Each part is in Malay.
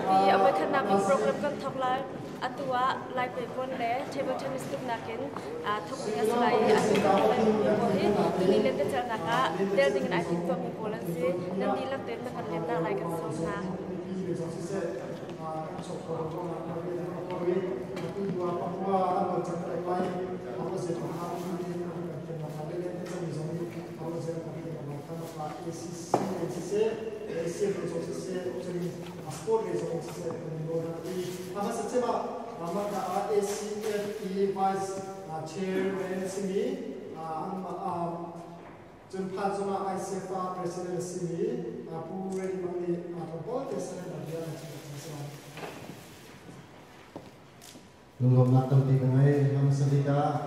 di abai khanami program kan thokla atua live paper le table tennis tuk nakin thoknya selai ini lente charnaka del ding na tik pam bolan se nam di lak tem kan lenta lai kan sona Jun Pazuma ICFA President Simi, Apu Ready Money, Atapol, President Nadia, Lungom natam di kengai ham salida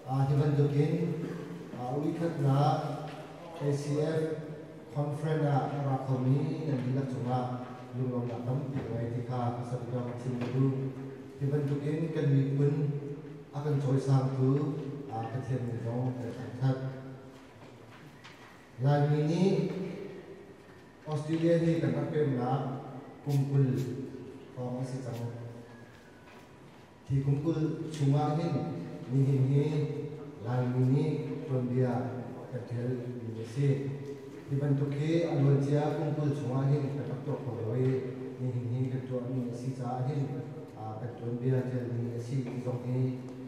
hiban jokin ulikat na ACF conference na rakomi dan dilak cuma lungom natam di kengai tika salida macam itu hiban jokin kan wipun akan choice sangku kecil dong terangkat lagi ini Australia ni kan apa na kumpul orang masih sama di kumpul cuma ini lagi ini Colombia Federal University dibentuk ke Alonsia kumpul cuma ini tetap terpoloi ini ketua University ini Colombia Federal University itu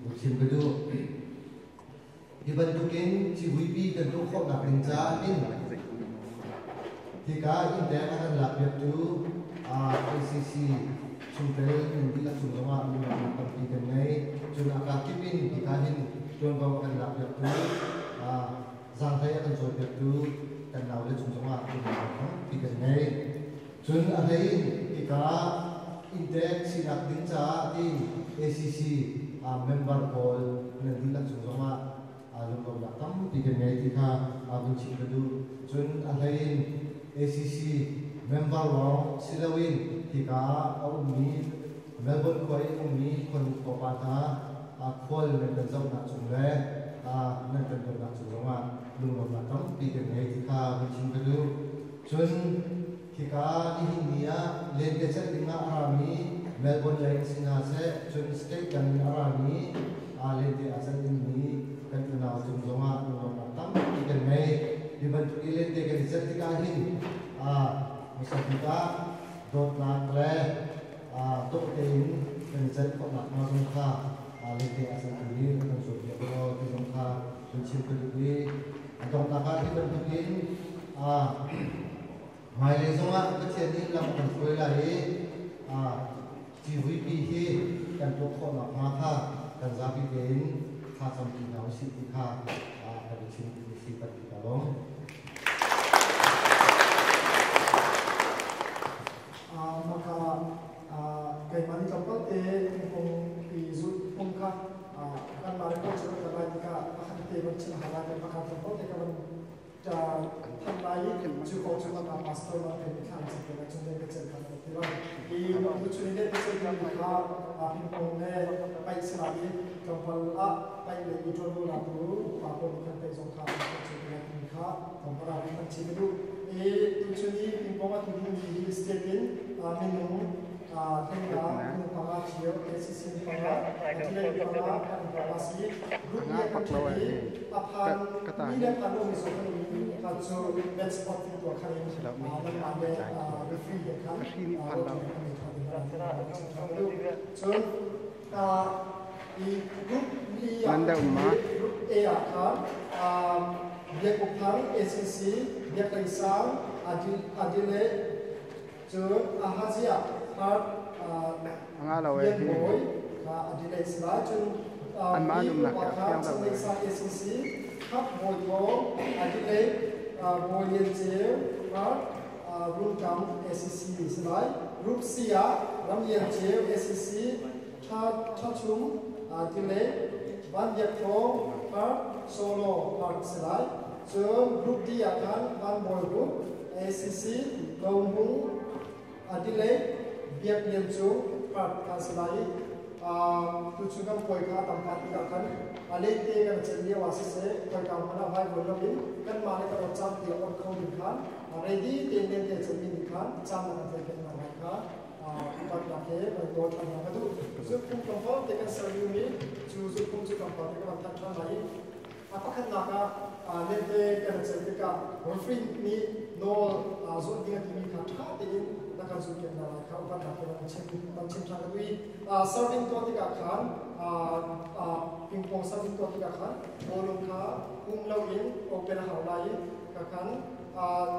musim kedua dibentukin CVP tentu kok nak pencariin jika indeks akan lakukan itu ACC sumpel nanti langsung sama melakukan pikirannya cuma kakipin dikahin cuma bawa akan lakukan itu santai akan coba itu dan lalu cuma melakukan pikirannya cuma ada jika indeks sinak dinca di ACC member call nanti langsung sama lungom nakam pikirannya jika benci kedua cun alain ACC member law silawin jika umi Melbourne koi umi kon kopata kol nanti jauh nak cumle nanti jauh nak cumle lungom nakam pikirannya jika benci kedua cun jika di India lentecer dengan arami Melbourne lain sinase cun state dan arami lente asal ini kan kenal cuma natam ikan mai dibantu ilet dengan sertikahin masa kita dot nakle tok tein dan set kok nak masuk ka lente asal ini kan sudah kalau di ka pencil kedui atau nakar dibantuin mai le semua kecil ni lam kan koi lai CVP he kan tok kok nak maka kan zabi teinข้าจำเป็นเราสิทธิค่าในชิ้นสิทธิการลงmaka kay mani kapal kung izut ka kan mari ko chiro kabay ka akan tebon chila halaga maka kapal kaban thamlai chu ko chu na master ma ke khan se ke chunde ke chel ka tiwa I opportunity ke chel ka apin ko ne pai sala kapal pai le idro na tu pa ko kan te song kha chu ke ni kha kapal kan chi du tu chuni pingpong at ni step in minimum tenga kung panga chiyo ACC panga atile panga kan pangasi group ni kan chuni aphan ni le pano mi so kan so let's spot to akhari man ande referee kan so I group ni group A akan Biak Upang ACC Biak Kaisang Adile Jun Ahazia Part Biak Boy Adile Isla Jun Biak Upang Selesa ACC Hak Boy Bong Adile Boy Yenjir Part Rungkam ACC Isla Rup Sia Ram Yenjir ACC Chachum Adile Ban Biak Tong Part Solo Part Isla Jun Group D akan Ban Boy Group ACC Gaumbung Adile Biak Yenjung Part Kasilai tujuan poika tempat akan alik kan ceria wasis poika mana vai bolobin kan mana kalau cam dia orang kau dikan ready tenden dia ceria dikan cam mana tenden mereka ปัจจัยในตัวทางนั้นดูจุดคุ้มครองที่กันสื่อมีจุดคุ้มจุดครองที่กันทำอะไรapa kan naga lente kan cerita refrain ni no zon dia kimi ka tha te nakan zu ken na ka upan na ke man chim thang dui serving to ti ka khan ping pong serving to ti ka khan bolong kha lo in open ha lai ka khan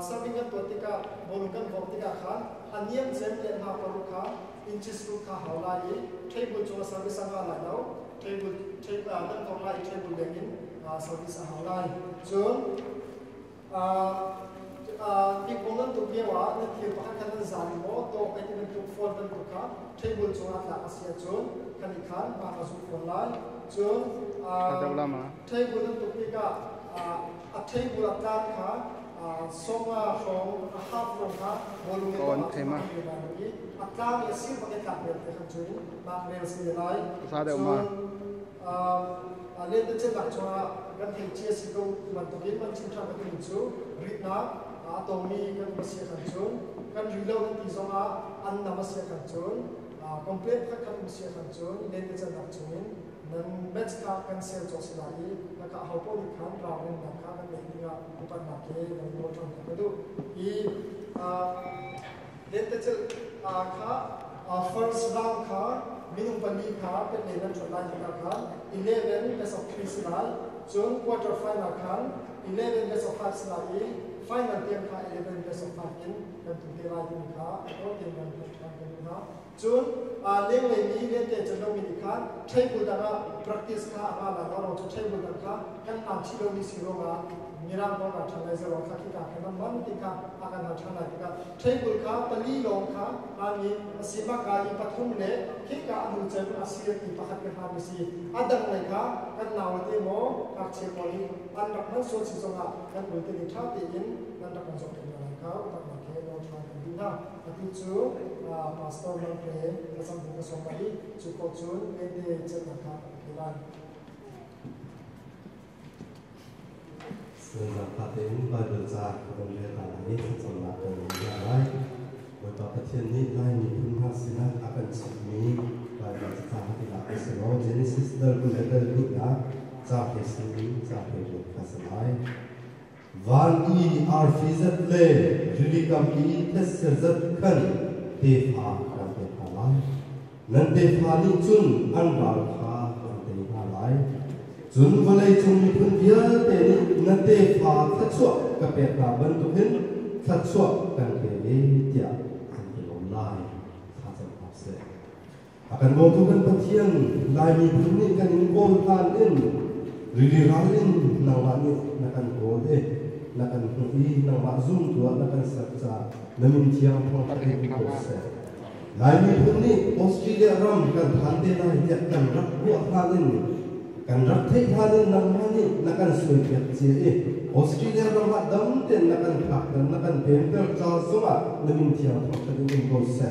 serving to ti ka bolong kan bo ti ka khan aniam jem len ha paru kha inches ru kha ha lai table jo service nga la dau table dan to lai table lengin service how lai chun big bongan to bewa na thir pa kan zan mo to ai tin to for dan to ka table chu atla asia chun kan khan ba ka su for lai chun table dan to ka a table atla kha songa from half from ka volume on thema atla ni sim pa ka ta te khan chun ma rel si lai sa de ma lên tới trên mặt cho gần hình chia sẻ câu mà tôi biết mình chịu thằng cái mình chú rít ná tổ mi gần mà xe khẩn trốn gần rít lâu gần tí xong ăn nằm mà xe khẩn trốn complete các căn mà xe khẩn trốn lên tới trên mặt chúng nên best cả căn xe cho xe lại là cả hậu bố đi khám vào nên là cả căn bệnh như cũng bắt mặt cái là một trong những cái đó ý lên tới trên khá first round khá minimum bani kha pe level chula ka kha 11 best of 3 silal chun quarter final khan 11 best of 5 silal final game kha 11 best of 5 in kan tu te la din kha to te man kan kha chun leng le ni le te chalo mi kha table da practice kha ala la ro chu table da kha kan am chi lo ni si ro ga mirang ko ka thalai se ro kha ki ka kan man ti kha akan na thalai ti ka table kha pali lo kha ani sima ka I pathum le ki ka anu chen asia ki pakhat ka ha mi si adang le kha kan naw te mo ka che ko ni an rak man so chi songa kan bu te ni tha te in kan rak man so te na ka pa ma ke no tha ka di na ati chu pastor man pre ka sam bu so ma hi chu ko chun le te chen na ka ki lan Sejak paten pada saat kemudian ini setelah kemudian beberapa ini lain pun hasilnya akan semi pada saat tidak sesuai Genesis terkuliah juga sampai sini sampai hasilnya Van I arfizat le judikam I tersezat kan tefa dan tefalan nanti fani cun anbal kha nanti halai Jun valai chung ni pun dia teni nate fa thatsuak ka pe ka ban tu hin thatsuak kan ke dia an ke lom lai tha jam apse akan mo tu kan pathian lai ni pun ni kan in ko han in ri ralin nang wa ni na kan ko de na kan hu na wa zum tu na kan sakcha namin thiang phong ka ni ko se lai ni pun ni Australia ram kan thande na dia kan rak bu halin kan rak thei halin nang mani nakan sui pet che Australia ram ha dam ten nakan phak dan nakan pemper cha suma namin thiang phak kan in ko se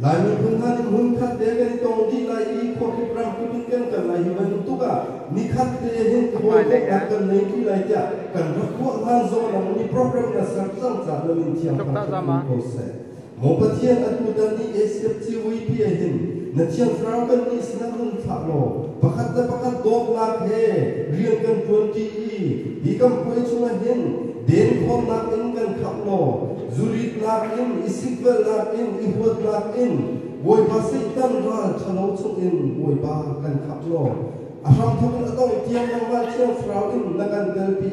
lai ni phun han mun khat de gan tong di lai I ko ki pram ki bin kan lai ban tu ka ni khat de hin ko kan nei ki lai ja kan rak ko han zo nang ni program na sam sam cha namin thiang phak kan in ko se mo pathian atu dan ni SFC WP hin na thiang frau kan ni sinakun phak lo pakat na pakat dog lak he riang kan 20 I kam poi chunga hin den khom nak in kan khap lo zurit lak in isikvel lak in ihot lak in woi pasik tan ral chalo chung in woi ba kan khap lo aham thapin atong tiang nang wa thiang frau in nakan del pi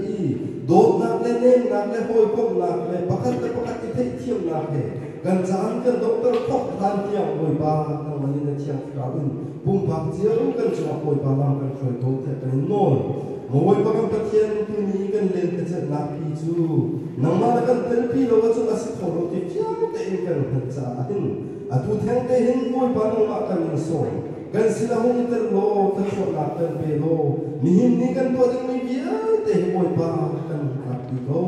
dog nak le nem nak le hoi pom nak le pakat na pakat I thei thiam nak he kan chan kan doctor khop than tiang woi ba nang mani na thiang frau in bung bang chiao kan chwa woi ba lam kan khoi to te kan non moi pa kan pathian tu ni kan len te chat na pi chu nang ma kan tel pi lo chu as kholo ti fiam te in kan han cha hin atu thang te hin moi pa nang ma kan so kan sila hong ter lo kan so na kan pe lo ni hin ni kan to ding mi bia te moi pa kan ka pi lo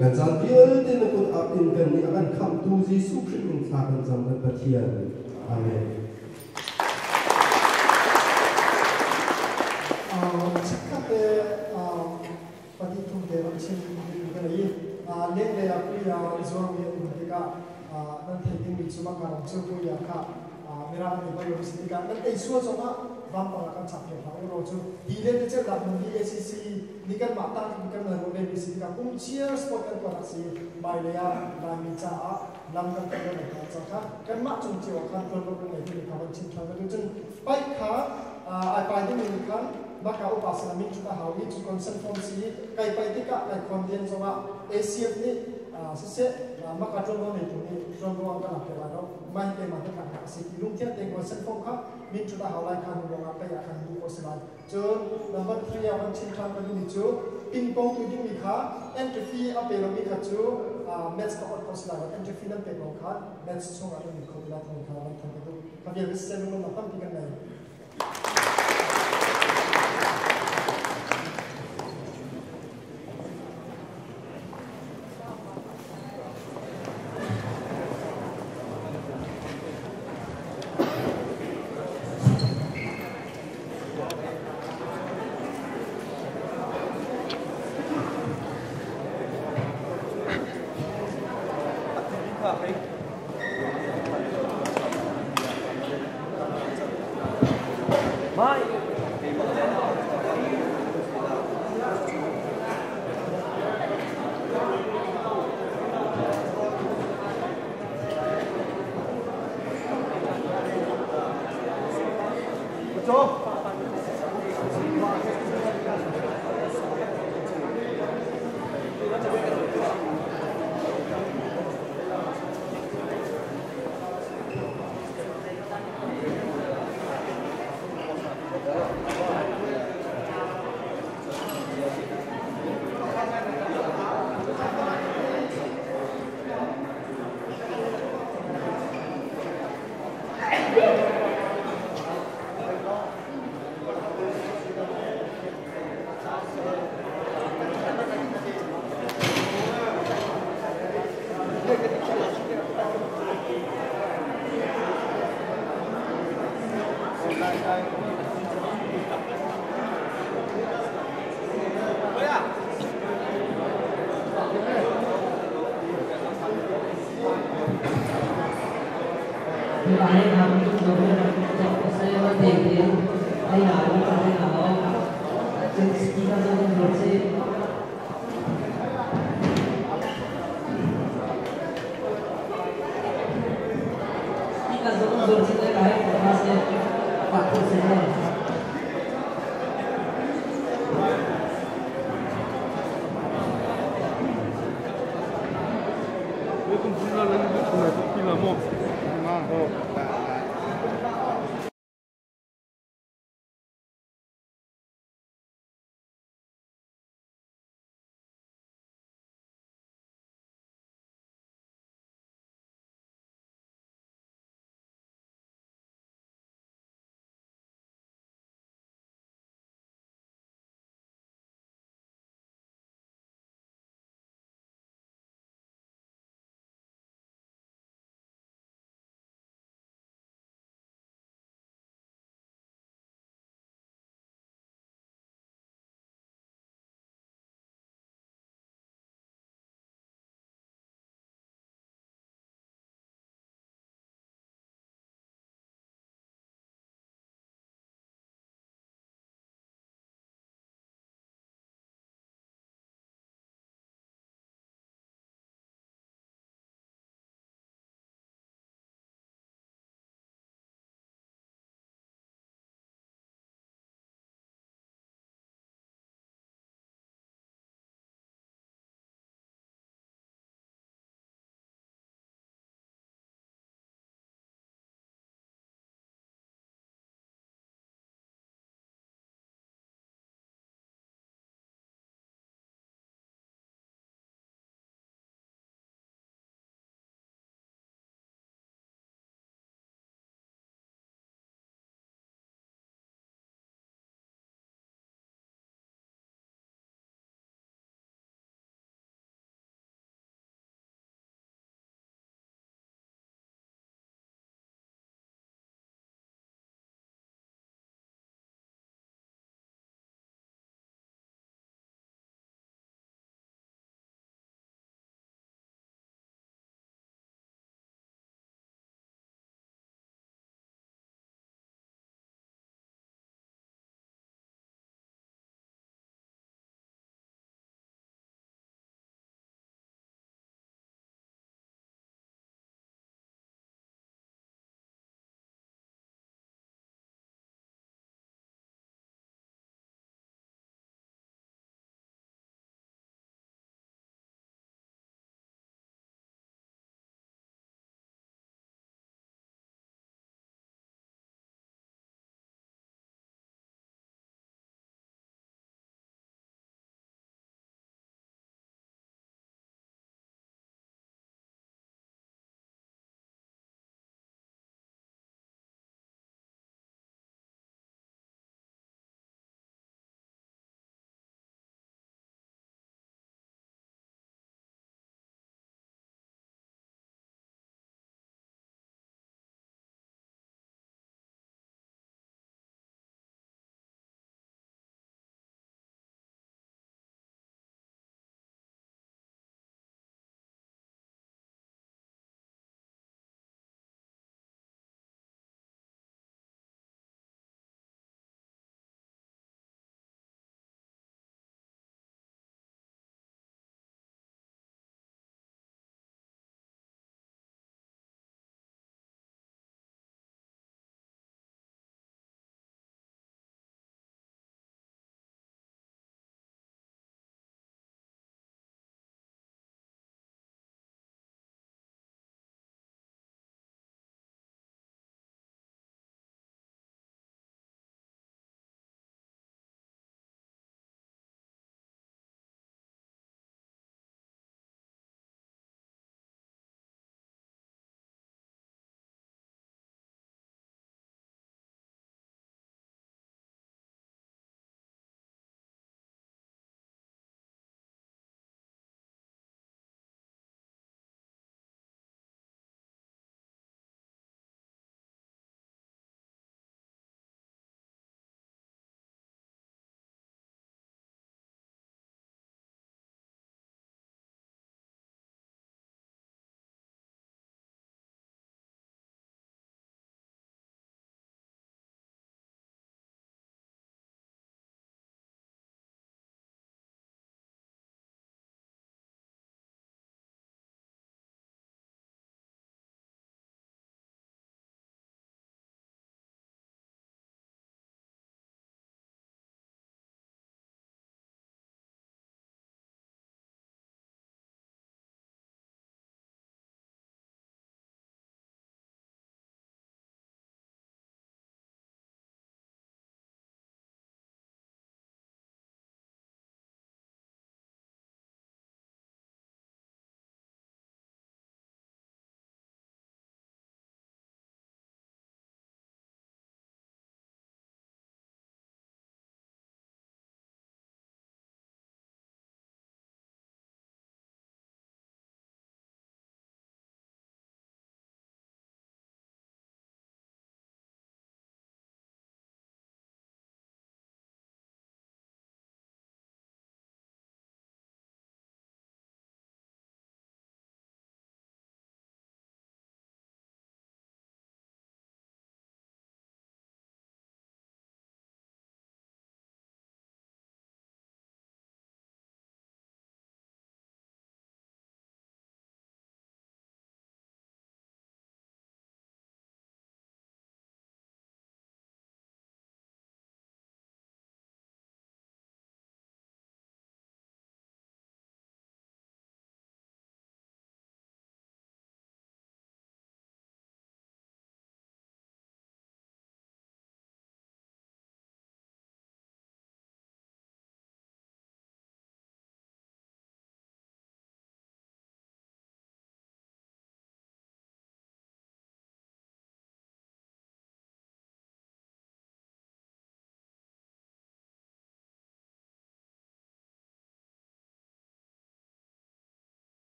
kan chan bia te na kun ap in kan ni akan kham tu Jesu Christ in sa kan jam kan pathian amen Cikate pati tum de ram chin kan I le le ya ku ya zo mi ka นั่นเทดิ้งมีชุมาการเชื่อผู้ยาค่ะเวลาในวันรู้สึกกันนั่นไอ้ส่วนสมะวันต่อการจับเกี่ยวกับเราจูดีเลยที่จะรับมือที่ ACC นี่กันมาตั้งนี่กันเราเป็นรู้สึกกันคุ้มเชียร์สปอร์ตกันตัวนักสีใบเลียรามิจ้านำกันตัวในการจับค่ะกันมาจงเจียวกันตัวเราเป็นในที่เขาเป็นชิ้นทางกันจนไปขาไอ้ไปที่มีกันนักข่าวภาษามิจุดหาวิจุดคอนเซนฟอร์มสีไกลไปที่กะไกลคอนเดียนสว่าเอเชียนี่เสียมักกะจงเราในตรงนี้จงเรากันหลักเวลาเราไม่เป็นมาตรการหนักสิลุงเทียนเต็งคอนเซนฟอร์มครับมิจุดหาวิคันวงอาไปอยากคันดูโอสไลจนนับวันที่วันชิ้นทางกันนี่จูปิงปองตัวที่มีค่าเอ็นทรีฟีอาไปเรามีค่าจูแมทส์ก็อดโอสไลเอ็นทรีฟีนั้นเป็นของค่าแมทส์ช่วงอะไรมีคนละทางค่าวันทางกันดูครับยังไม่เสร็จลงมาตั้งที่กันไหน Kemarin kami juga saya TV, ayah, kita sedang bersih. Kita sedang bersih dengan masih waktu saya. Welcome to the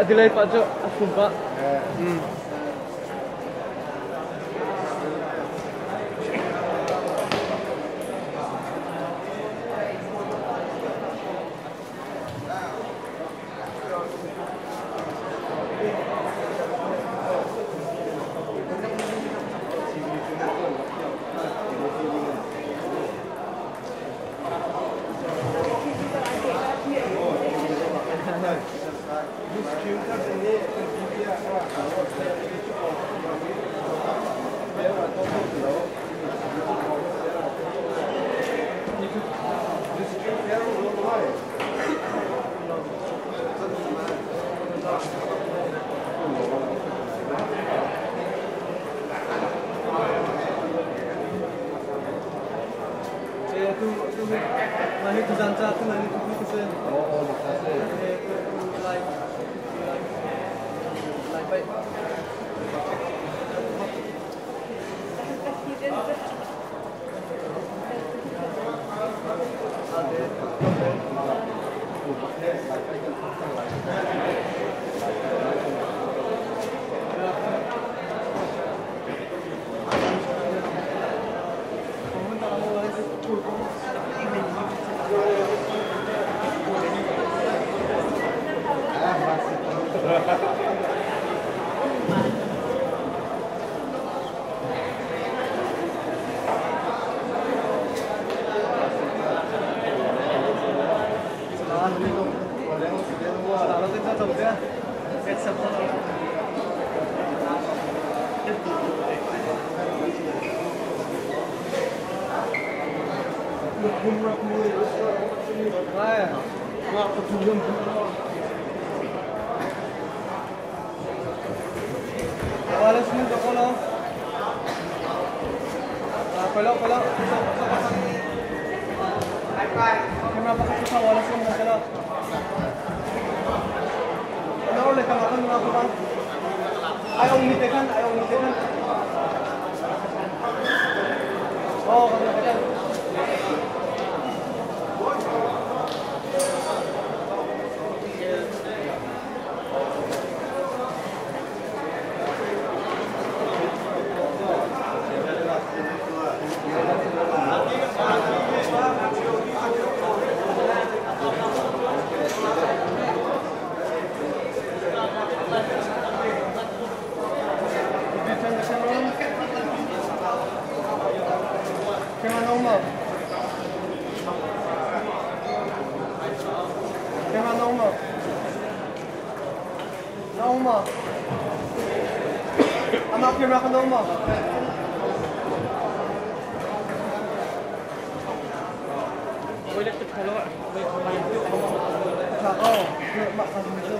Adilai Pak Jo, aku Pak. Wala sumunod ako no. Kalau kenapa kita wala sumunod kalau ano ulit ang aking mga kapal ayaw umitekan oo kanya Anak kira ka daw mo. Wala ka pala. Sako, makan dito.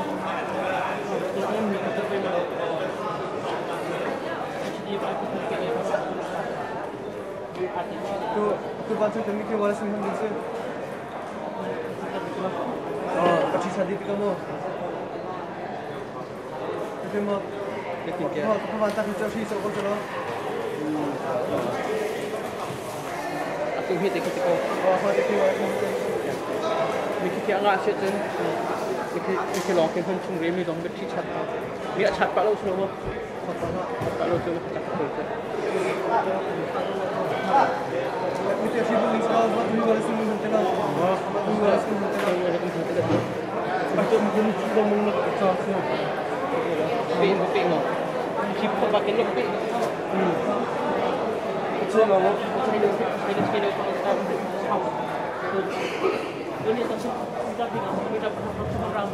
Tu baca kami ke wala simhan dito. પછી શાદી કામો એટલે માં Pemantah Fitri Sokol Solo. Aku hit ketika apa itu mikir agak asyik tu. Mikir lokal pun cuma remi dong berci chat. Dia chat kalau semua. Kalau semua chat tu. Mikir sih boleh sebab buat dua orang semua tengah. Dua orang semua tengah. Macam mungkin sudah mengenal macam Bupik mo. Sipot pakai lupik. Betul lah. Sekali ini tak sudah kita orang.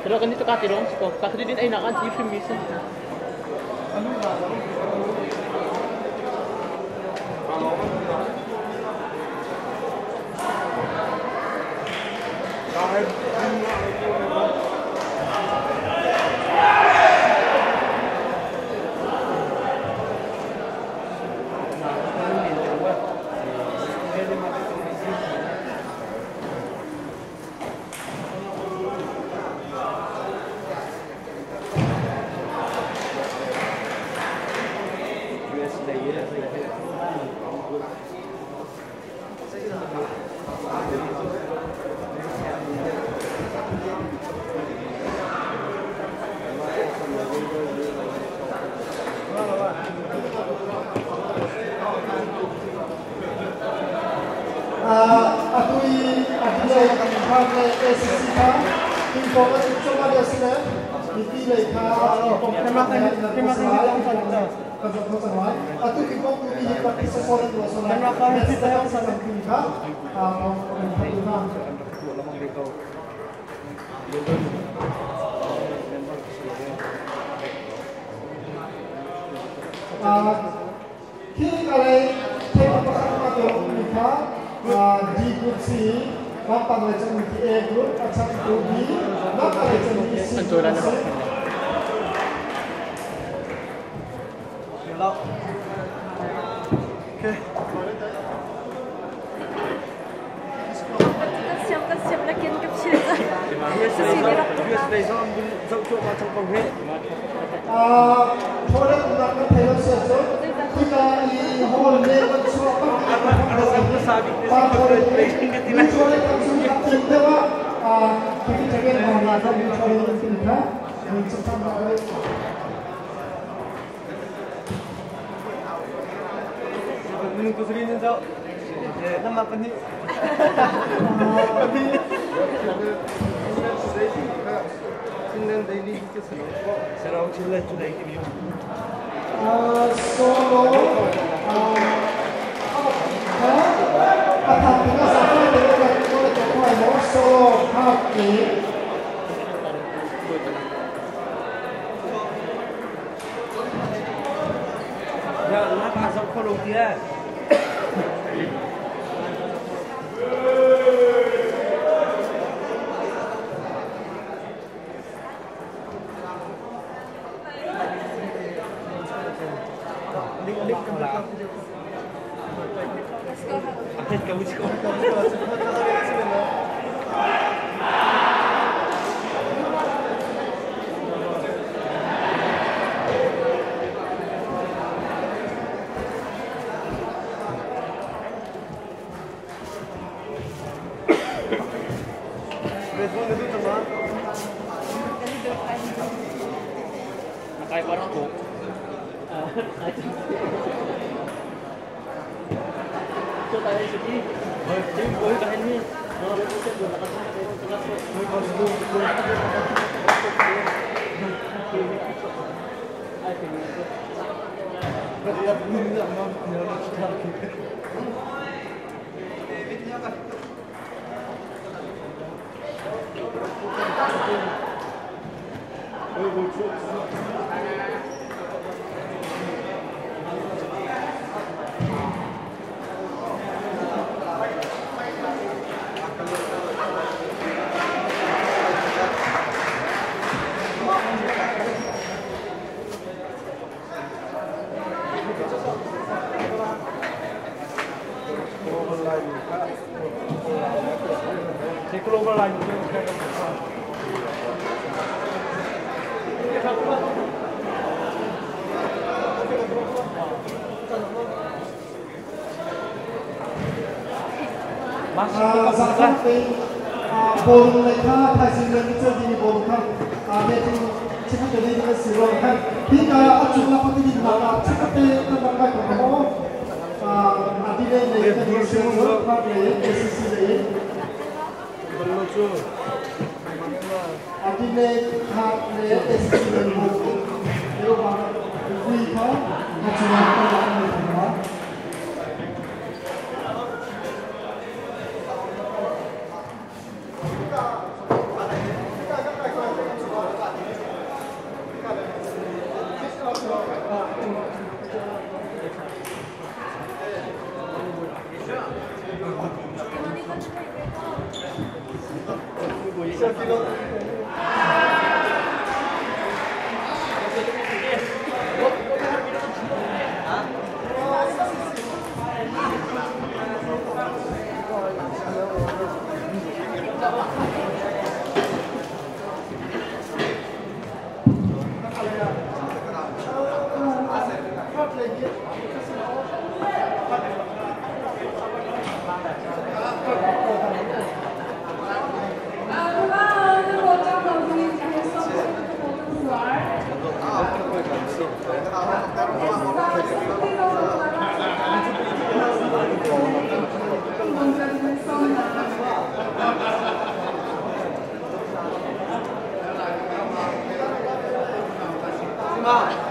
Pero ganito katirong ko. Kasi din ay nakan si misa. Ano ba? Kahit Ako'y adilay ang pag-SCC ka. Informat ito mga sila. เลยครับKalau kau sangat, atau kita boleh pakai sesuatu yang sangat. Dan apa yang kita yang sangat kita, kita kalau kita bersama dengan kita di kursi, mampu macam di A group, macam di B, mampu macam di C. Okay. Siap lagi yang kecil. Sesibirap tu. Orang nak terus saja. Kita ini hall ni macam apa? Kita jangan mengatakan kita menciptakan. Menunggu sering jauh. Nama apa ni? Sinan daily ke serau cila cila ini. Solo. Atas kita sampai dengan kita solo happy. Ya, nak masuk kolom dia. Kayak orang kok. Coba dari sini. Boleh dah ini. Kalau kita boleh kata global line. Sampai bolu mereka hasilnya itu jadi bolu kan, ada tu cepat jadi dengan sirup kan. Hingga jumlah pemilih mana cepat terbagai kalau nanti mereka di sirup kan SCC ini. Nanti mereka SCC ini bolu, itu mana? Mereka cuma terbagai. Let's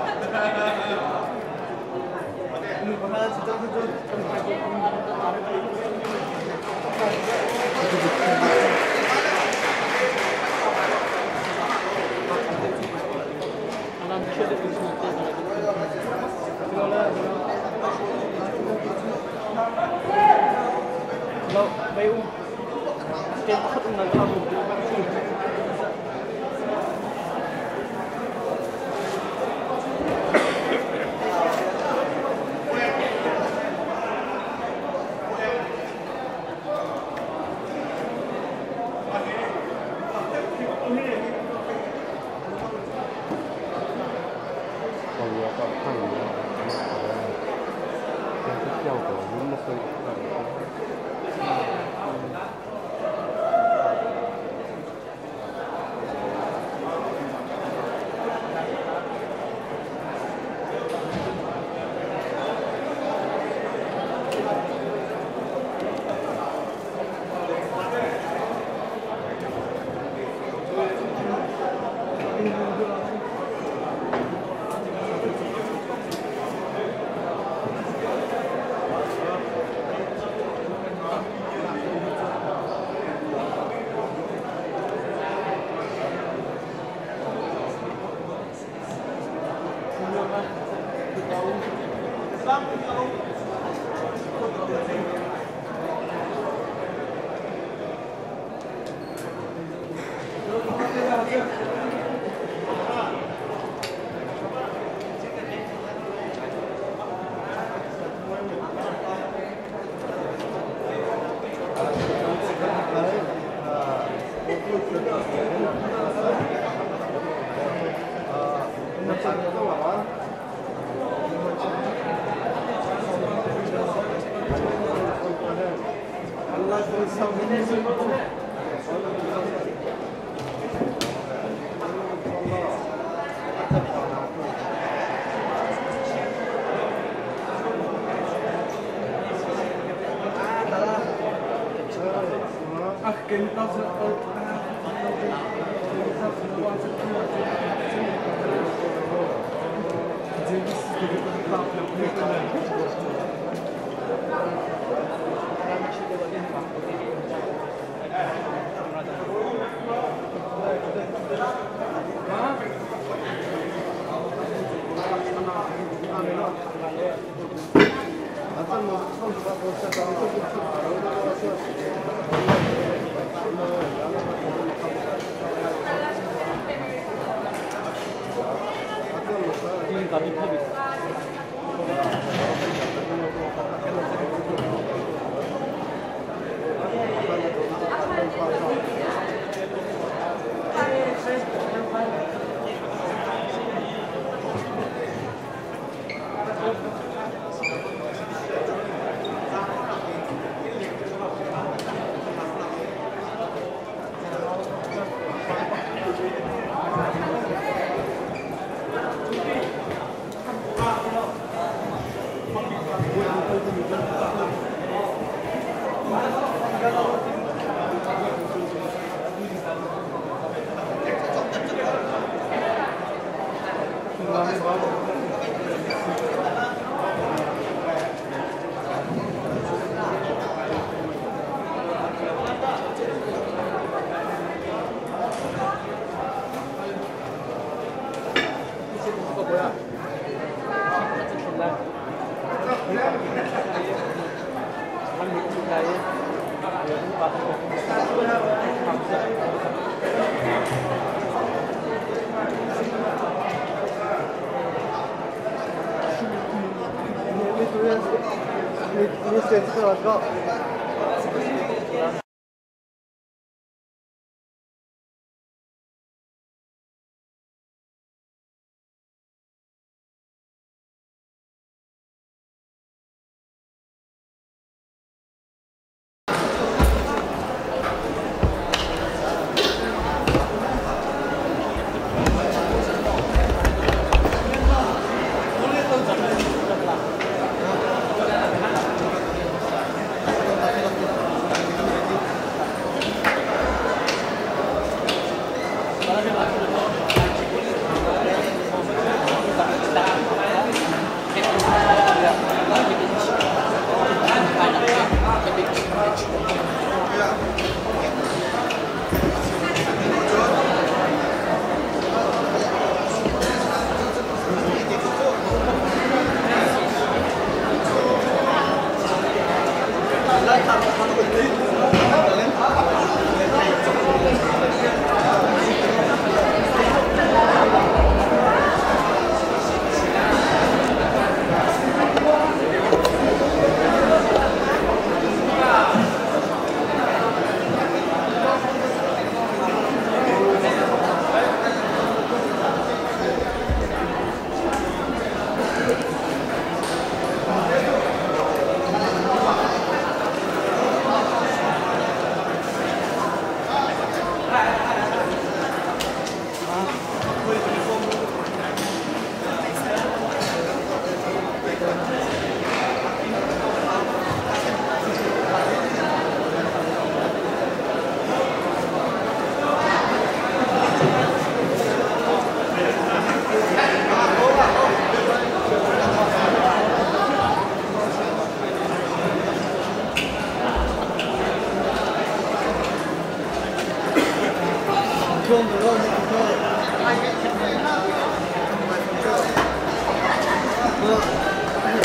go.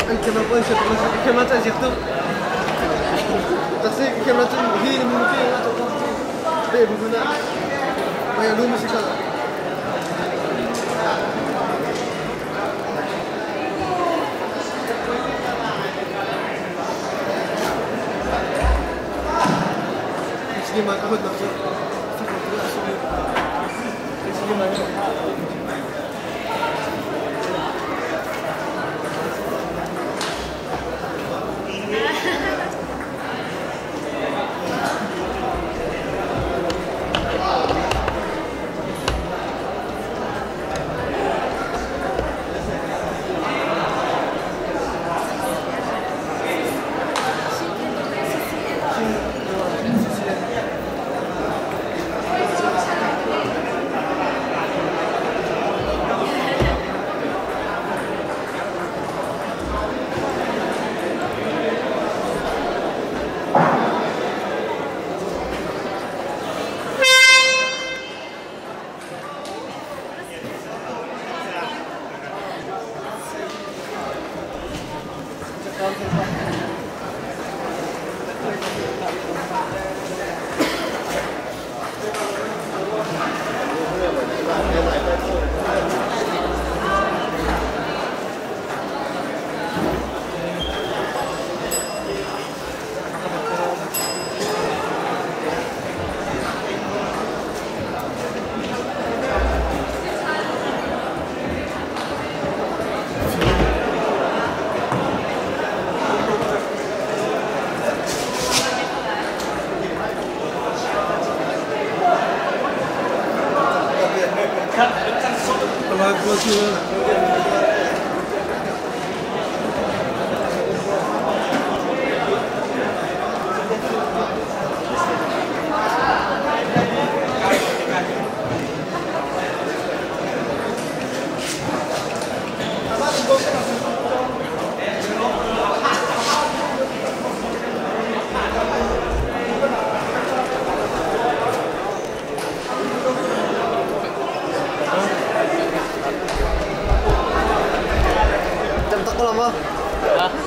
anh camera pun saya camera tak situ. Tapi camera tu ini mungkin atau deh bukan. Banyak lu mesti kalau. Sini mana aku nak cakap. Sini mana.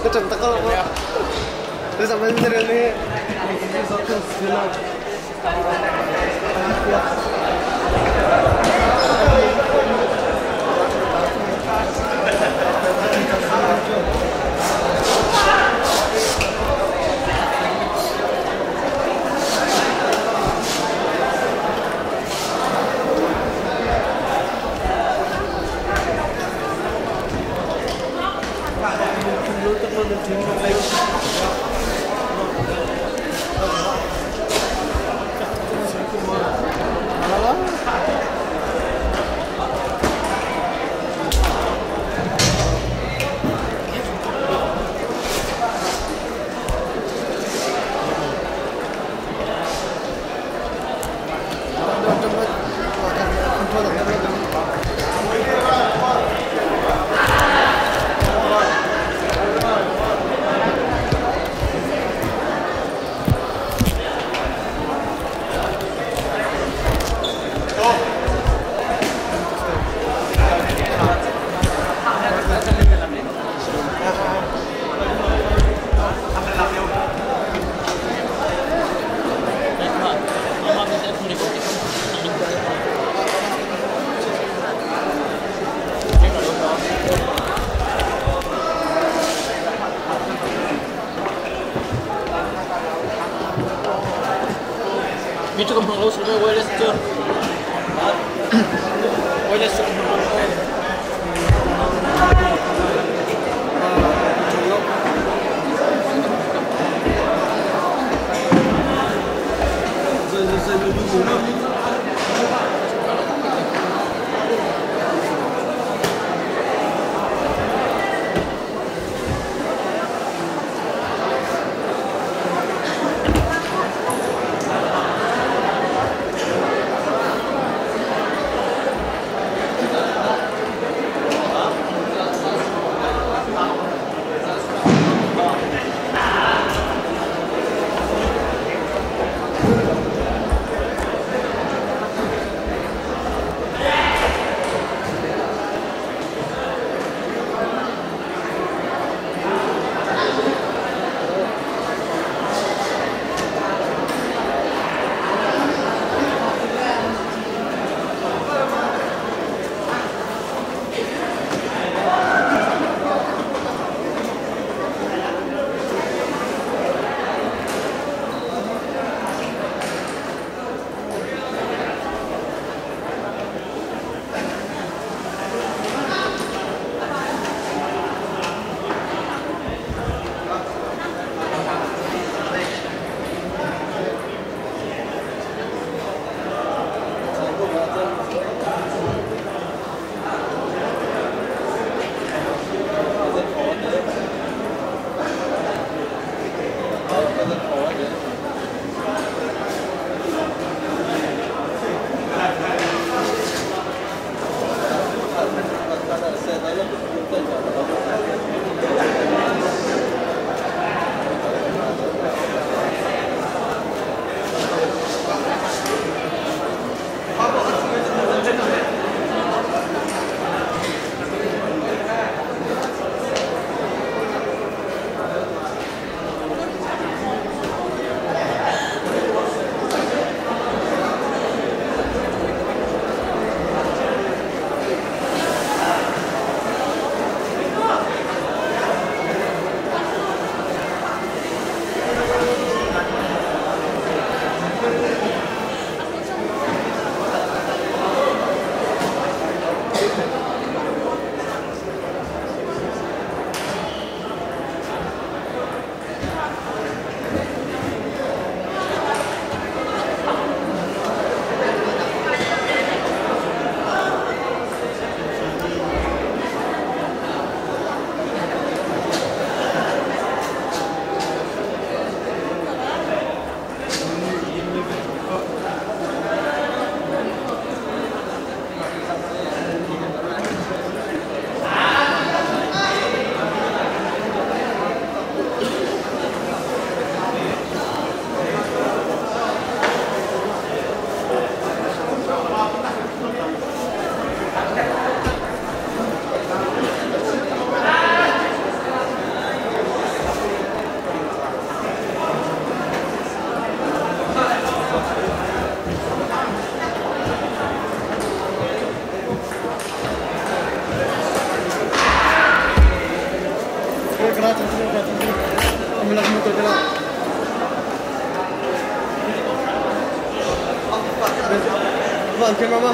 Kecem tekol apa? Terus sampai ini satu sebelah. Itu kembang laut sebenarnya wireless tu. Wireless tu kembang laut. keras, ambil lagi motor keras. Bang, ke mama.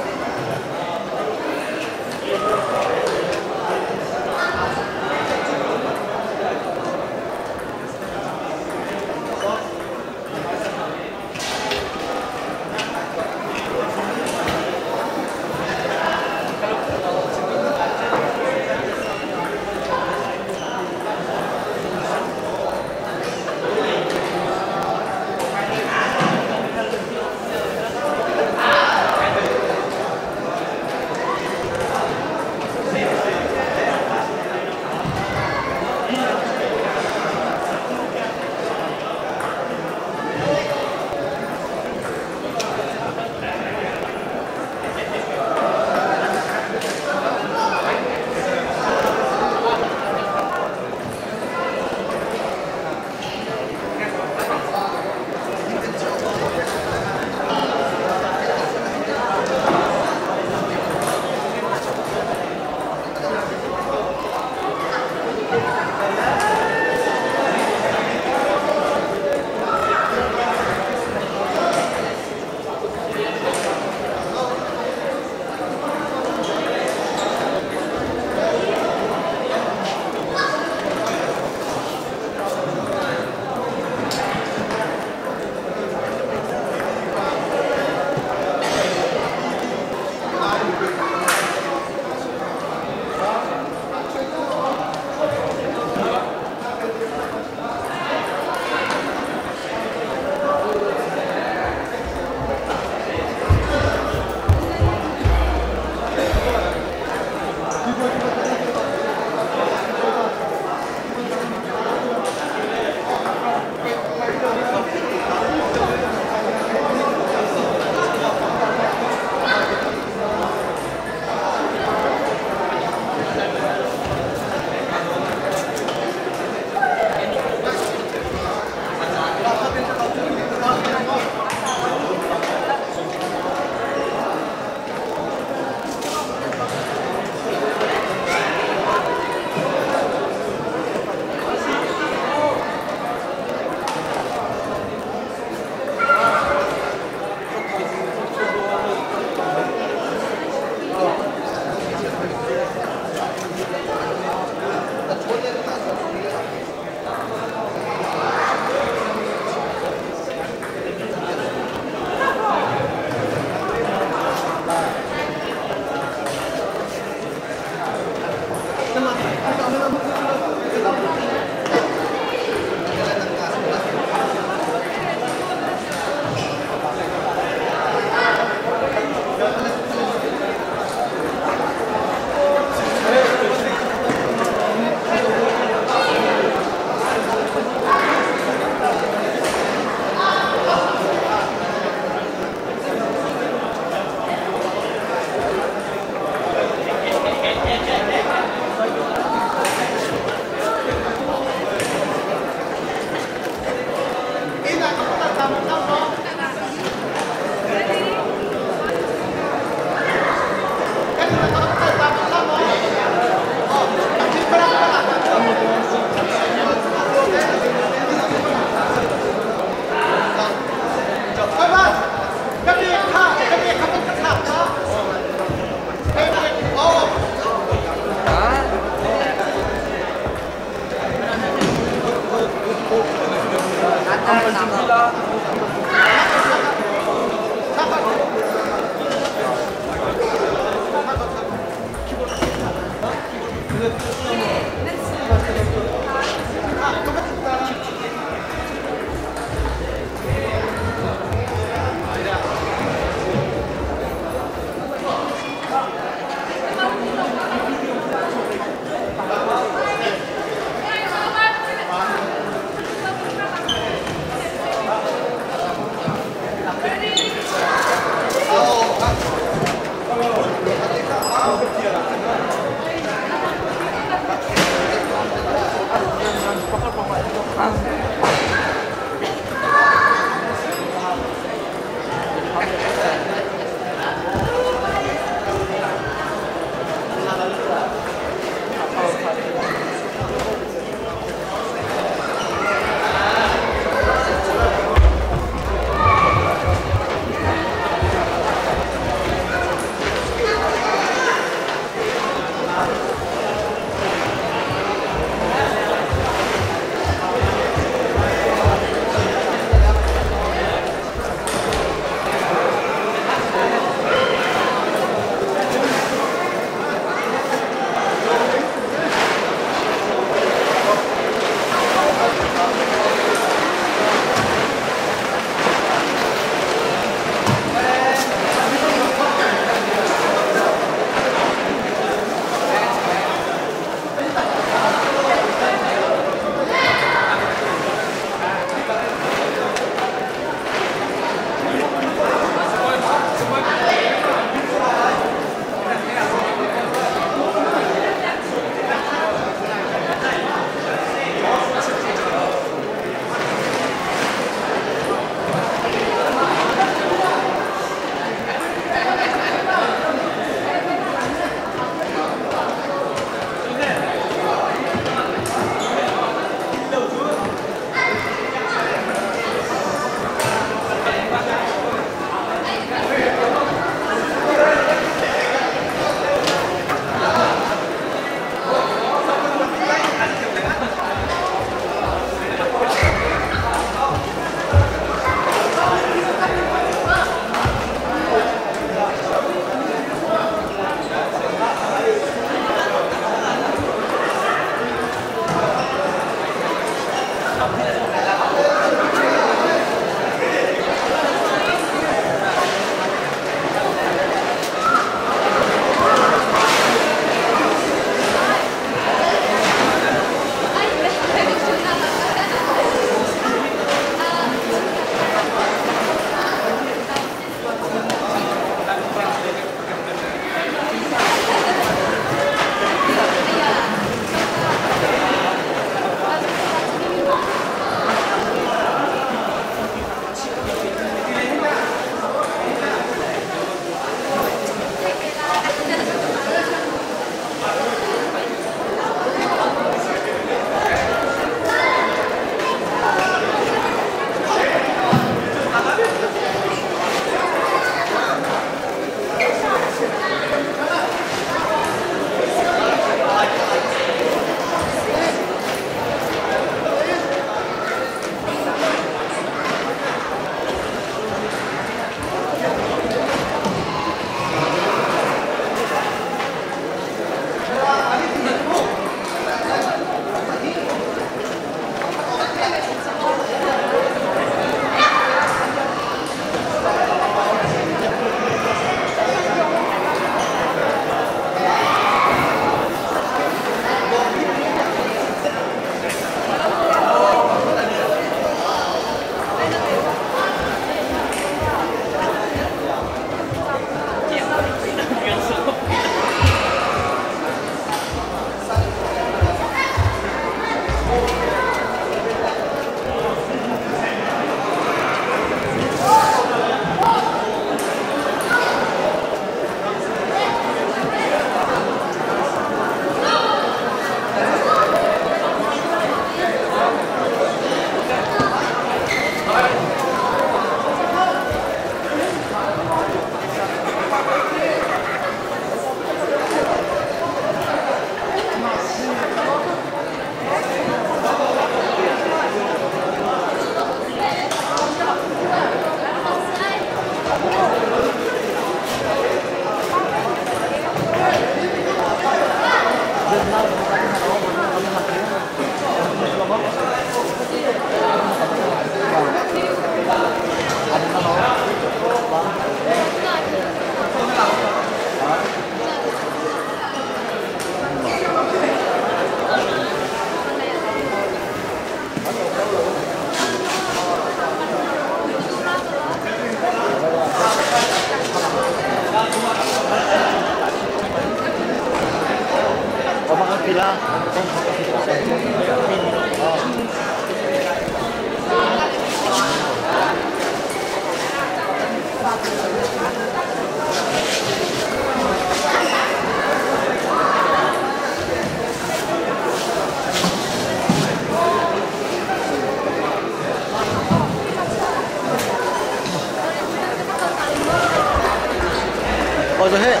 rồi hết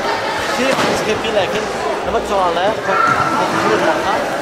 khi cái pin này cái nó mất tròn đấy không được làm khác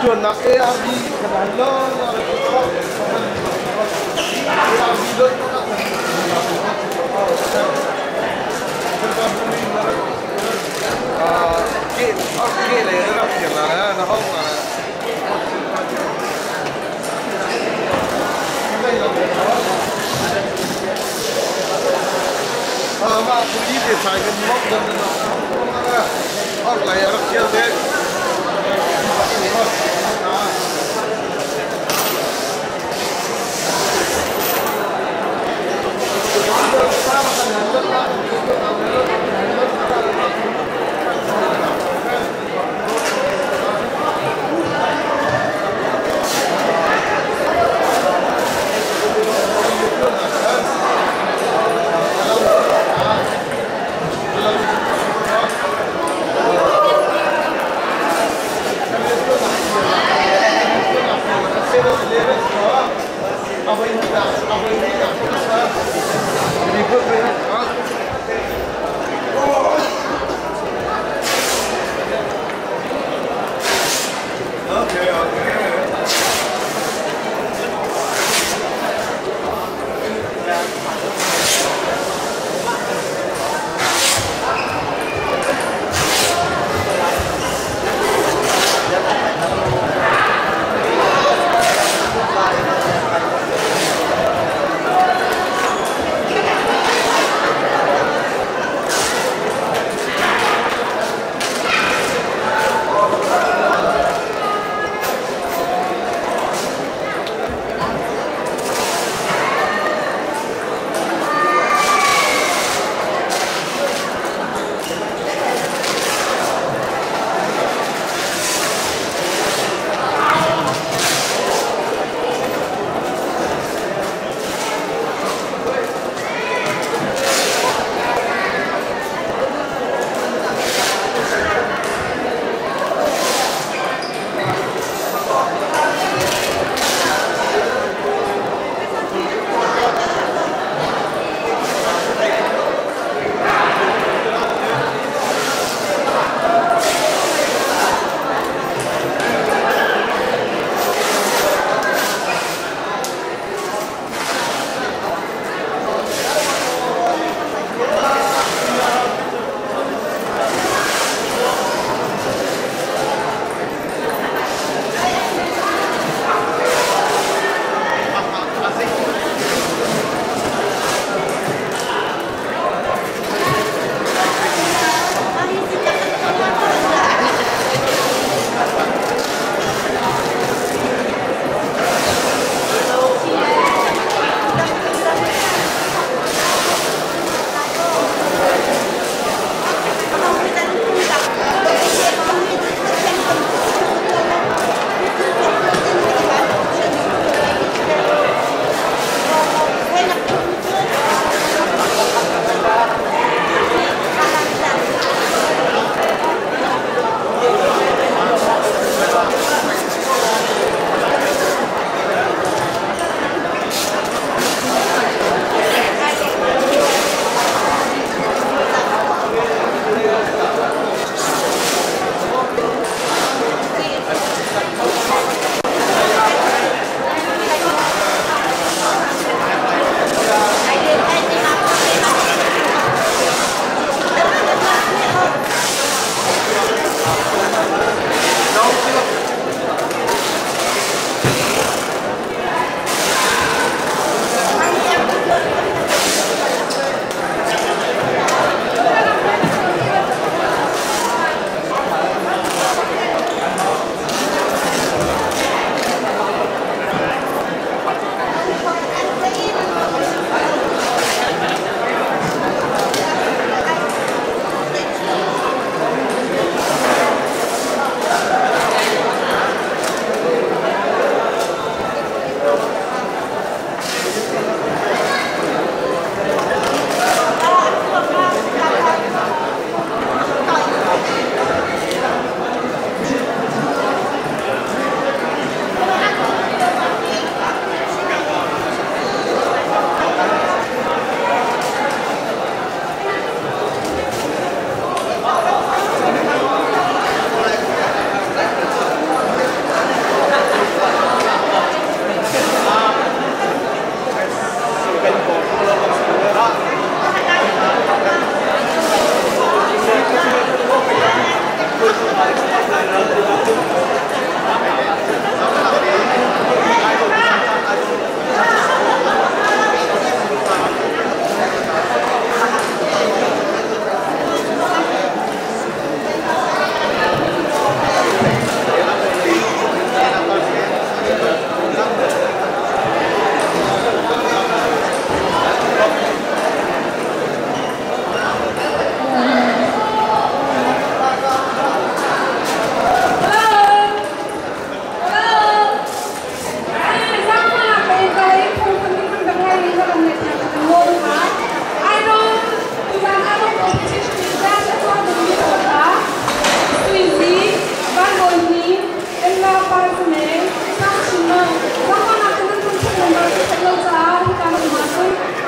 John nak ARD kenal Hãy subscribe cho kênh Ghiền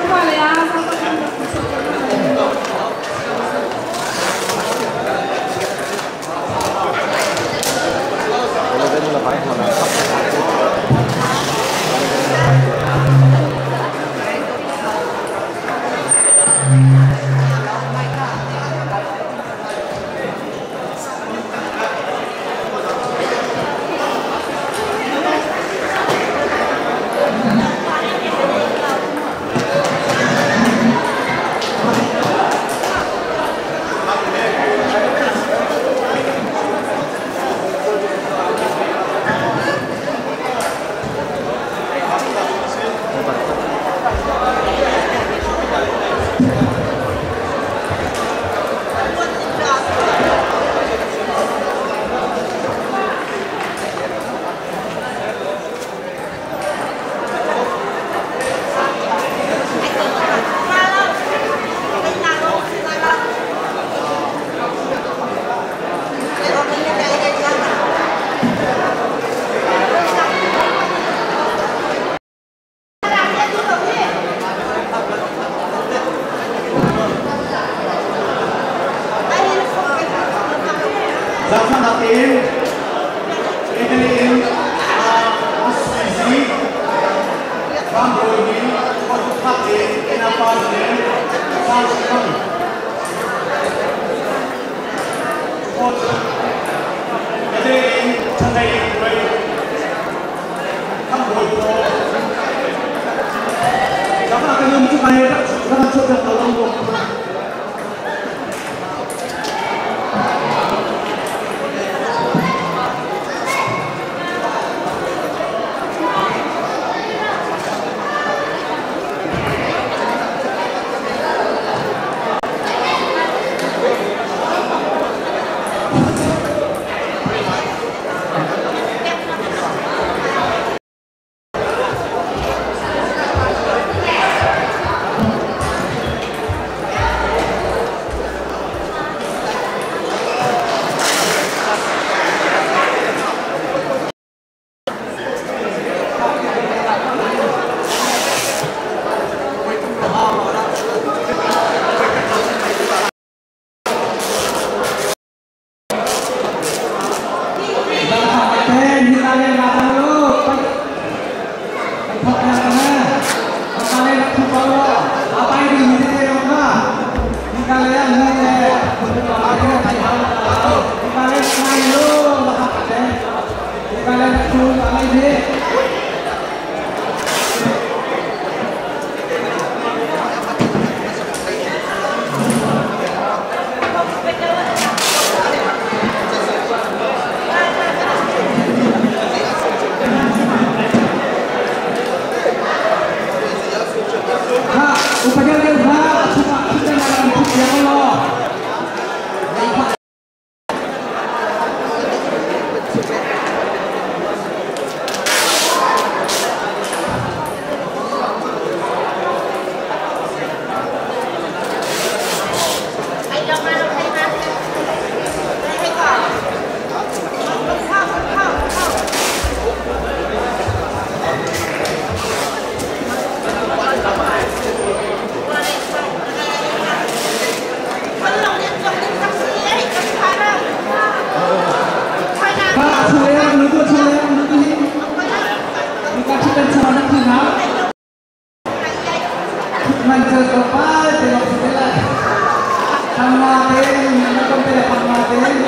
Mì Gõ để không bỏ lỡ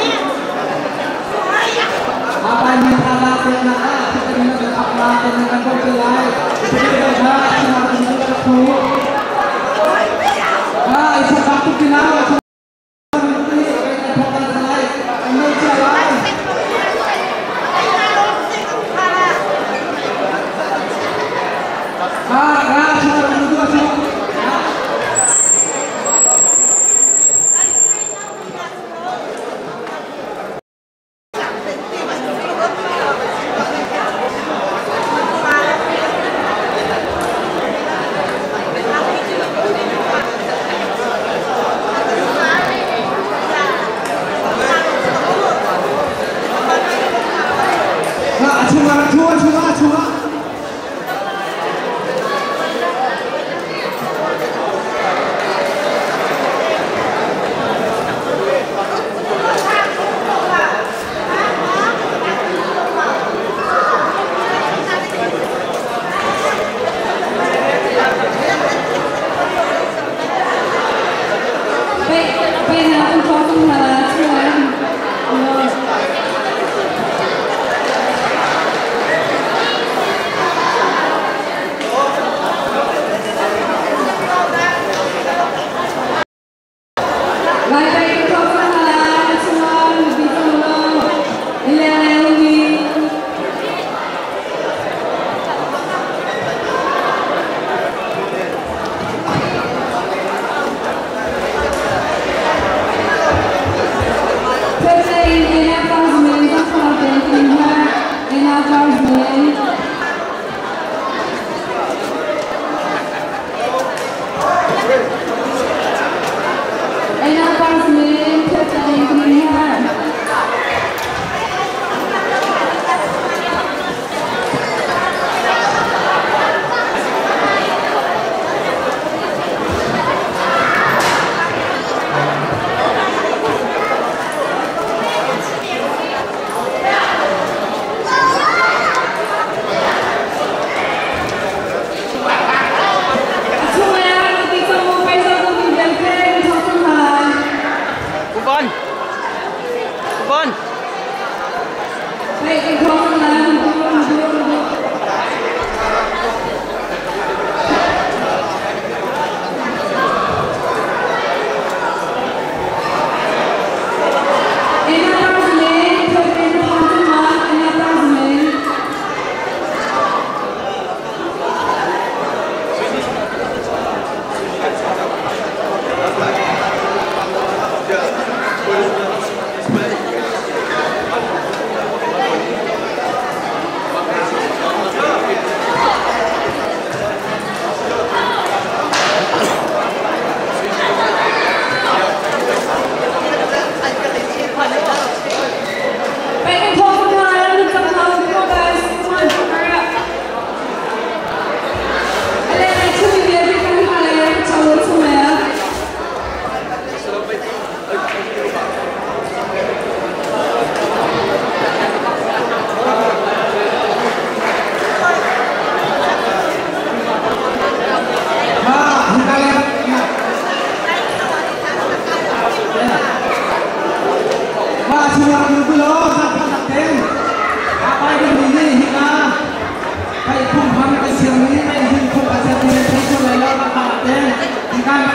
tên thì can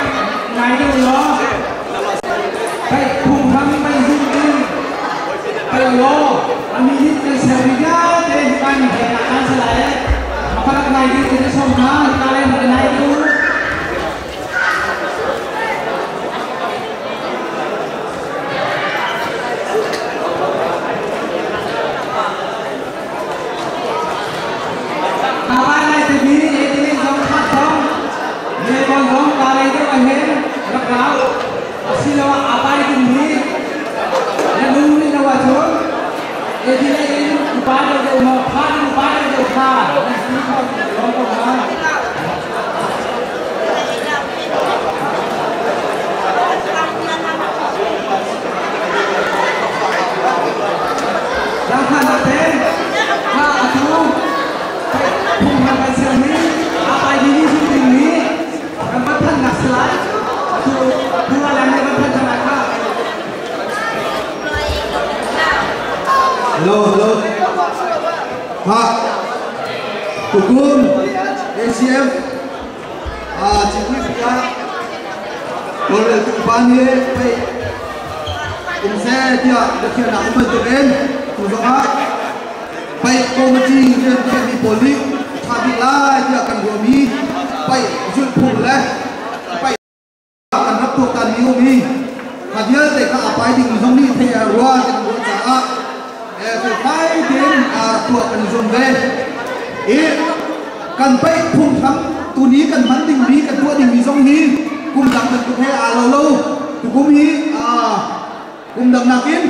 ngày đâu đó phải cùng thăm phải dung tin phải lo anh đi cái xe đi ra tên can phải là can sẽ lại mà các ngày đi cái xong đó ta lên một ngày luôn Hukum ACM cikgu kita boleh tupani baik saya dia dekat nak membantukan tujuan baik komiti yang kami polik kami lah dia akan kami baik jumpa lah baik akanรับการมีมีhadir mereka apa yang disong ni tiada ruang yang berjarak terkait denganตัวกันจงเวกันไปพุ่งทำตัวนี้กันมันดิ่งนี้กันตัวดิ่งมีสองนี้กุมดังเป็นกุมให้เราตัวกุมนี้กุมดังนักิน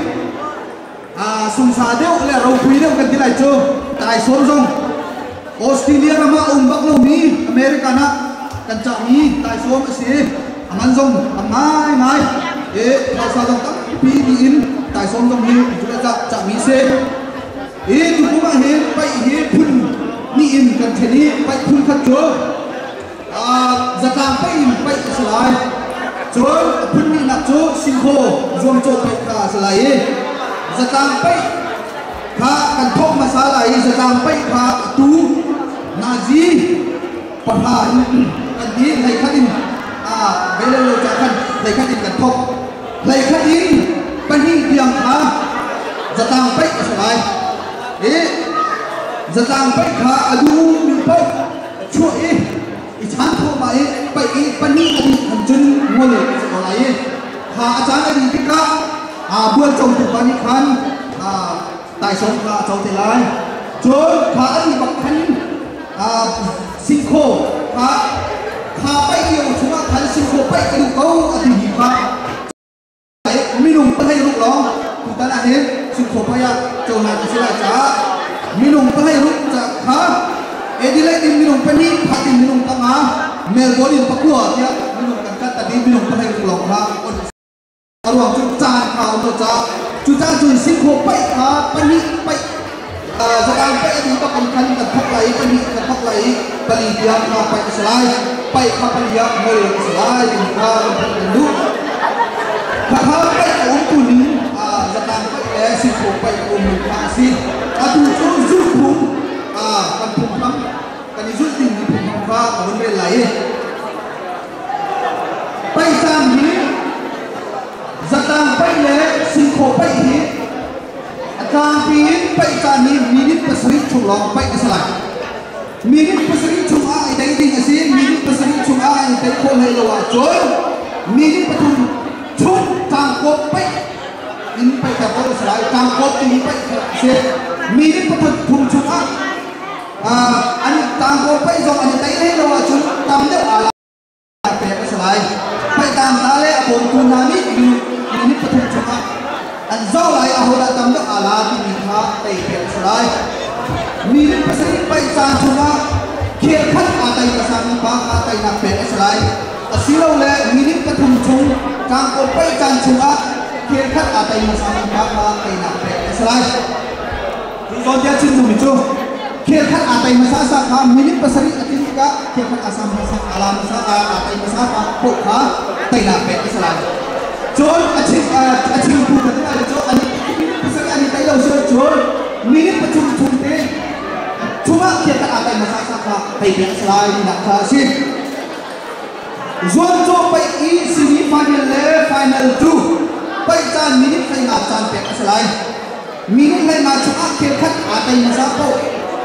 สงสารเดียวเลยเราคุยเรื่องกันที่ไรเจอตายสองออสเตรเลียมาบักเรามีอเมริกานะกันจะมีตายสองสิมันส่งไม่เราสาวต้องปีอินตายสองนี้จะมีเสียทุกคนเห็นไปเห็นพุ่นนี่อินกันเช่นนี้ไปพุ่นขัดเจอจะตามไปอินไปสลายจนพุ่นนี่นักโจสิงโครวมโจไปกาสลายจะตามไปพากันทบมาสลายจะตามไปพาตูนาซีประหารกันนี้ในขัดินเวลาเราจะกันในขัดินกันทบในขัดินไปนี่เพียงพาจะตามไปสลายจะตามไปขาดูมีไปช่วยอีฉันโทรมาไปปนีอดีตจนมัวเลยอะไรขาอาจารย์อดีตที่ก้าเบื้องจงถูกปนิคันตายสงขาเจ้าเทลายจนขาอดีตบักคันสิงโคขาไปเดียวชัวคันสิงโคไปกระดูกเขาอดีตขาไม่นุ่มต้องให้ลูกร้องถูกตาหน้าเห็นสิงโคพยาโจนาจะช่วยจ้าminum tahai ruk jakha edilai din minum pani phatin minum tanga melbourne pakua ya minum kan kat tadi minum tahai ruk long ha arwang chu chan khao no cha chu chan chu sing kho pai kha pani pai zakang pai adi ba kan kan kan thak lai pani kan thak lai pali dia kha pai salai pai kha pali ya mol salai din kha du kha pai tu ni zakang pai sing kho pai kha si adu zul pum kan pum ham kan zul ting ni pum ham fa kan be lai pai sam ni zatang pai le sing kho pai hi atang pi pai ta ni minit pasri chulong pai kasalai minit pasri chung ai dai ding asin minit pasri chung ai dai khol hai lawa choi minit patum chung tang ko pai in pai ta ko salai tang ko ting pai se minit patum thum chung anh tang ko pai zong anh dai hai lawa chun tam de ala pe kasalai pai tam ta le abon tu na ni minit patum chung anh do lại ahoda tam de ala ti ni kha tai pe kasalai minit pasri pai chan chung kia khát atai pasang pa atai nak pe kasalai asilo le minit patum chung tang ko pai chan chung kia khát atai pasang pa atai nak pe kasalai Don dia cinta itu, kia khát atai masasa kha minit pasari atin ka kia khát asam masa alam masa atai masa ka pokha tai nak pe kasalai John acing pun ada John ani minit pasari ani tai lau sir John minit pacum chung te cuma kia khát atai masasa kha tai pe kasalai nak kha sin Zon cho pai I semi final le final 2 pai chan minute khai na chan pe asalai minute lai na chunga khel khat atai masa ko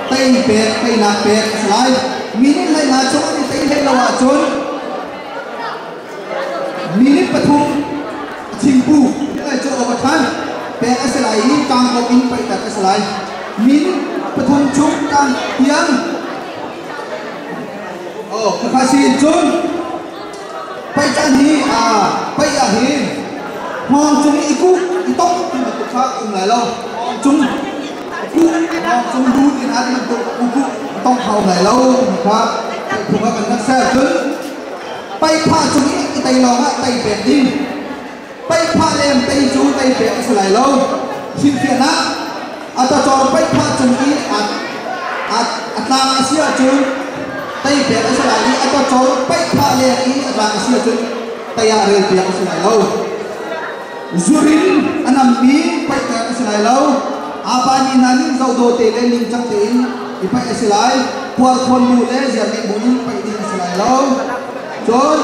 tai pe kai na pe asalai minute lai na chunga ni tai le lawa chon minute pathum thingpu lai cho overtime pe asalai tang ko in pai ta asalai minute pathum chung kan hiang kakasin chun pai chan hi pai ya hi hong chung iku itok ti ma tukha ung lai lo hong chung ku hong chung du ti na ti ma tuk ku tong khau lai lo kha thung ka kan sa chun pai pha chung i tai lo ha tai pe din pai pha lem tai chu tai pe sa lai lo sin phe na ata chor pai pha chung i at la asia chun tay bẹt ở lại đi, anh ta cho bách pha lên ý và cái gì chứ tay à rồi bẹt ở lại lâu, Zurin anh nằm bí bách bẹt ở lại lâu, apa ni nani dâu đồ tê lên linh chắc tiền, thì bách ở lại, qua con mù lê giờ bị bún bách đi ở lại lâu, rồi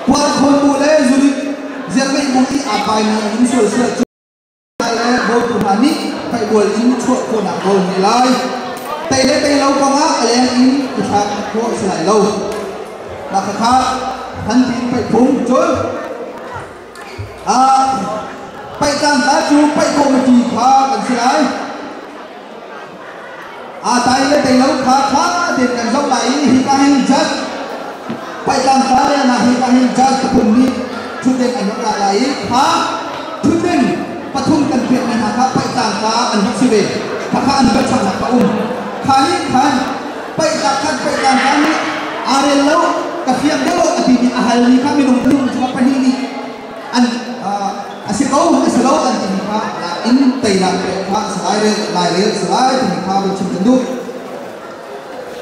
qua con mù lê Zurin giờ bị bún đi apa ni những sửa sửa lại lê bố tu hani phải buồn những chuột của nạp bồn này lại. Tay lấy tay lâu con á, anh in cái thằng của sẽ lại lâu, là cái khác hắn tin phải phun chối, phải làm ta chú phải không chỉ khá cần sẽ lại, tay lấy tay lâu khá thì cần giống lại hi ca hình chất, phải làm ta đây là hi ca hình chất cái phun đi, chú đến anh nói lại khá, chú đến bắt thun cần việc này khá phải làm ta anh học về, khá anh bắt chọn là phải khani khan pai ta khan pai ta khan ni are lo ka fiam de lo ati ni ahal ni kami dum dum cuma pani ni an asiko asalo an ti ka la in tai la pe ka sai lai le sai ti ka bu chim du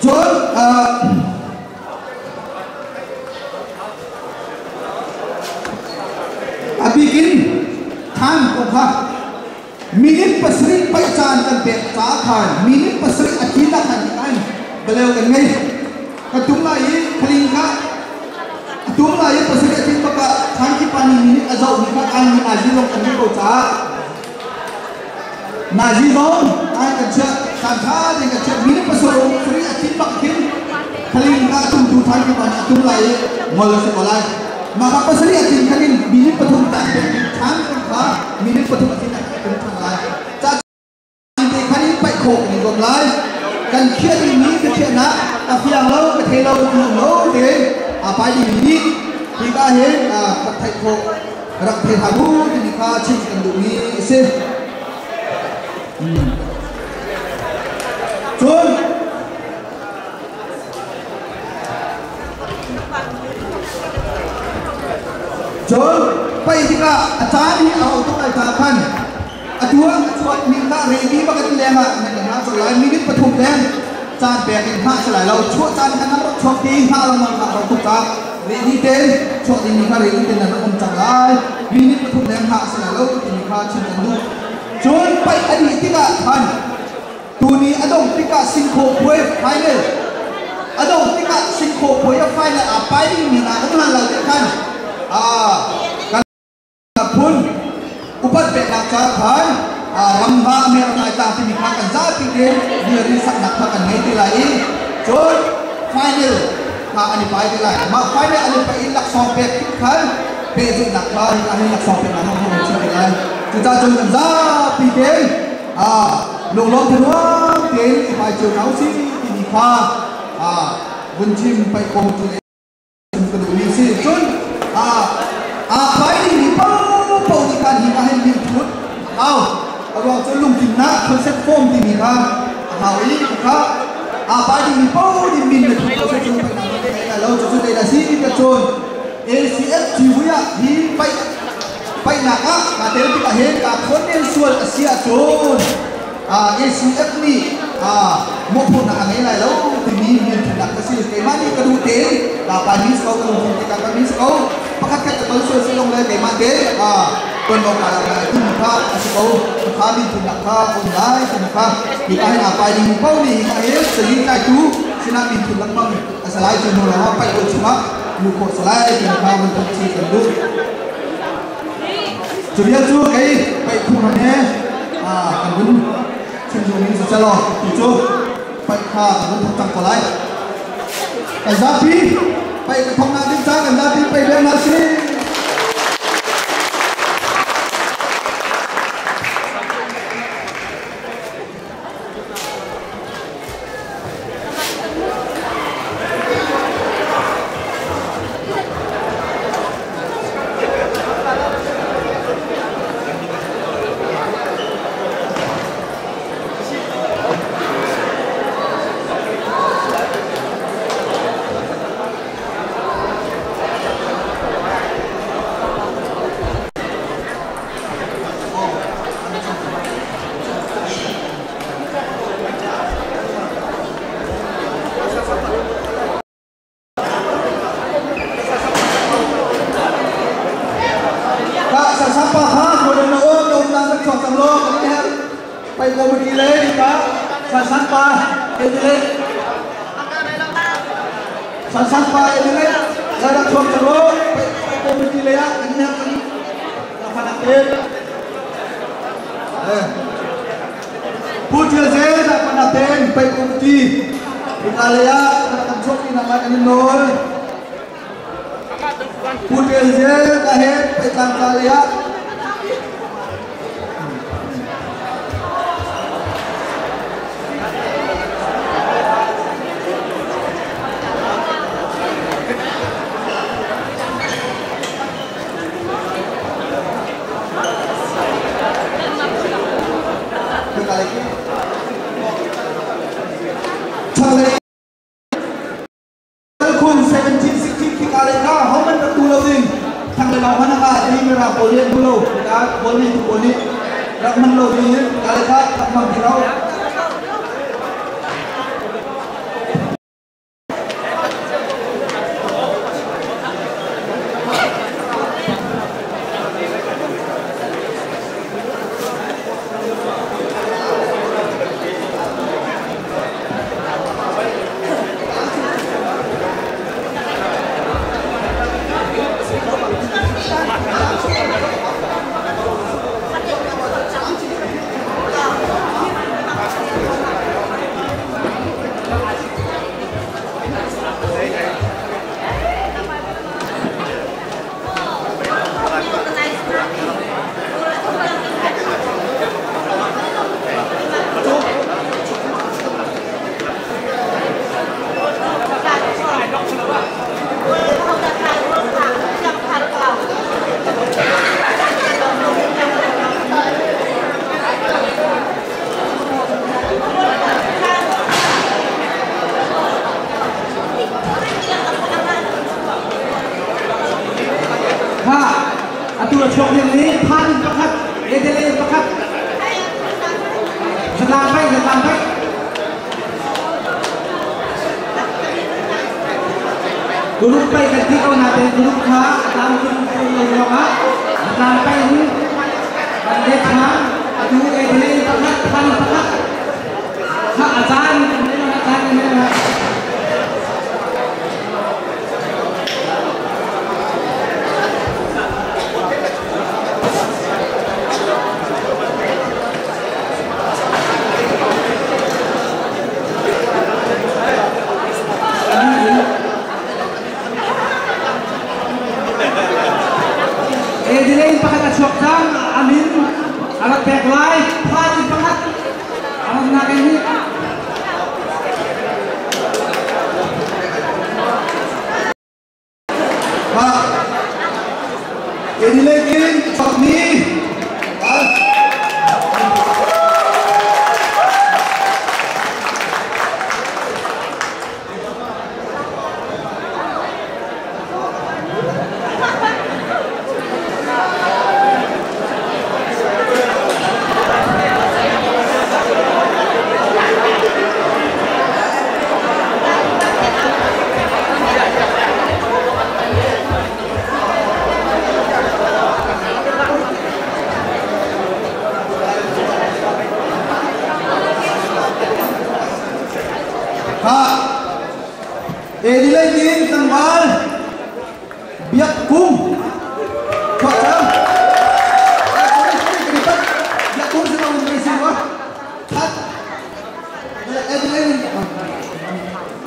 chon abikin khan ko kha minit pasri pai chan kan pe cha khan minit pasri akila kan kan beleu kan ngai ka tum lai khling ka tum lai pasri akin baka khan ki pani minit azau ni ka kan ni aji long kan ko cha na ji long ai kan cha kan tha de kan cha minit pasri akin bak kin khling ka tum tu than ki pani tum lai ngol se kolai maka pasri akin kanin minit pathum ta khan ka minit pathum akin cha thì khán bạch khổ thì gồm lại cần kia thì nghĩ cái chuyện đó là phiền lâu cái thế lâu thì lâu thế phải đi đi thì ta hết các thầy khổ đặc thể thả bút thì ta chỉ cần đủ nghĩ xem chôn chôn bây thì cả cha đi ở trong này ta khăn Atua chuột mình ta ready bắt cái đèn à, mình đã cho lại minute bắt thùng đèn, chan bẹt thì pha cho lại lâu chuột chan cái nó chuột đi pha là mình phải thùng ta ready đèn chuột thì mình ta ready đèn là nó không chặt lại minute bắt thùng đèn pha cho lại lâu thì mình pha trên đèn luôn, chuột bay anh đi tí cả thành, tu ni anh đông tí cả sinh khổ quê phải nhỉ, anh đông tí cả sinh khổ quê phải là phải đi mình là nó là cái thành, cái phun upat benak cakhan ramba mer na ta ti kan za ti de dia ri sak nak kan ngai ti lai chon final ha ani pai ti lai ma final ani pai lak song pe khan pe ju nak ba ani lak song pe na ho chi ti lai tu ta chon kan za ti de long long thua te ti pai chu nau si ti ni kha bun chim pai ko tu le kan du ni si chon pai ni pa bầu thì cả những cái hình chút, ở đó cho lùng kính nát, con sẽ phom thì mình hào ý khác, bài thì mình bầu thì mình được cho phải làm cái này là lâu cho đây là gì cái chôn, ACF chỉ huy thì bay nạc là đến thì cả hết cả khốn nên xuôi Asia chôn, ACF đi, một phần là cái này lâu thì mình đặt cái gì cái máy cái đủ tế là bài mình sau cùng thì cả cái mình sau Pakat kat kalau sudah silong lagi mande, penuh kalau itu muka asal kami tu nak online tu muka kita ni apa ini kau ni kita sering kau tu siapa itu nak bang asal itu mula apa itu cuma luko selai dengan kawan tercik kenduk. Jadi tu kay baik kuhannya kenduk cenderung ini sejalan tujuh baik kenduk tentang kolai. Tapi baik ketong nanti jangan nanti baik dia masih. Duduk baik ketika kau nanti duduk ha, tahu duduk ha, sampai ini bandit ha, duduk ini pakat, ha azan ini. Dilain pakat syokdang, amin, alat backlight, pati pakat, alat nakan ini. Pak, dilain syok ni. Pak, dilain tanggal biak cung thoát chấm biak cung sẽ là một người gì đó thắt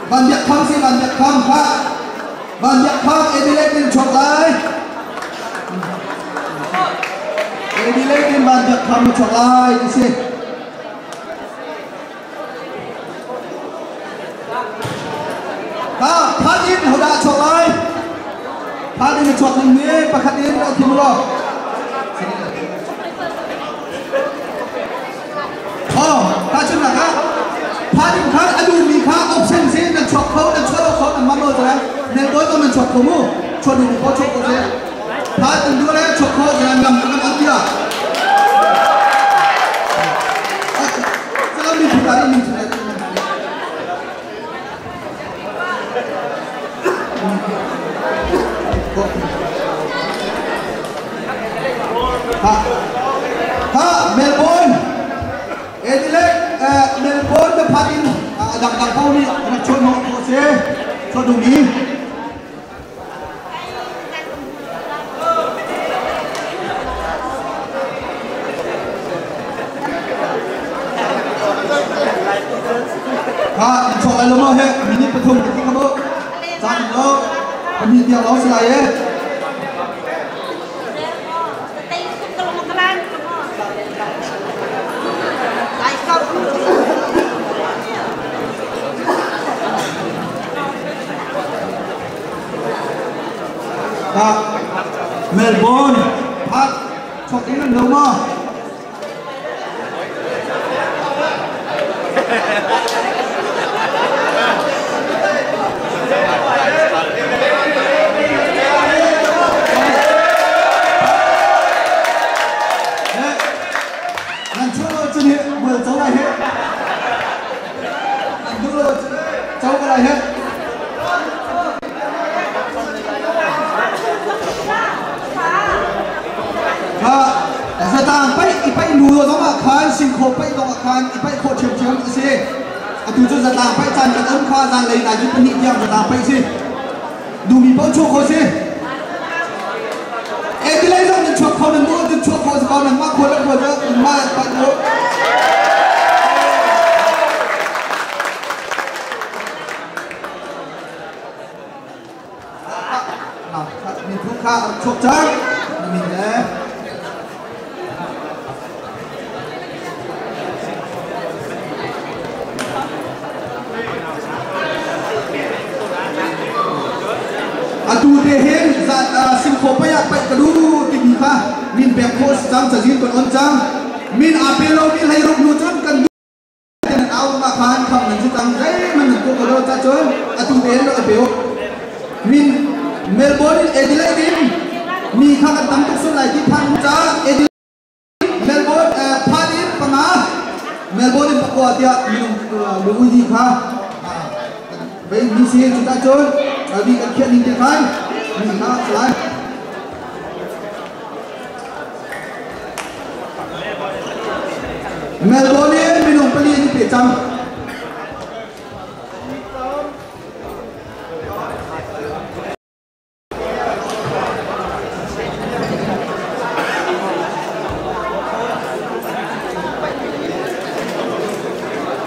bàn biak khăm sẽ bàn biak khăm khác bàn biak khăm Adelaide lên chọn lại Adelaide lên bàn biak khăm chọn lại đi xem phát in họ đã chọn lại phát in chọn những người và phát in đã kiếm rồi ta chưa là khác phát in khác anh đủ mi khác option gì là chọn khâu là mắm rồi đấy nên đối với mình chọn khâu mu chọn đủ có chọn có gì phát in đứa đấy chọn khâu là ngầm ăn kia sao mình phải đi mình phải Melbourne Adelaide Melbourne đã phát in đằng sau đi là chọn một bộ xe cho đủ đi chọn lại lắm hết mình bắt thùng cái gì đó sang đó mình đi đó sẽ lại Melbourne phát cho cái lần đầu mà lần trước chân hiện 10 cháu này hết lần nữa cháu cái này hết giờ ta phải nuôi nó mà khai sinh khổ phải đó khai phải khổ chiếm chiếm gì tu cho giờ ta phải chăn cái ấm kha ra lấy lại những cái niệm giờ ta phải gì đủ bị bao chua khổ gì em cái lấy ra những chuột khổ đừng mua những chuột khổ thì còn đừng mắc khổ lắm rồi đó đừng mà bạn nữa nào mình thuốc kha chuột trắng mình đấy tu deh hen zat sim khổ phải phải cái đủ tình pha min bẹt khổ jam sa jin còn on jam min apelo min hay ruk nu chon kan ten au ma khan kham nan jam dai man ko ko ta chon tu deh lo apelo min Melbourne Adelaide mi khan tam tuk sun lai ki phan cha Adelaide Melbourne phan in panga Melbourne pakwa tia lu uji kha vậy mi si chúng ta chon đi cái chuyện nhìn thấy khai mình đã lại Melbourne mình không phải đi để chăm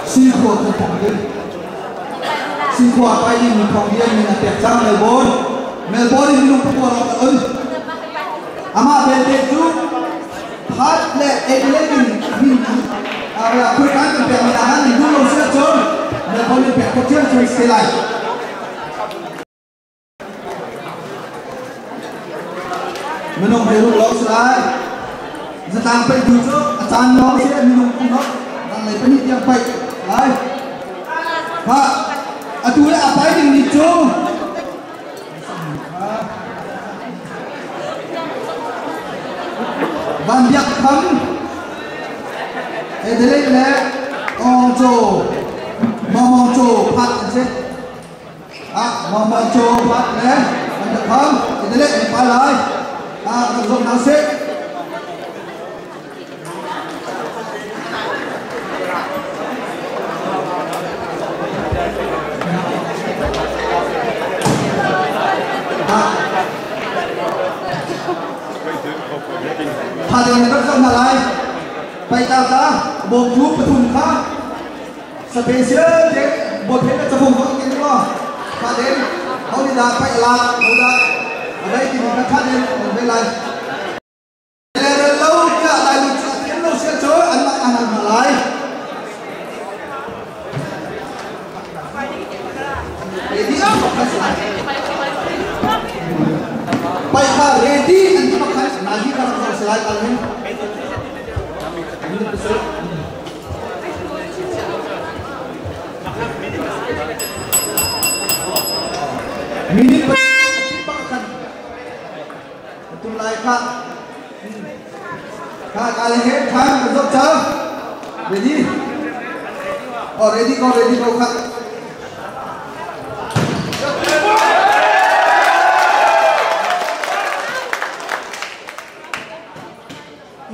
xin khổ thật thẳng đi xin khóa bay đi mình không điên mình là đẹp trang Melbourne mình không có quà ơi ama bên đây chú phát lệ Adelaide mình là khuyên cán cần đẹp mình là mình luôn luôn sẽ trốn Melbourne mình đẹp có chuyện cho xe lại mình không thể lúc lâu lại giờ đang phải dù trước chán nó sẽ mình không nó đang lấy cái gì đang phải lại ha tu le apa yang dicu ban biak kham Adelaide le ojo momojo pat je momojo pat le ban biak kham Adelaide phải lại dùng nào sẽ ตาตาโบกยุบปทุมค่ะสเปเชียลเด็กบทเพลงจะพุ่งเขากินก็ข้าเด่นเขาดีดาไปลาเขาได้อะไรกินกันข้าเด่นไม่ไรเราจะอะไรจะเขียนเราเสียเจออันนั้นอะไรเรดี้ไปค่ะเรดี้อันที่มาขายนาทีการสลายกันเลยminit pakan tulai kak kak kali hết khang giúp chờ ready ready kau kak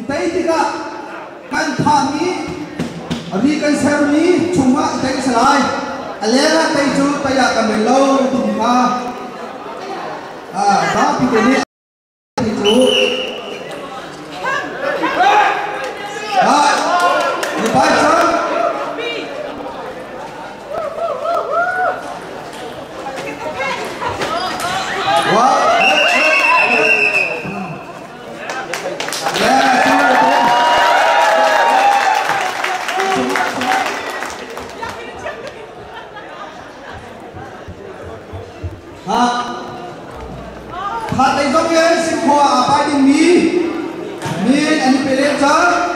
itai tiga kan thami ari kan serni chunga itai salai alera tai chu taya kamelo tumpa ba pi ni chu ni ba cha wa hạt này giống như sinh hoa ở bài đình mi anh phải lên chơi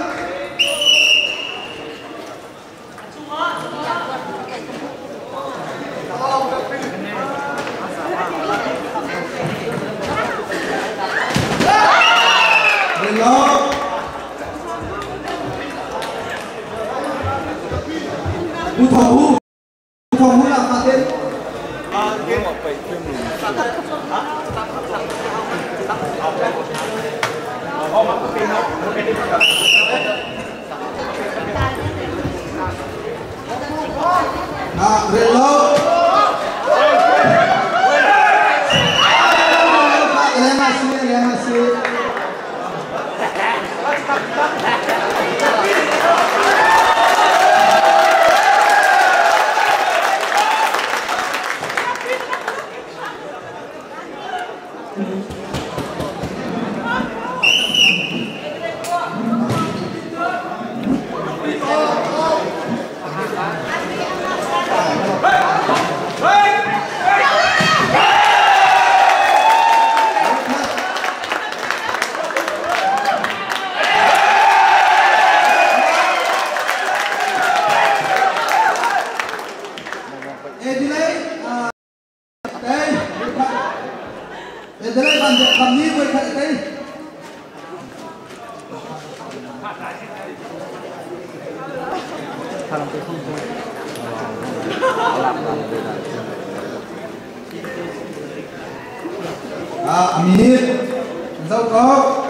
hello bu thầu làm hạt lên Relo masih Amir dâu có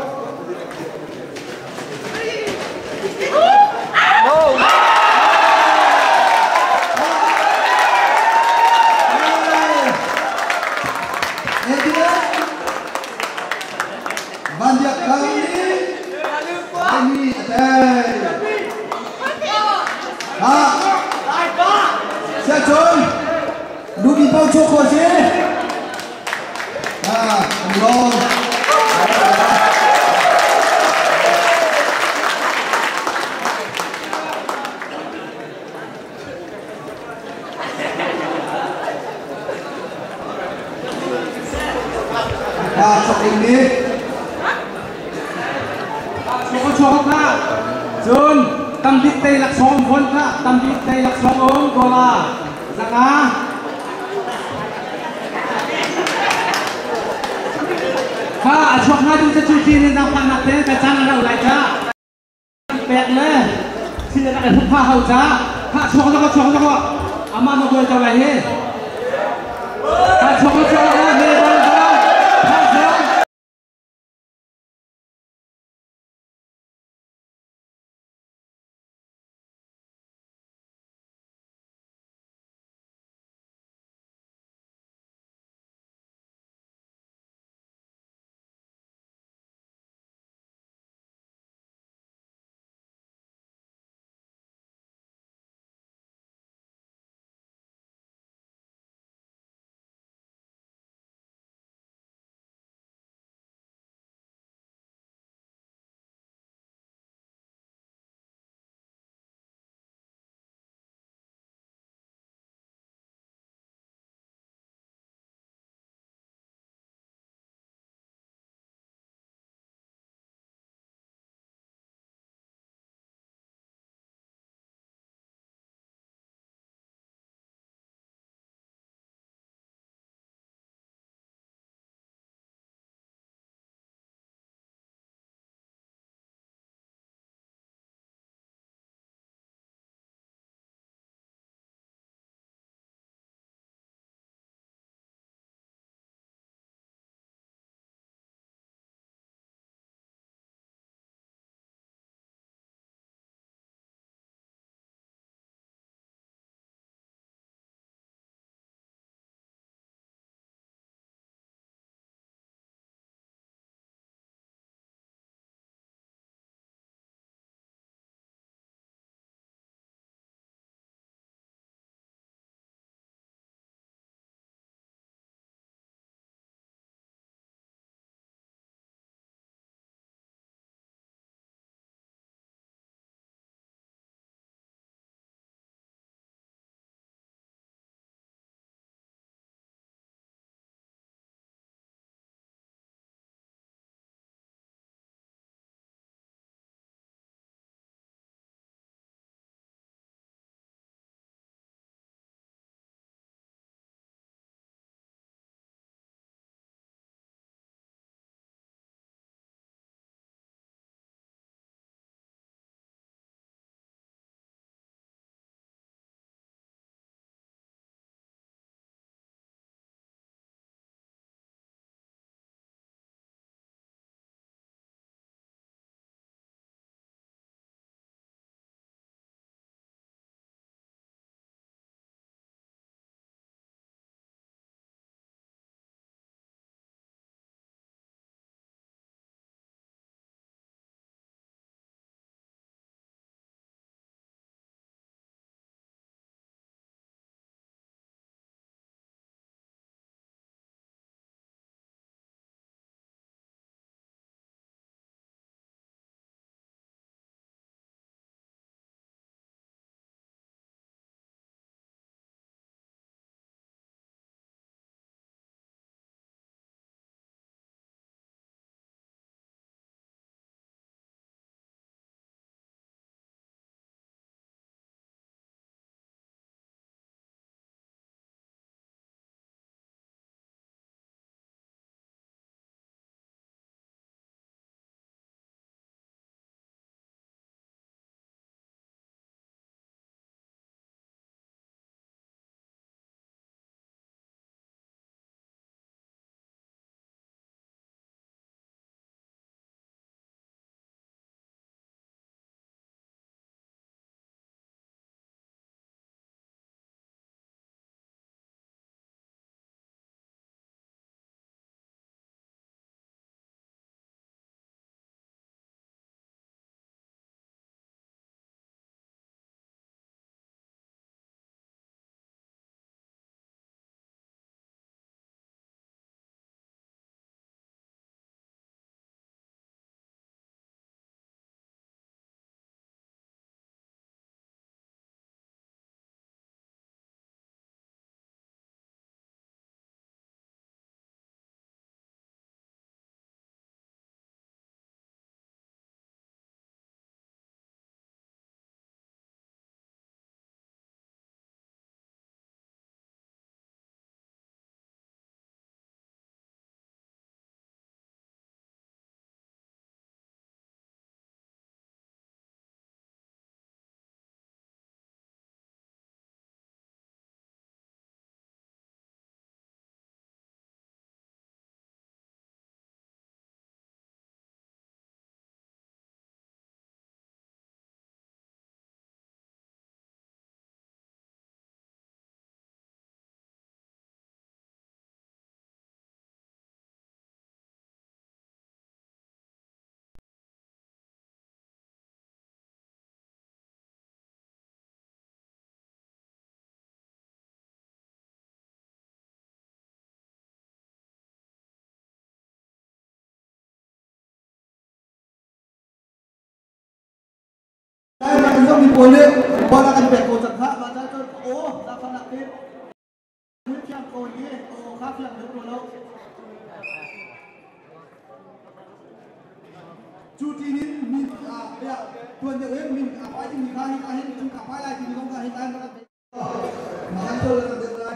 Van Diak kali ini Siap John Dugi Pau Choko sih Belum seperti ini Choko kak Jun Tambit tay lak song phone kak Tambit tay lak song ong gola Saka Kak, chok na dun sa chuchi ni nang panate Kacang na ulay ka Pet le Sila na kapahaw ka Kak, choko Ama mo goy ka ulay he Kak, choko Anh không đi buồn đi, bọn anh phải cổ chẳng khác và ra cho ố ra phần nặng tiếp. Nguyễn Trang Cồn đi, ố khác chẳng được buồn đâu. Chú trí nín mình bây giờ tuần nhiều hết mình phải thì mình khai hết chúng cả phải lại thì mình không khai hết anh mà anh chơi là được rồi.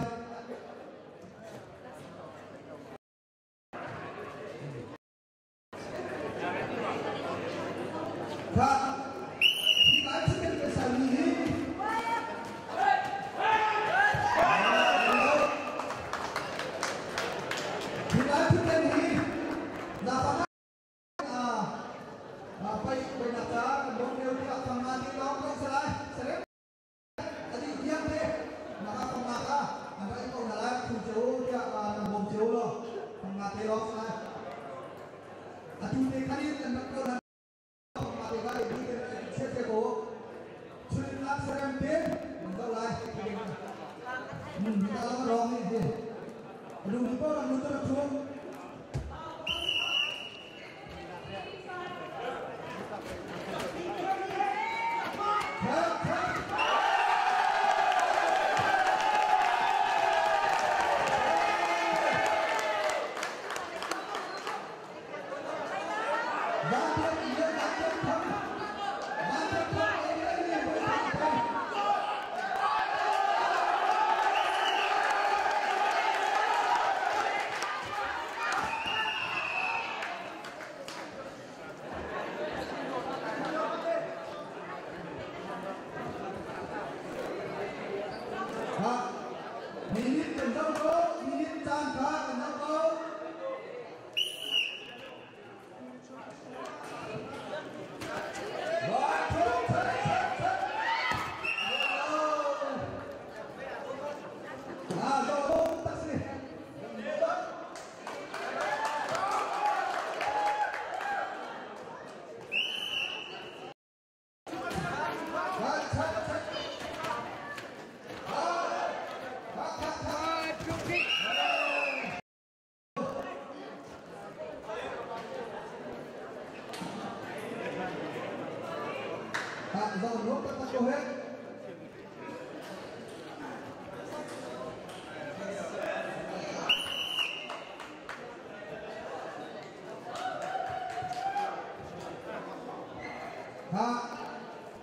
Rồi nốt các cô hết.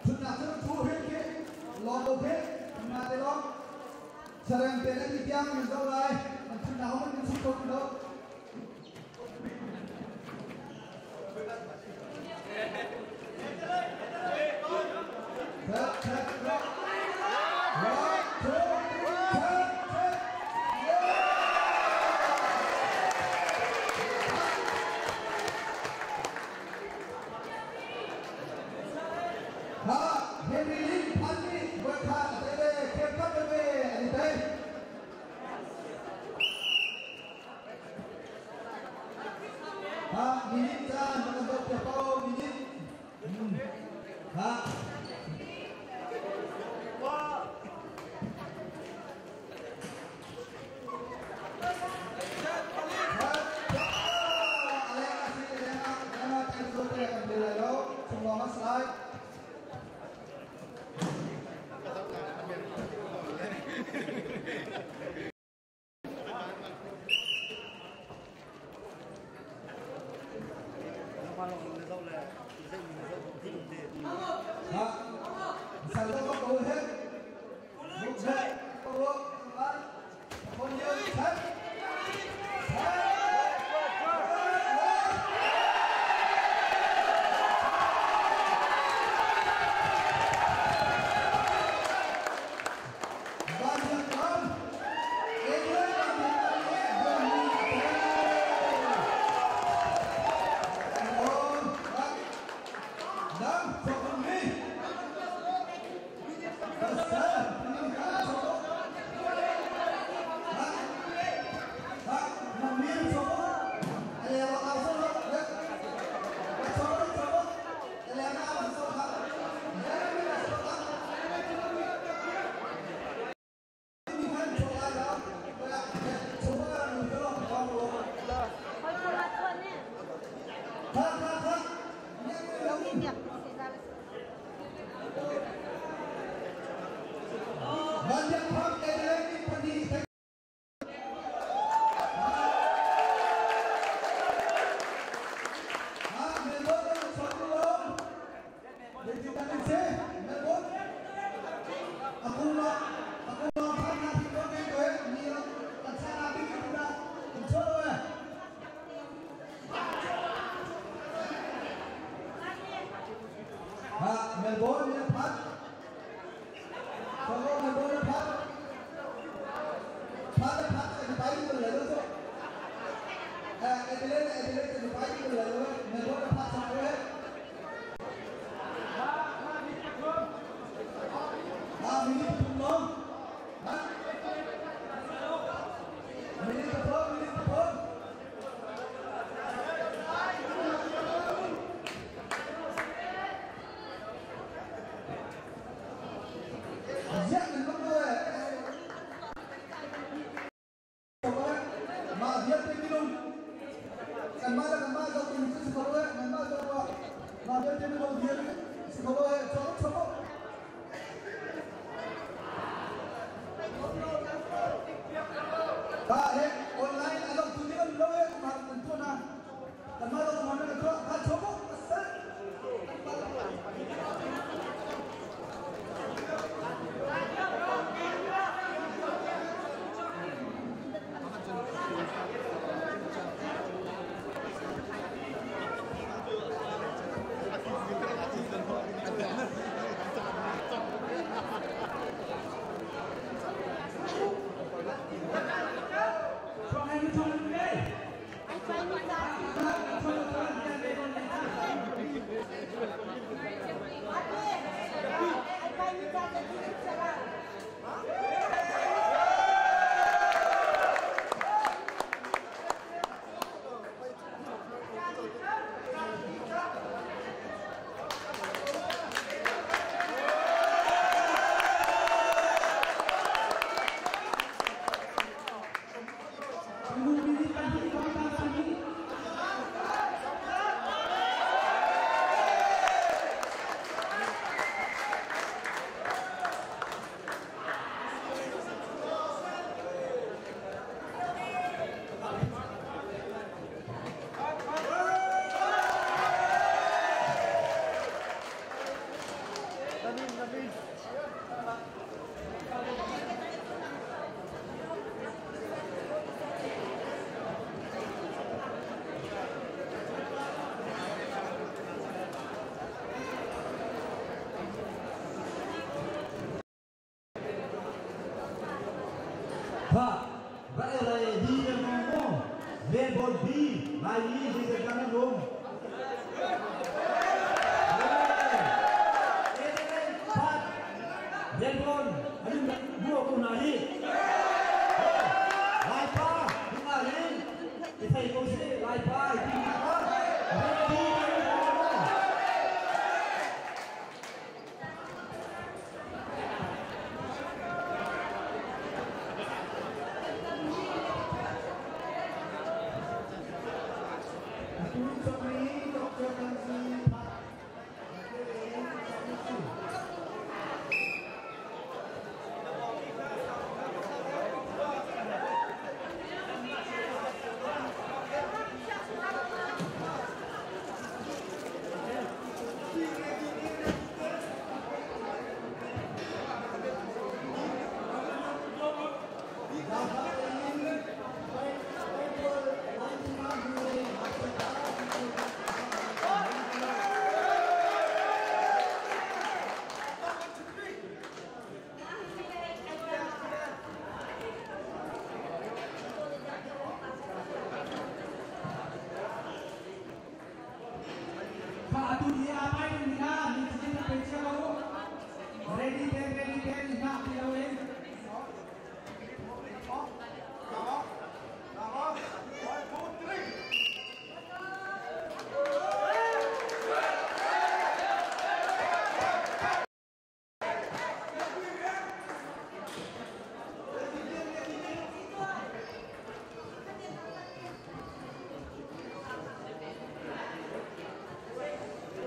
Sudah semua hết lo hết mà thế đó. Sẽ làm tiền đi tiang mình đâu đây, mình chưa nào mình không có đâu.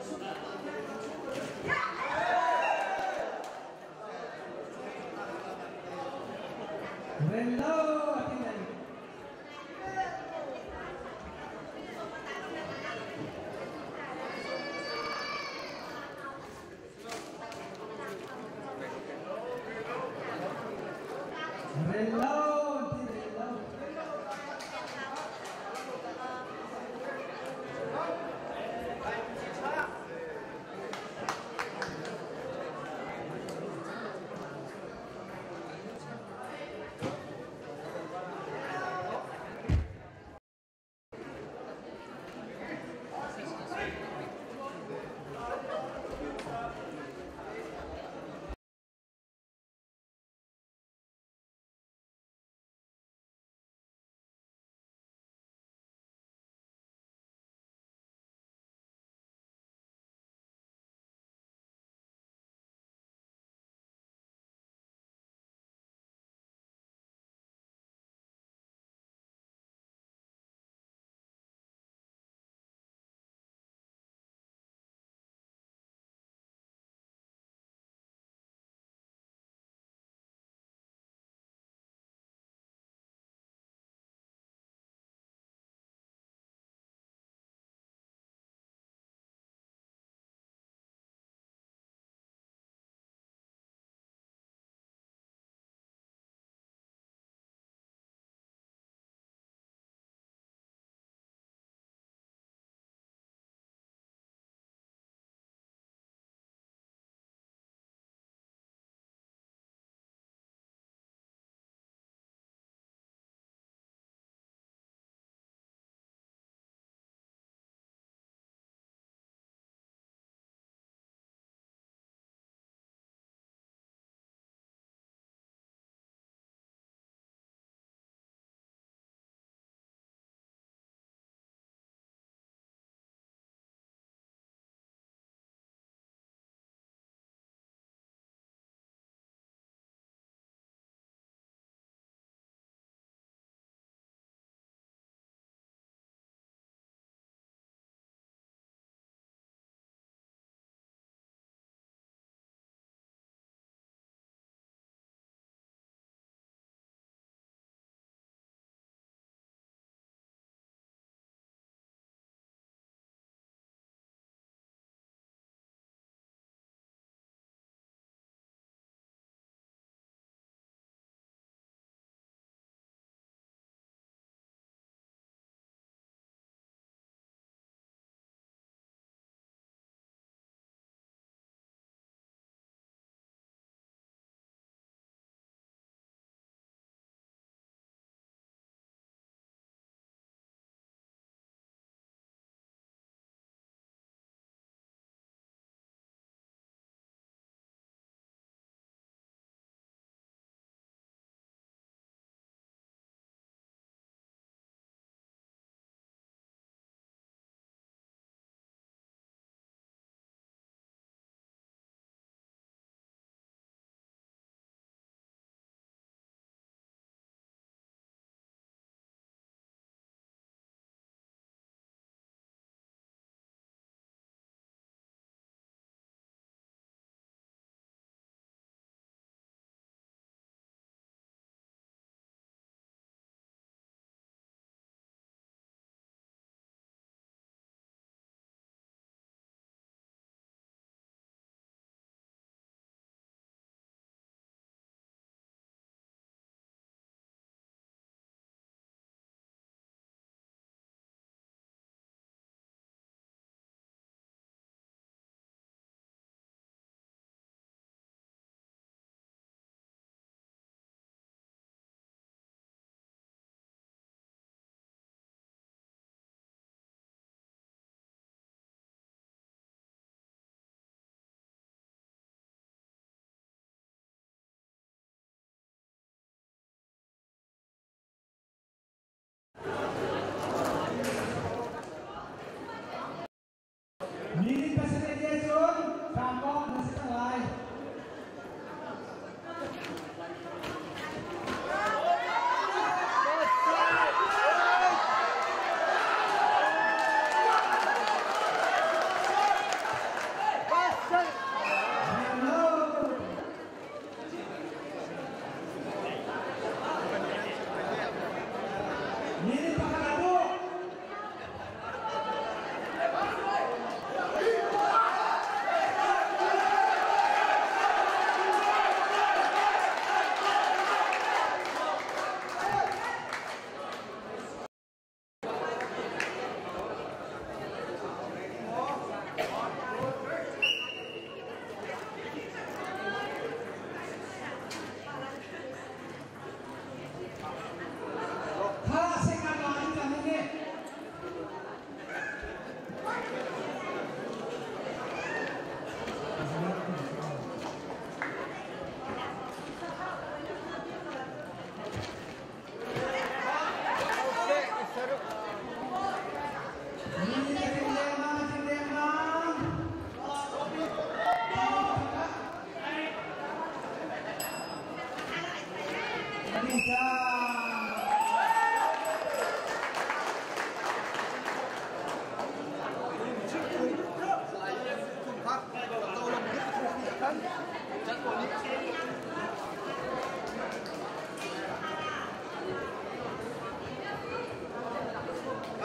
Sudah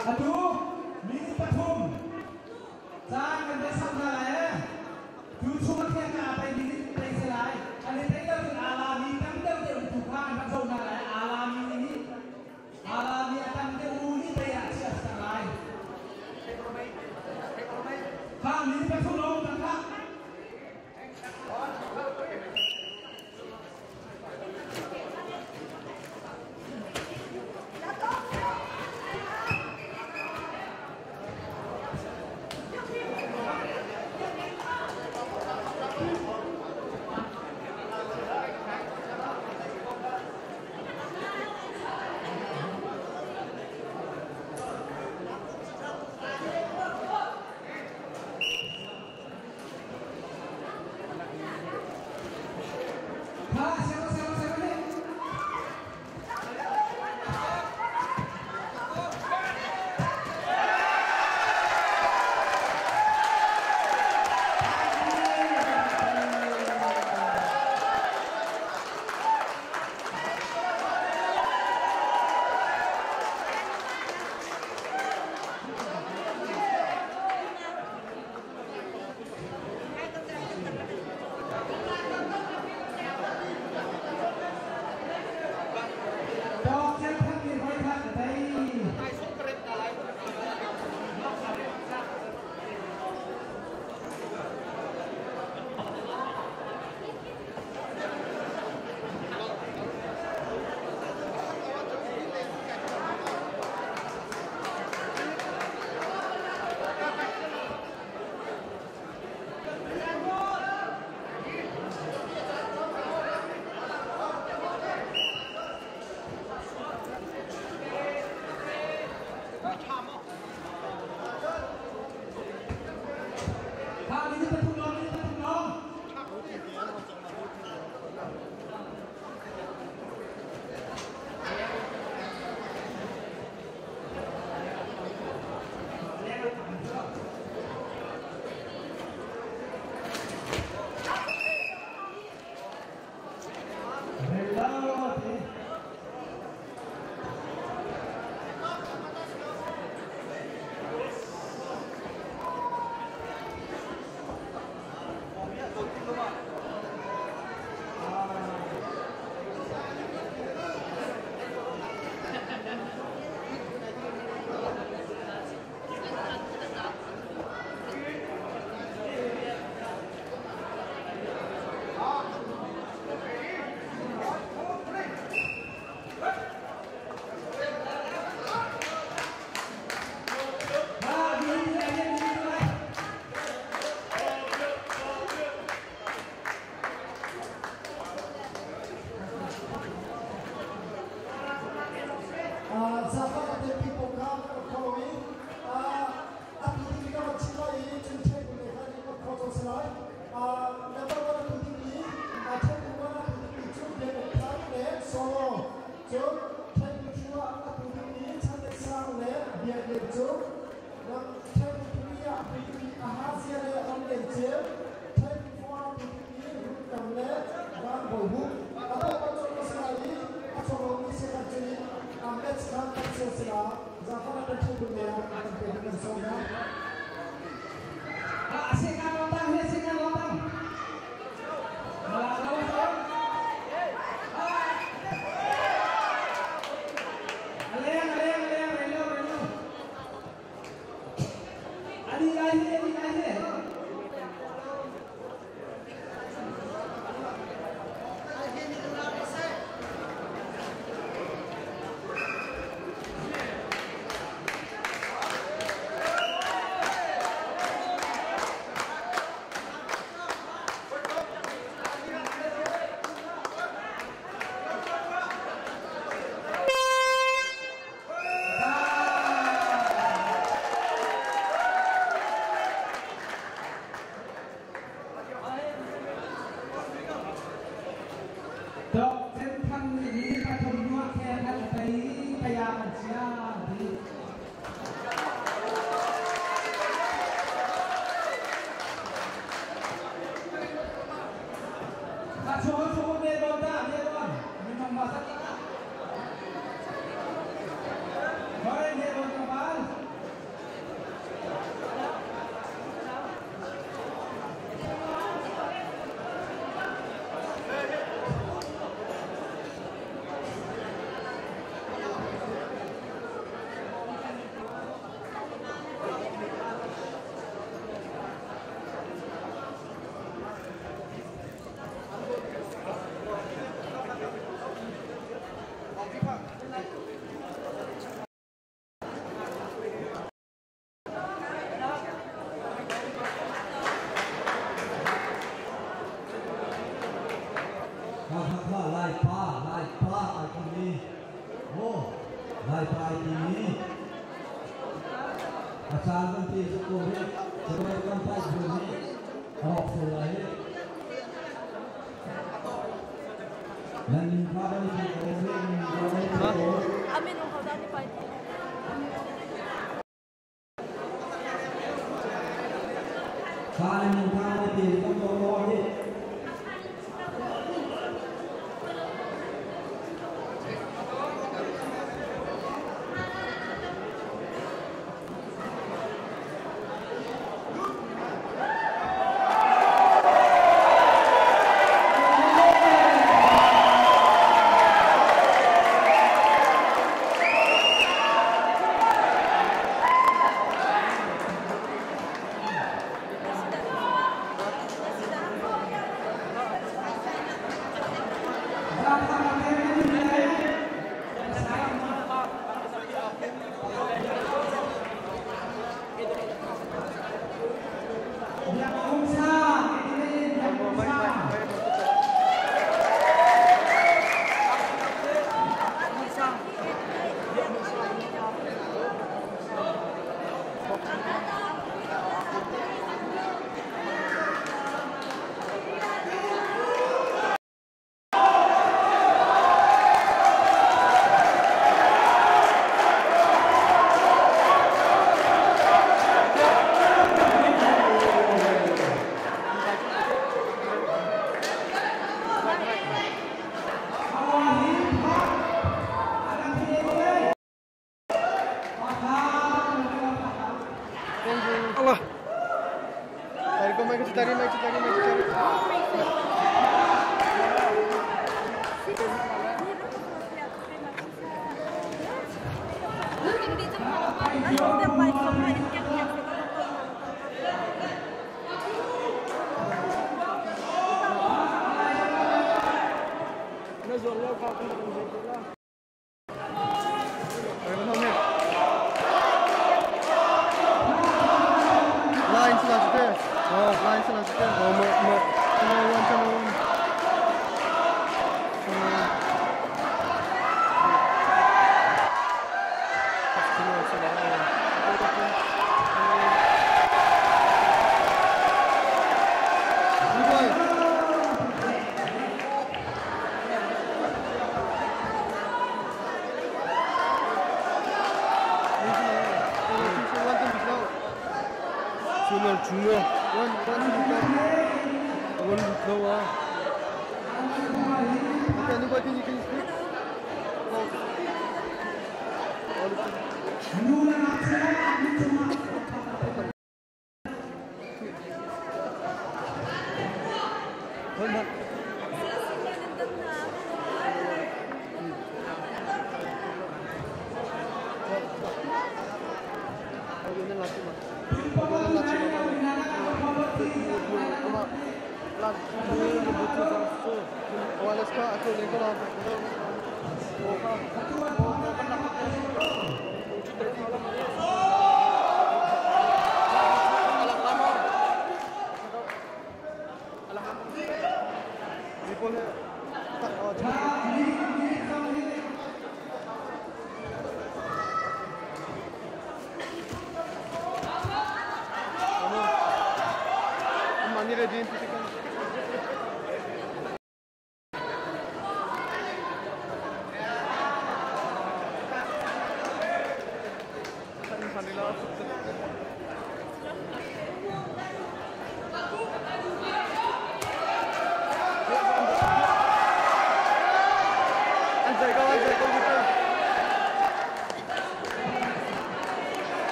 Aduh, ini patung. Jangan besar lah. Cuma kita apa ini terselai. Ada tidak alami, kan tidak bertukar macam mana alami ini. Alami akan teruni bayar siapa lain. Kami ini patung long tak?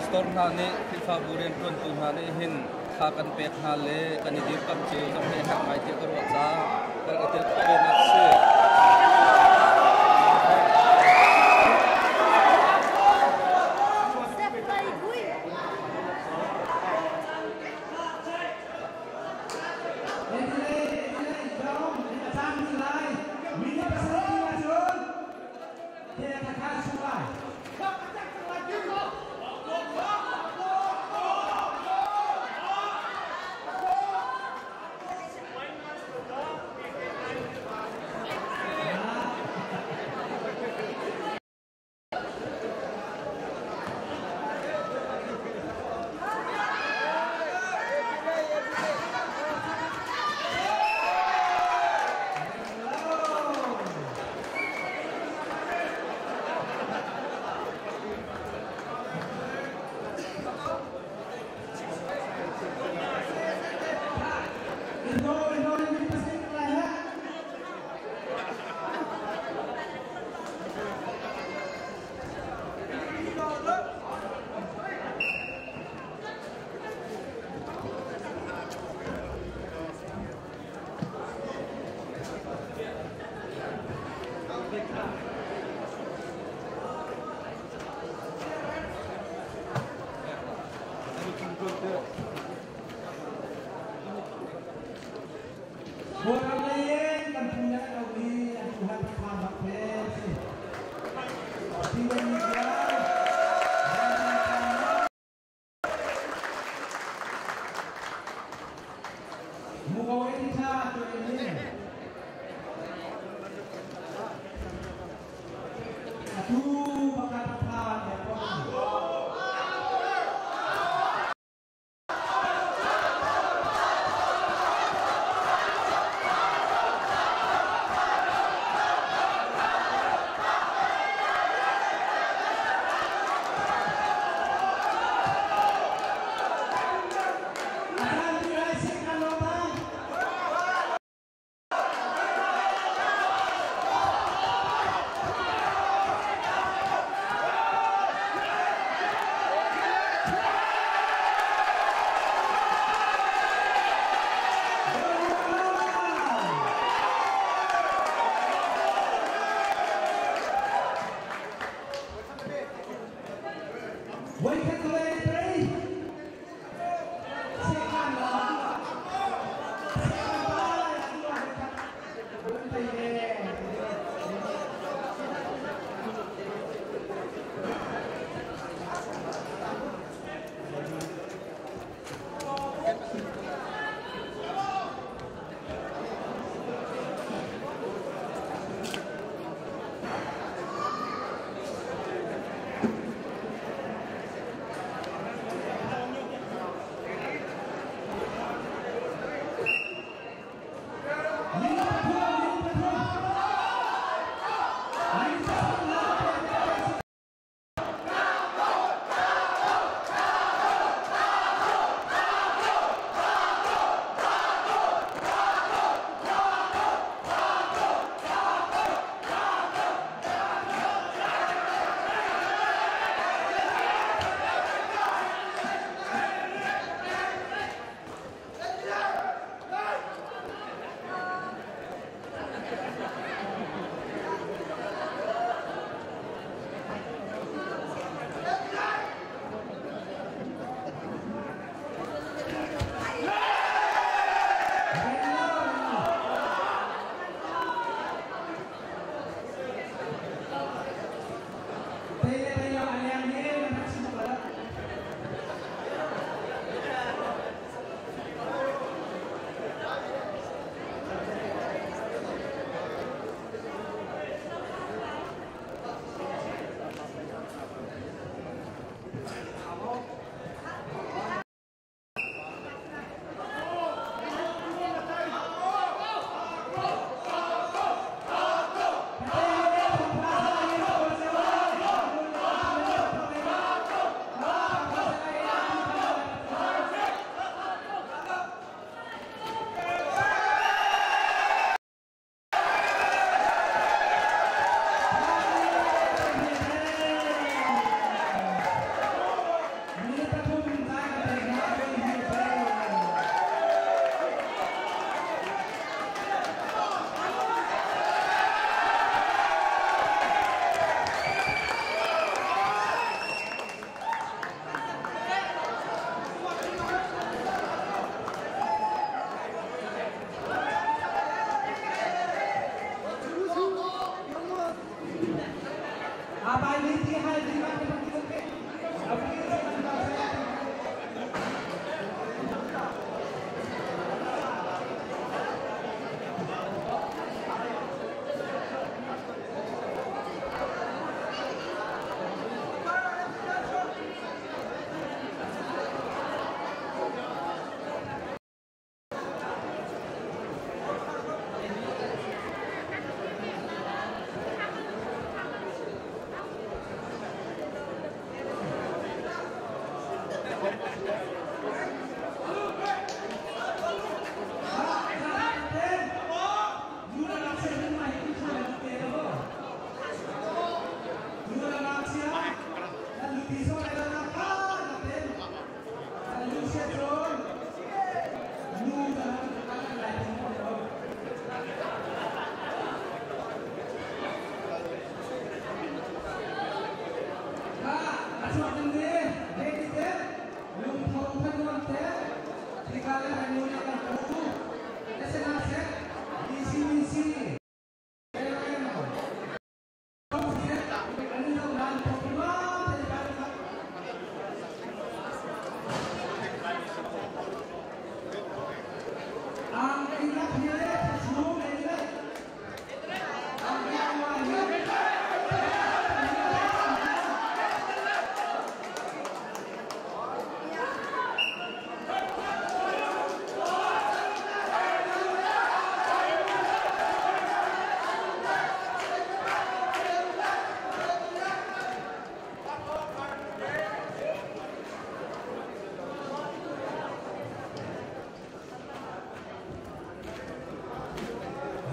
Pastor hane faburen tuan tu hane hin akan pek hale kan di kam ceu sampai hak mai ti ko cha kan atil ko na se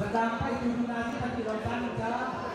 Sampai tujuh lagi tapi lompat jalan.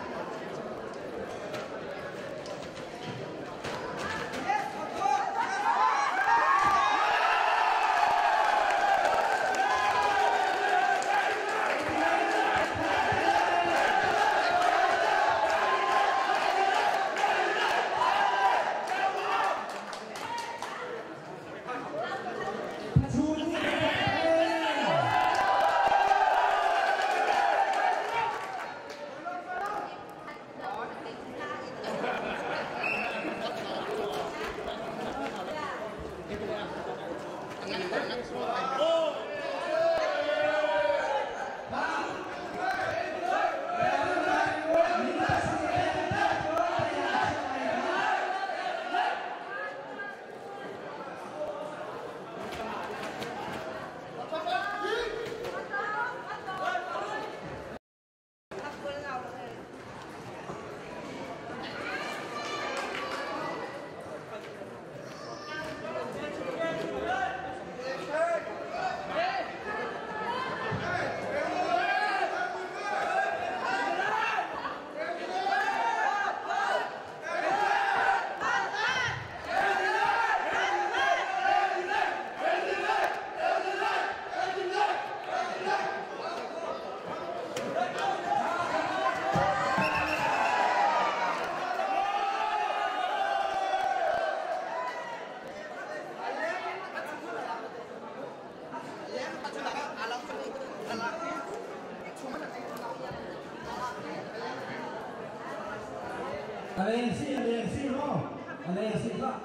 sih pak.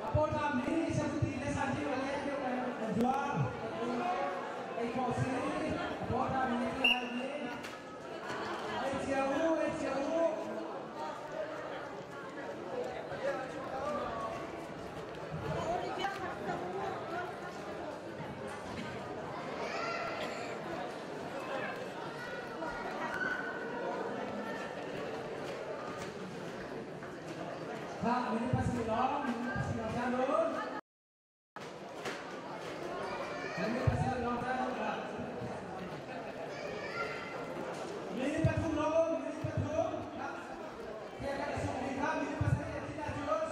Apa kami seperti lesan jiwa yang jual, ekosi, apa kami lagi, jauh. Pak, ini pasti long jalur. Ini pasti long jalur, Pak. Ini betul long, ini betul. Kita ada semua ini pasti tidak jual.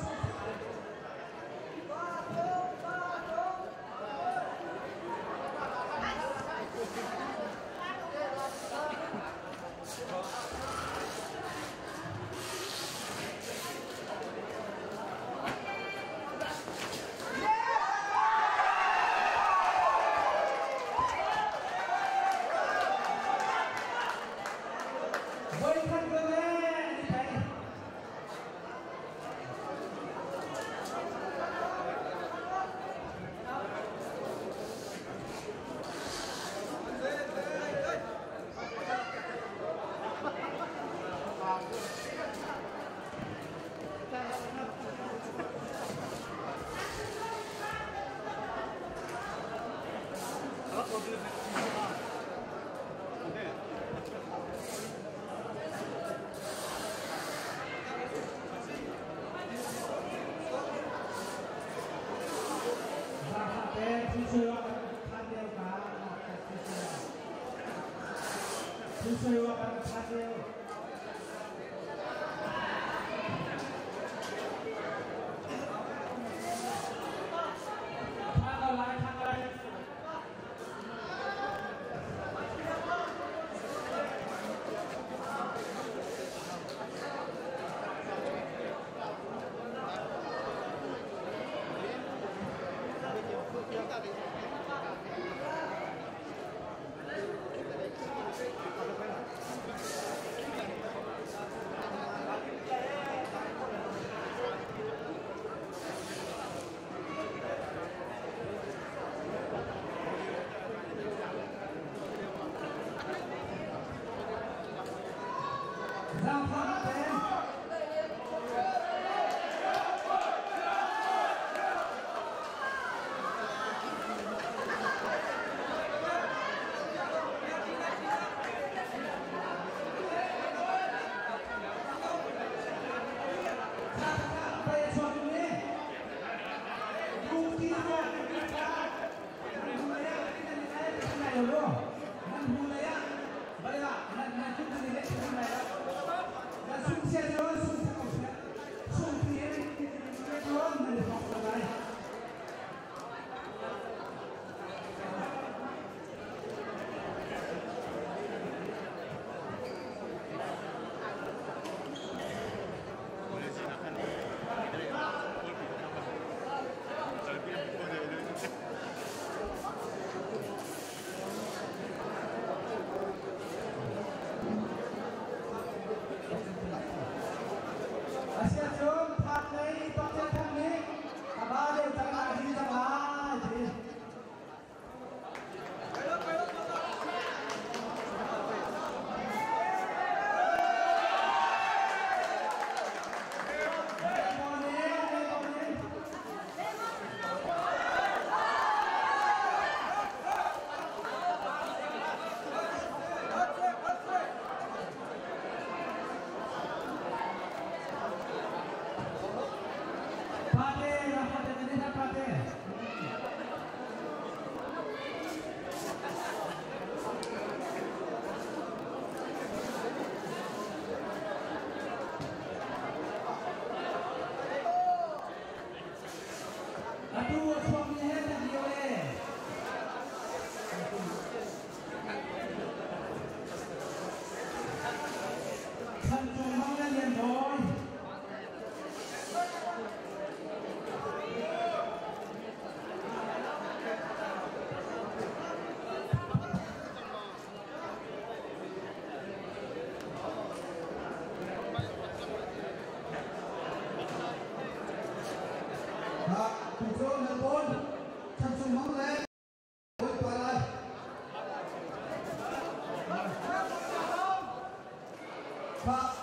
Pak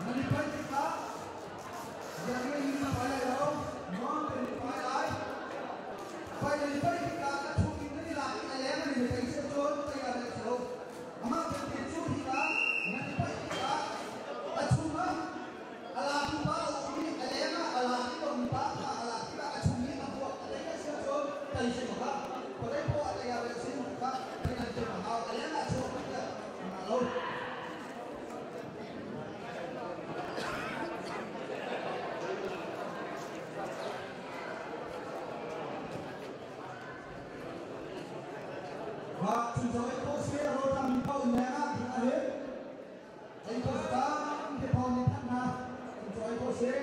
Melipat kita Jadi ini pada jauh Mohon berlipat lagi Pada lipat kita Cuci ini lagi Ayam ini Kita isi jauh Kita ada jauh Amat berlipat kita Melipat kita Cuma Alah kita Ini ayam Alah kita Empat Alah kita Cuma Aku Ada isi jauh Kita isi jauh Pada itu ada yang isi jauh Kita isi jauh Ayam jauh Kita Malu và chúng tôi có sẽ rồi thằng bao nhiêu ngày thì là hết anh có cả cái bao nhiêu tháng nào chúng tôi có sẽ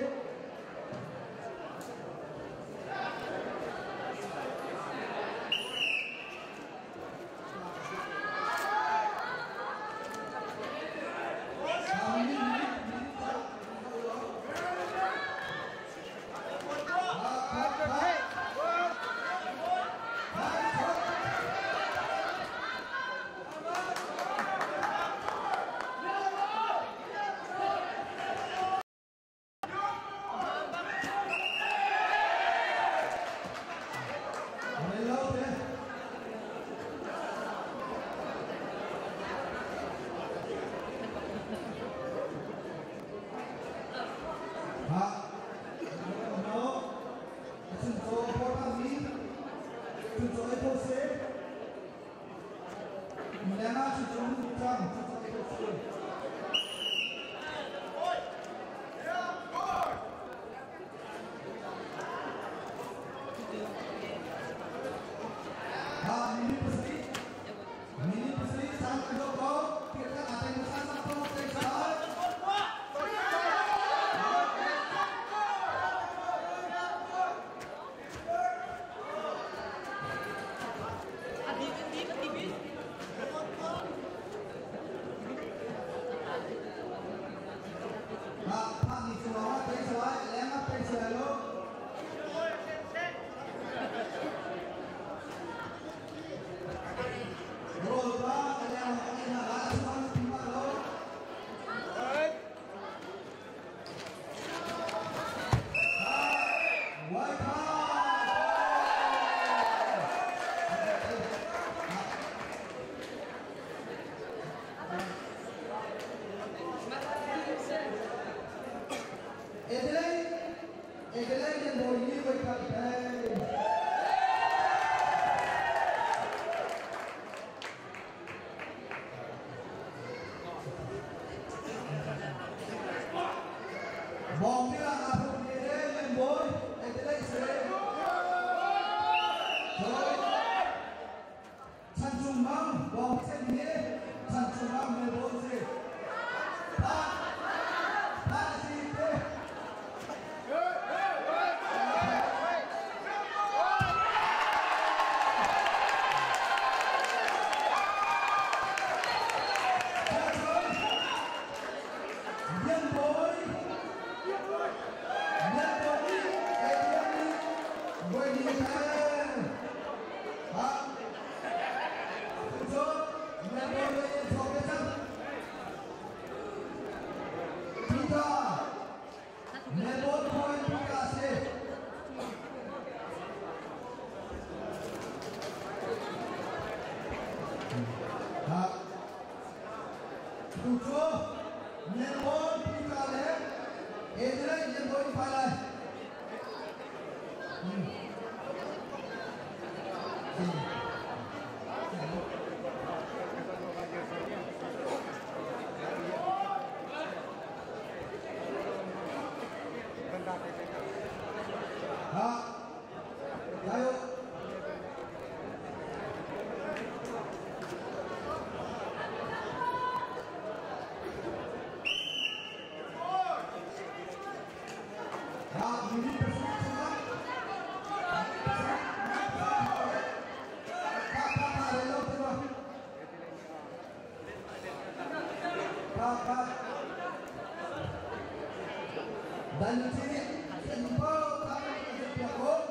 dan di sini simpel kami berdialog.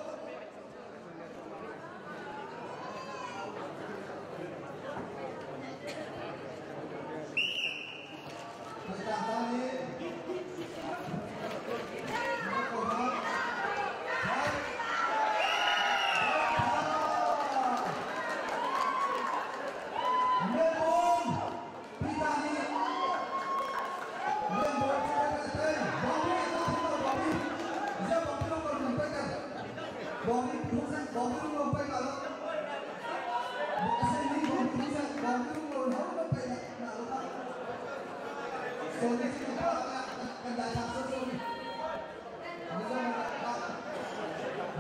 Soalnya sih kan datang sesuatu.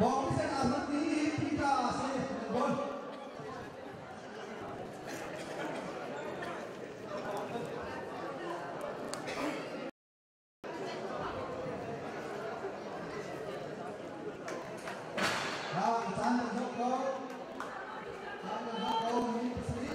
Bom bisa amat ni kita sih bom. Now time to go. Time to go. Ini peseri.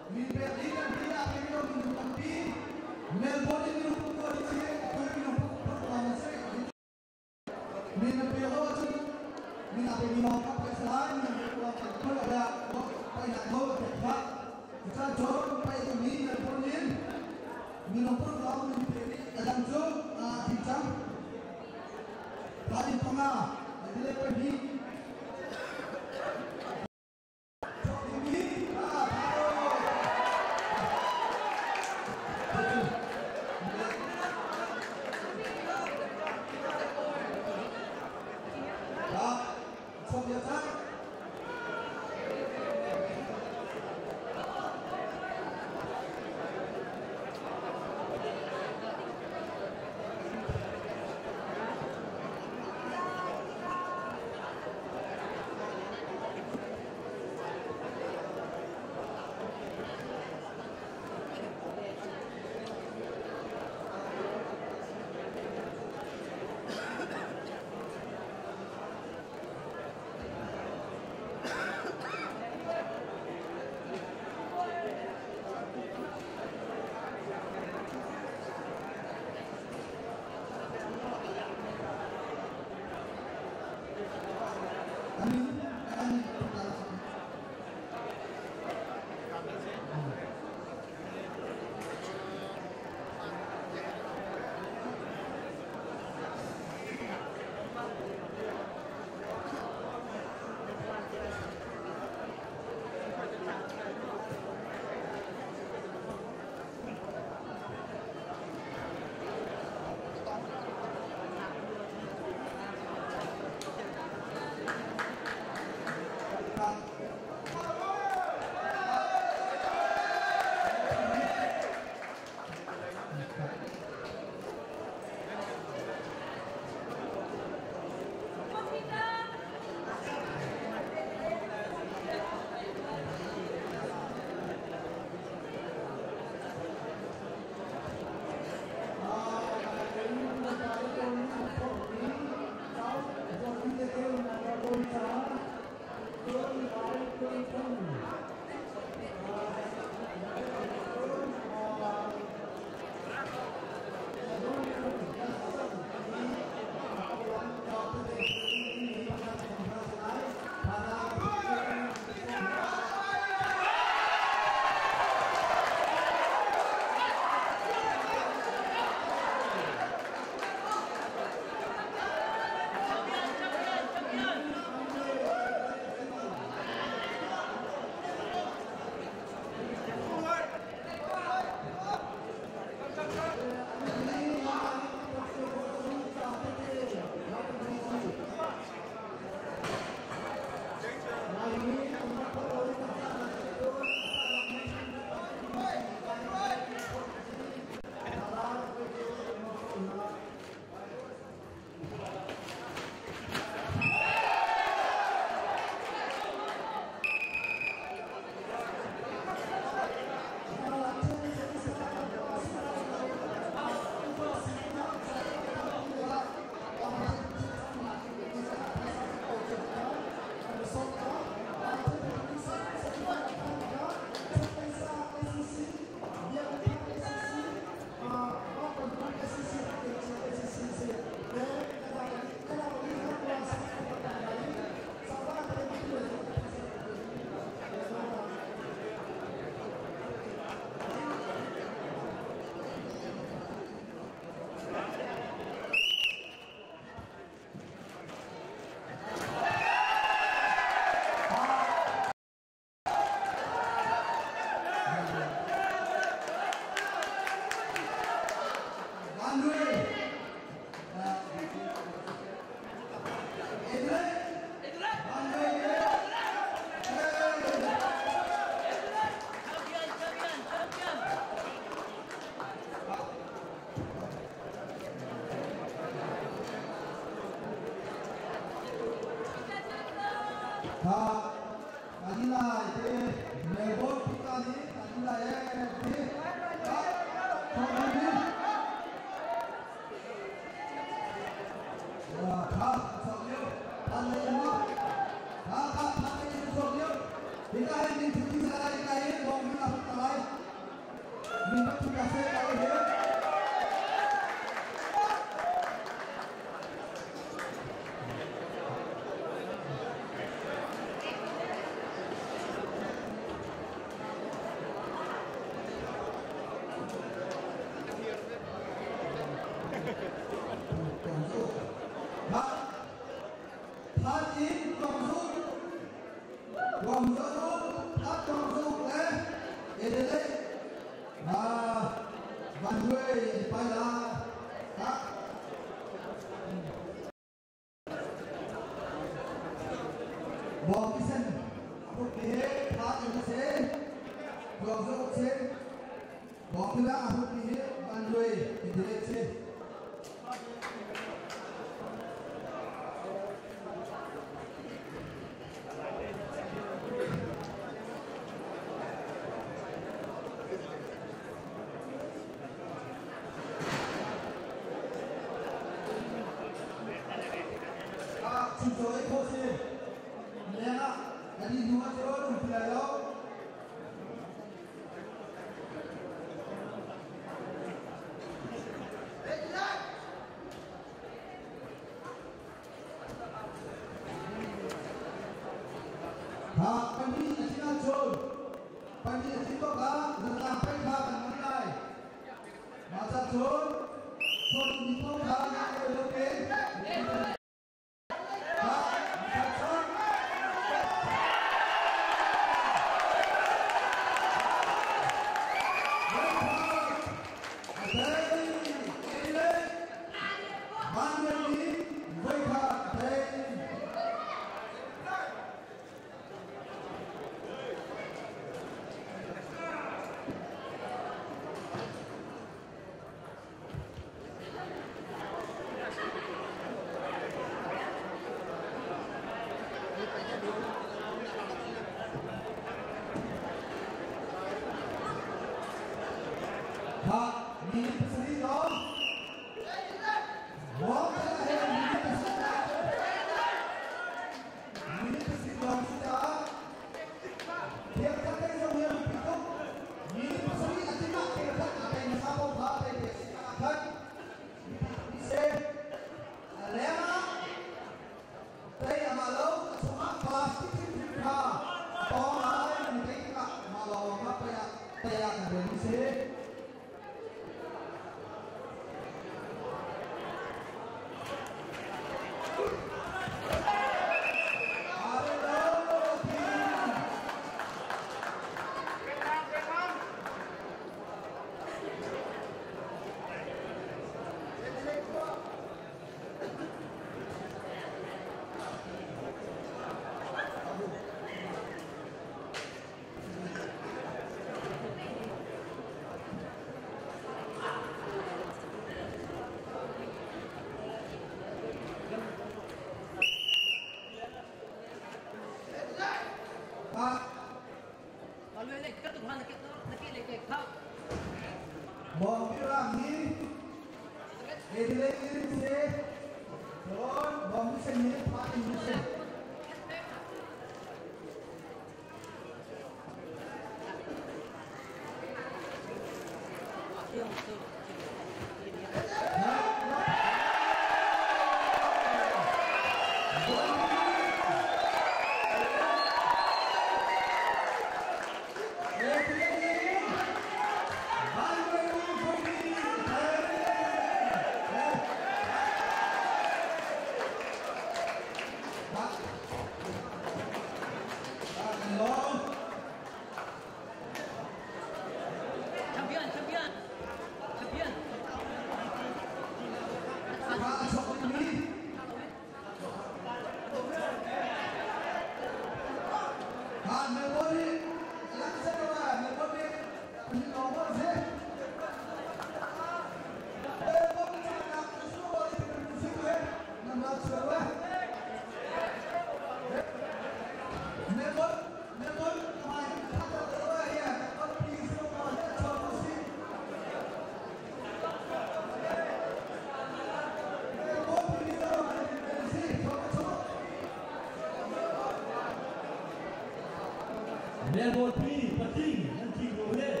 Melbourne penting nanti boleh.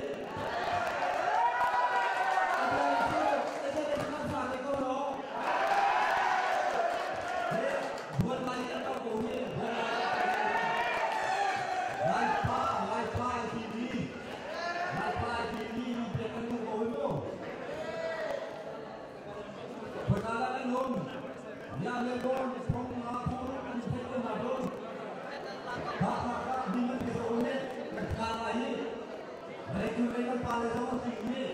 Yang Melbourne pengalaman itu maklum. Bahkan di mana oleh negara ini, mereka paling ramai tinggi.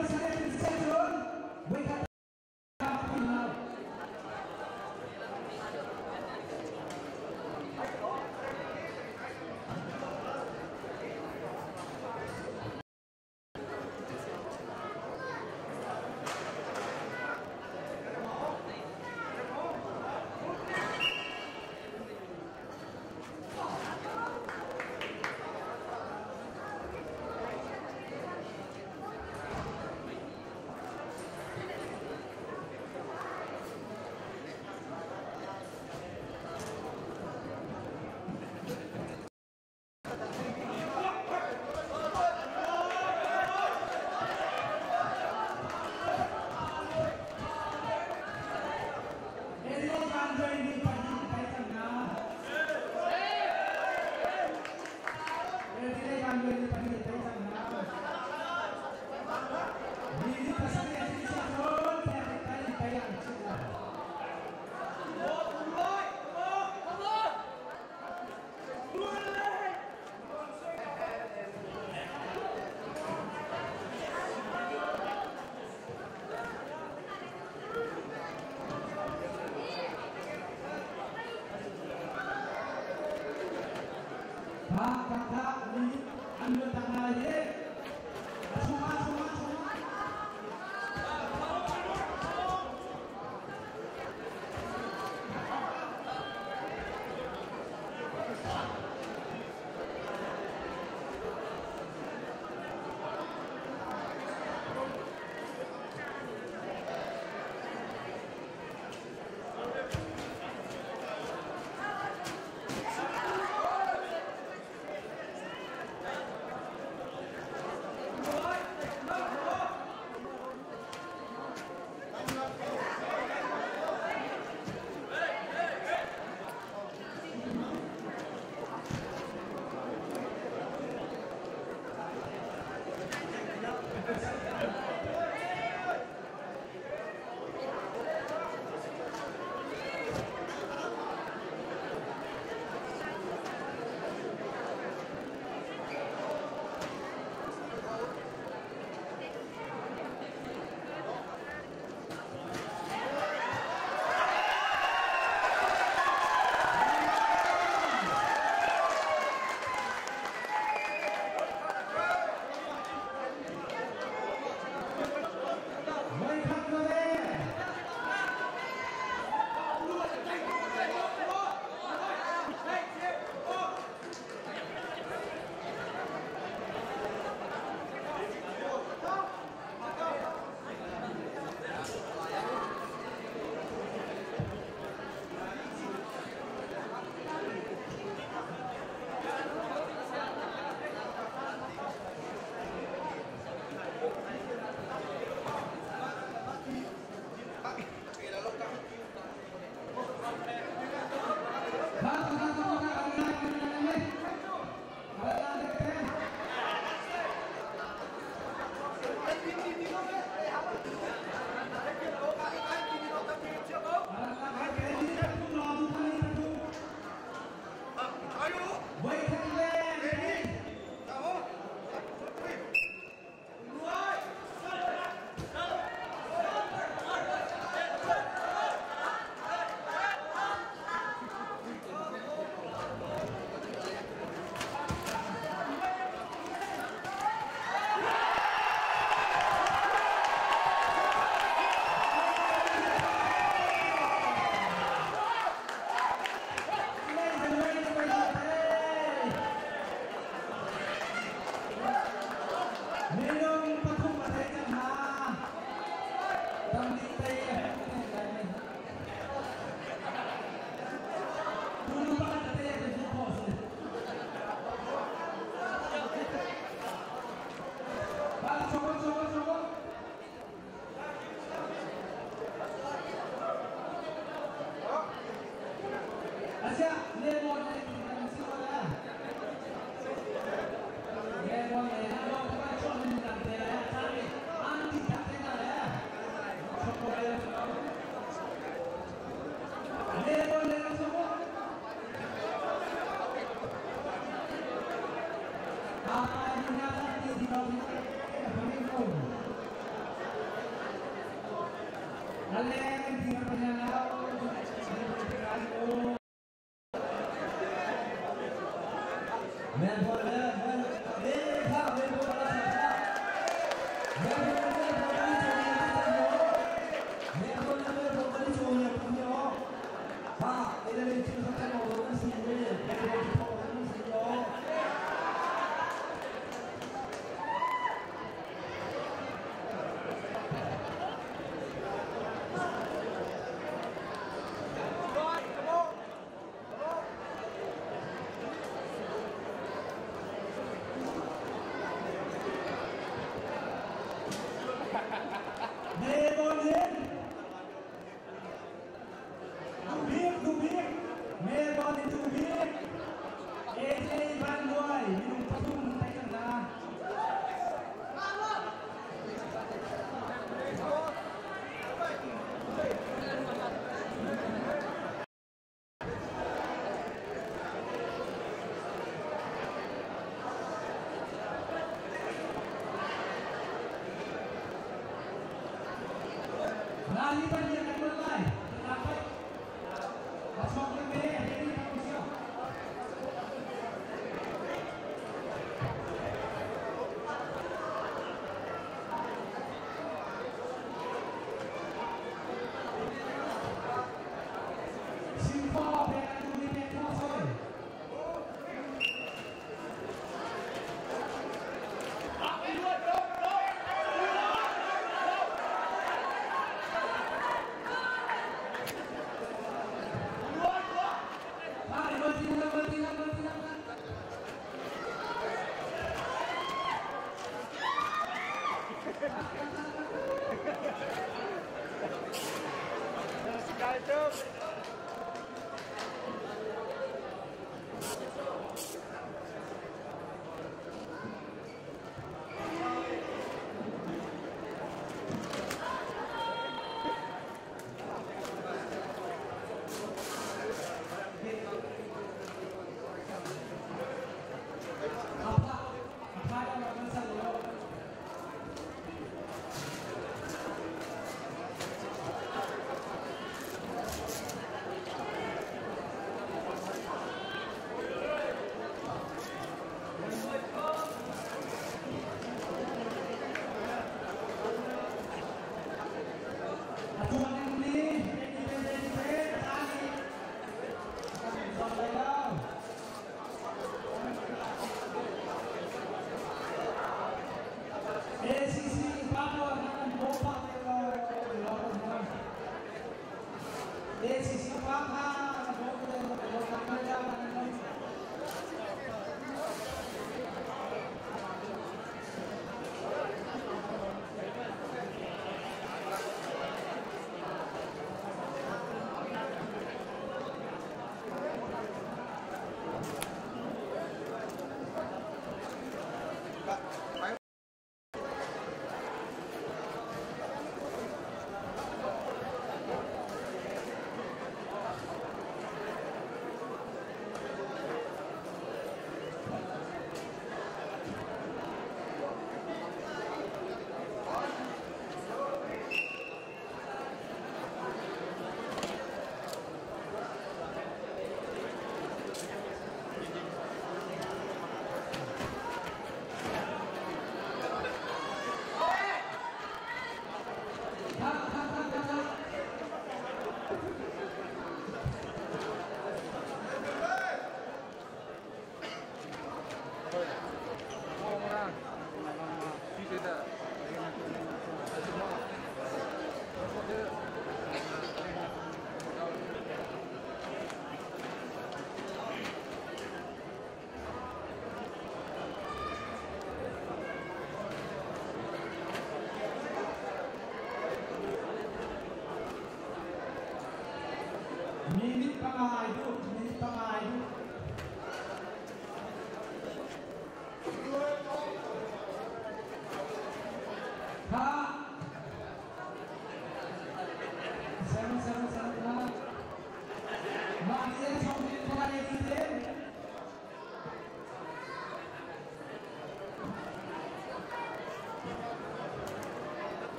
pasangan di stadion. Wait. Allen tinggal penyalau.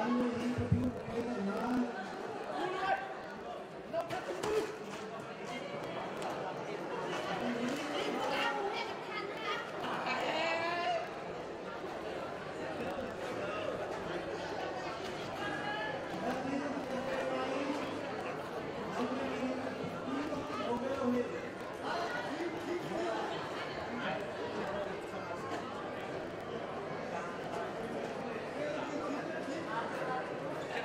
Hãy subscribe cho kênh Ghiền Mì Gõ để không bỏ lỡ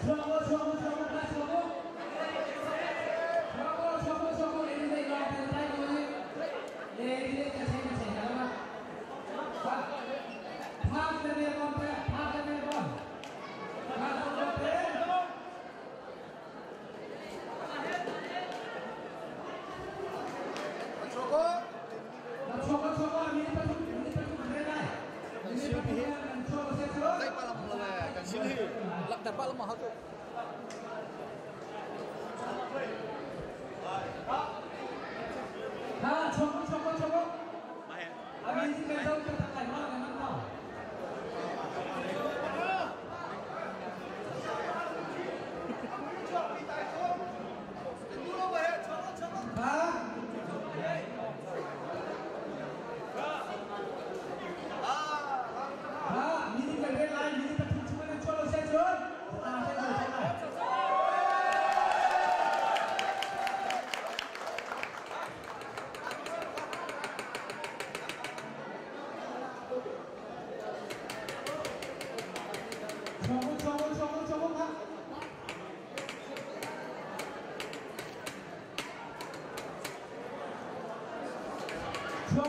Hãy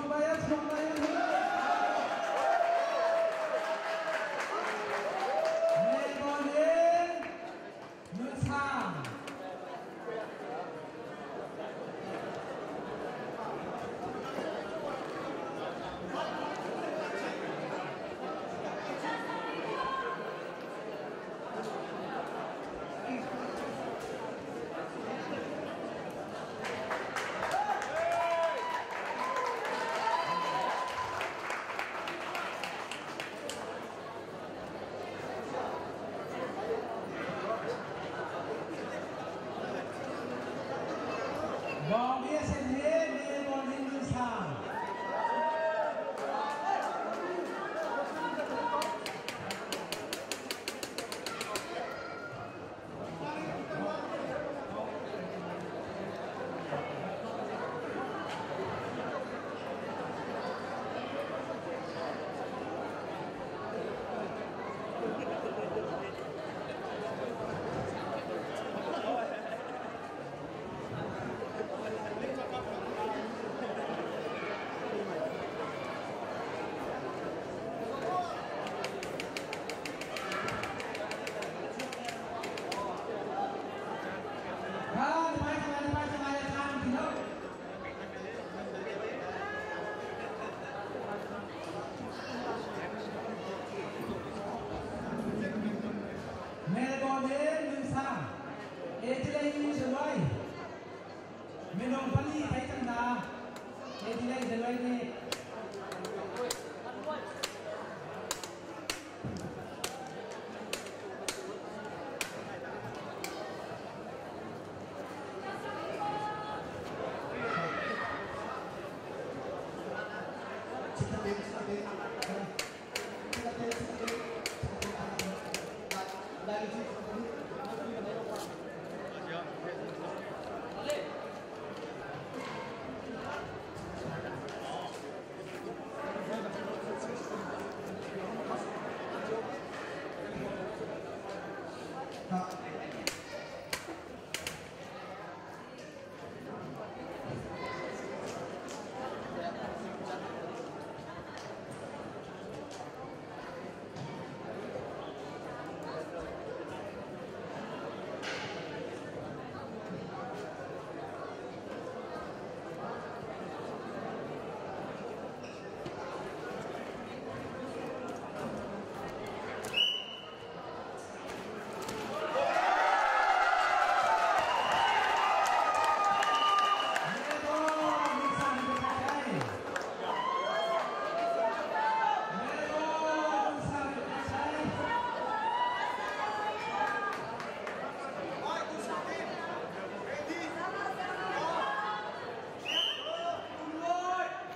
subscribe cho kênh Ghiền Mì Gõ để không bỏ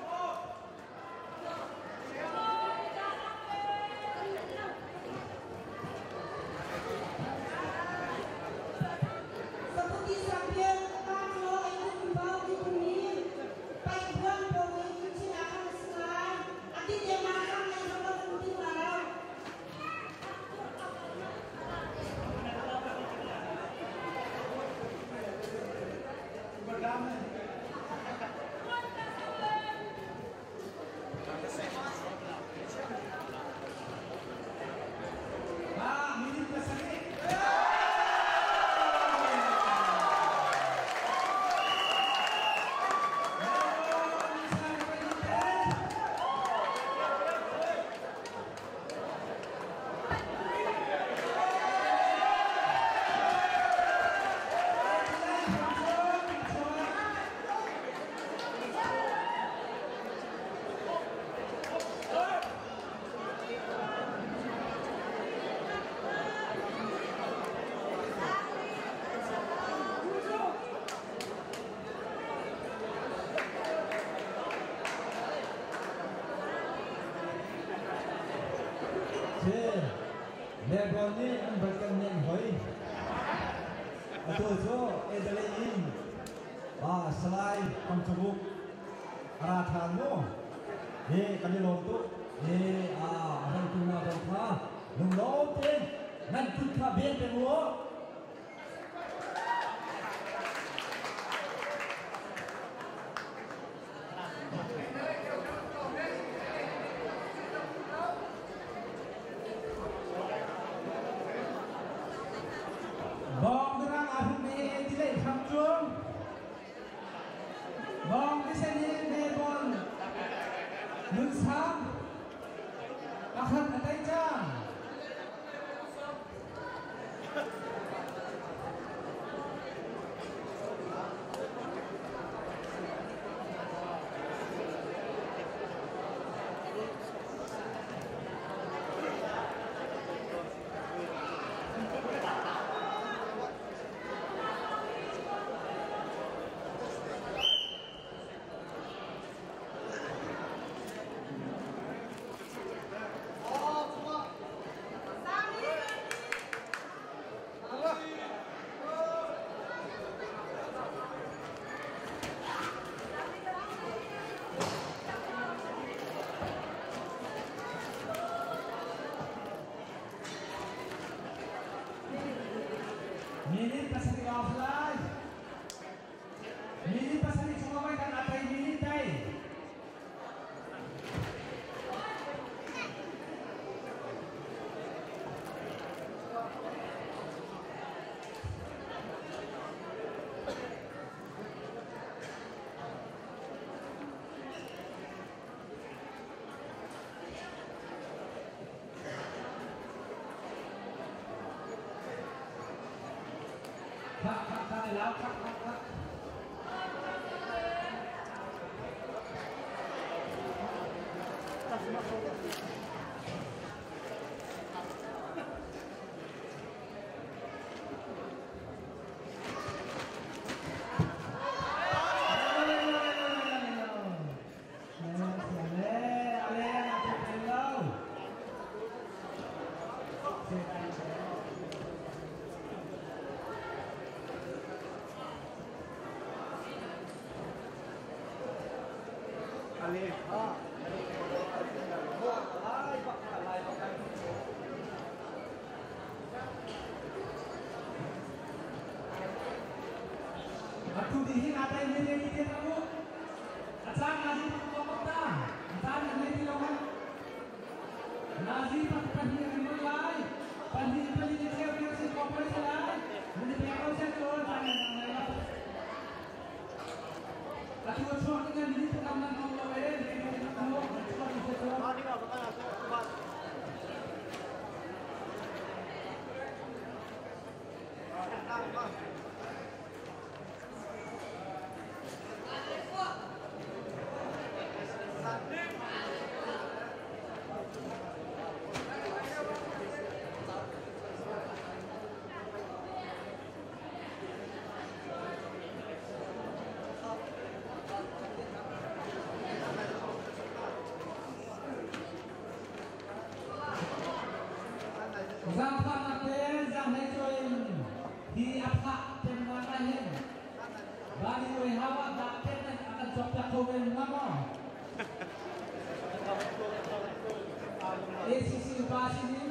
lỡ bol ni memberikan yang hoi. Betul so, Edelein. Selain pencubuk Aratanmu, kami lontuk, orang tua bangsa, nungguin, nanti kabin semua. Bong derang aku ni tidak hamjung. Bong di sini nebon. Nunsam. Akan ada jam. Minit pasal offline. Minit pasal semua main dan apa minit day.ได้แล้วครับAku dihin ada yang ini dia kamu. Asal nasi pokoknya, asal ini lawan. Nasi pakai yang mulai, pandai pandai siapa yang si kopre selai, ini dia kau setor jangan jangan. Aku suruh dengan ini tekanan Allah ini kamu cepat setor. Mari kita cepat. Zampan akhir zamai join di apa tembakan bagi hawa akhir akan coba komen nama. ACC Basinin.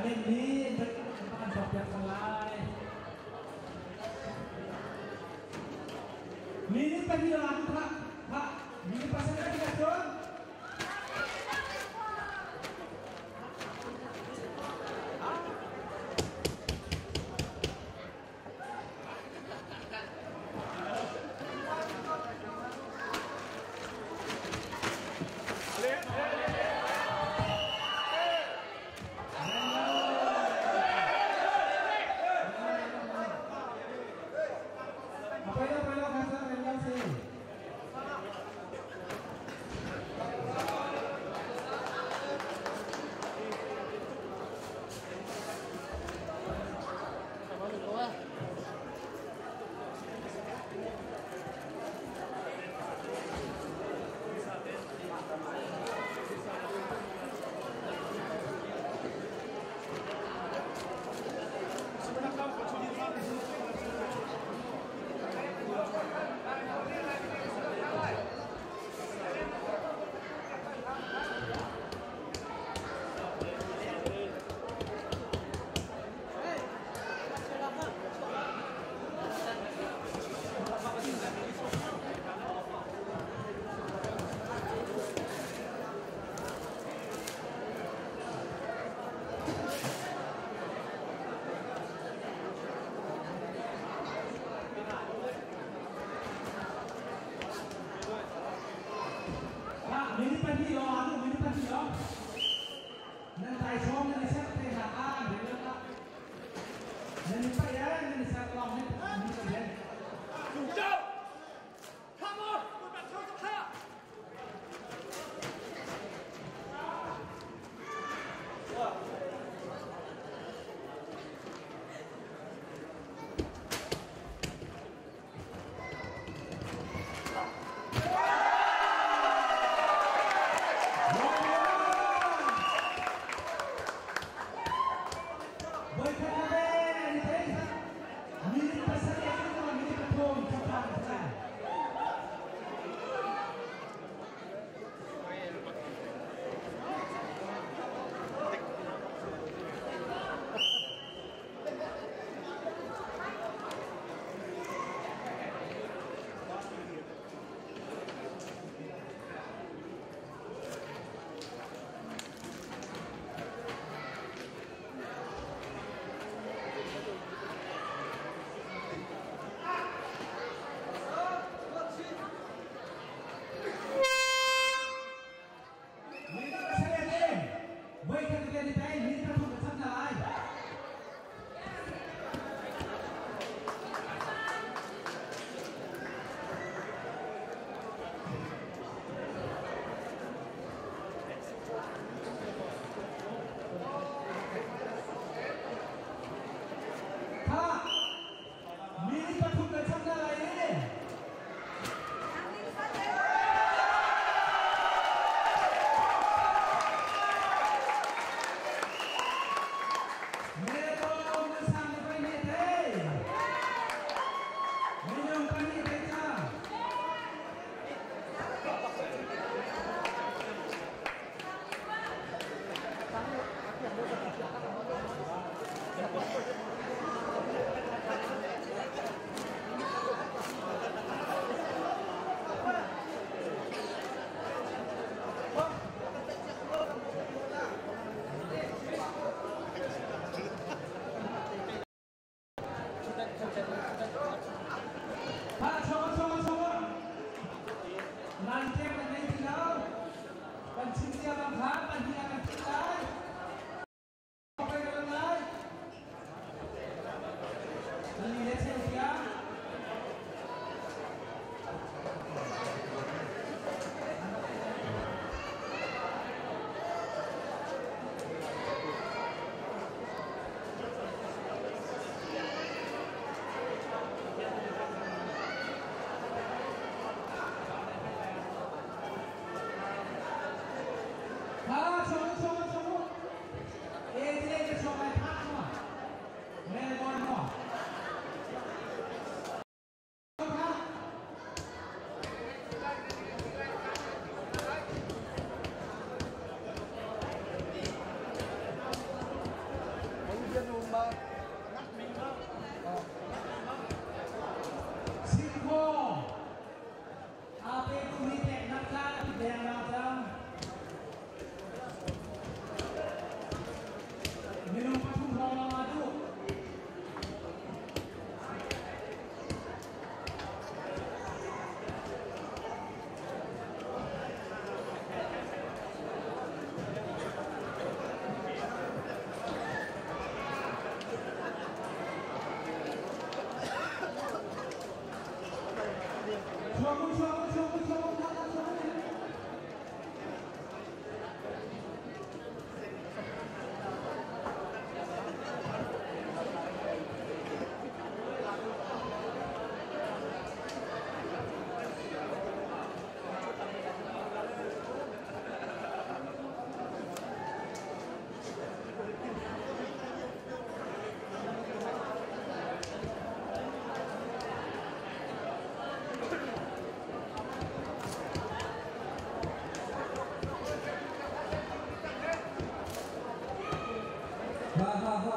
Amin ini merupakan bagian selai. Minit lagi lalu Pak. Minit pasang lagi ya John.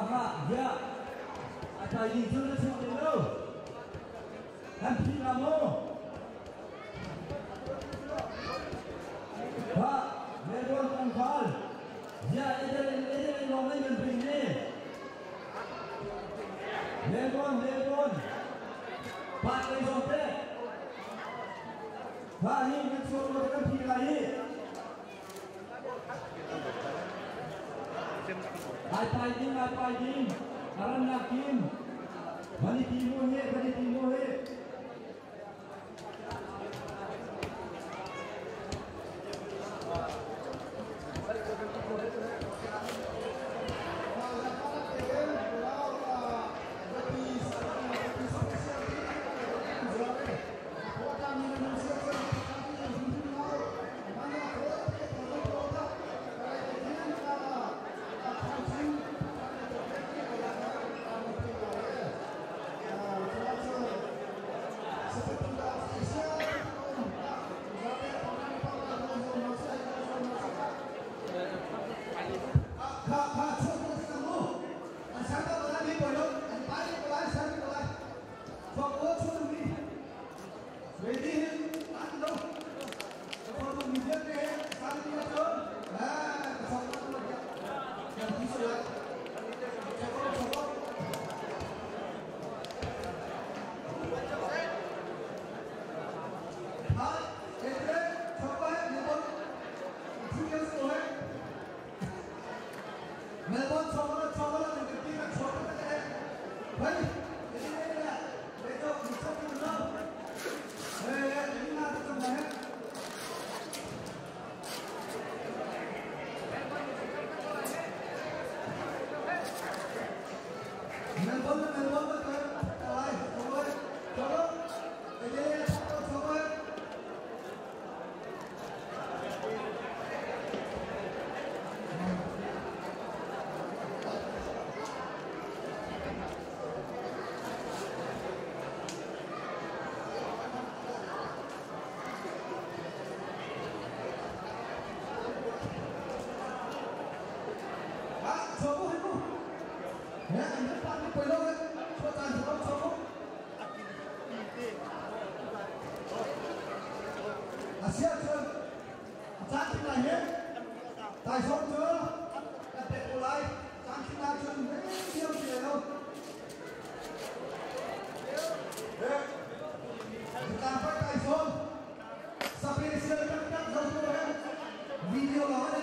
ha ya atai di jul su de lo han pi na mo ha me don kan khal ya ede lo ngai men pin ni me don pa kai so te ha ni me so lo kan pi la hi ai pai ding aran na kim bani timo he Hãy subscribe cho kênh Ghiền Mì Gõ để không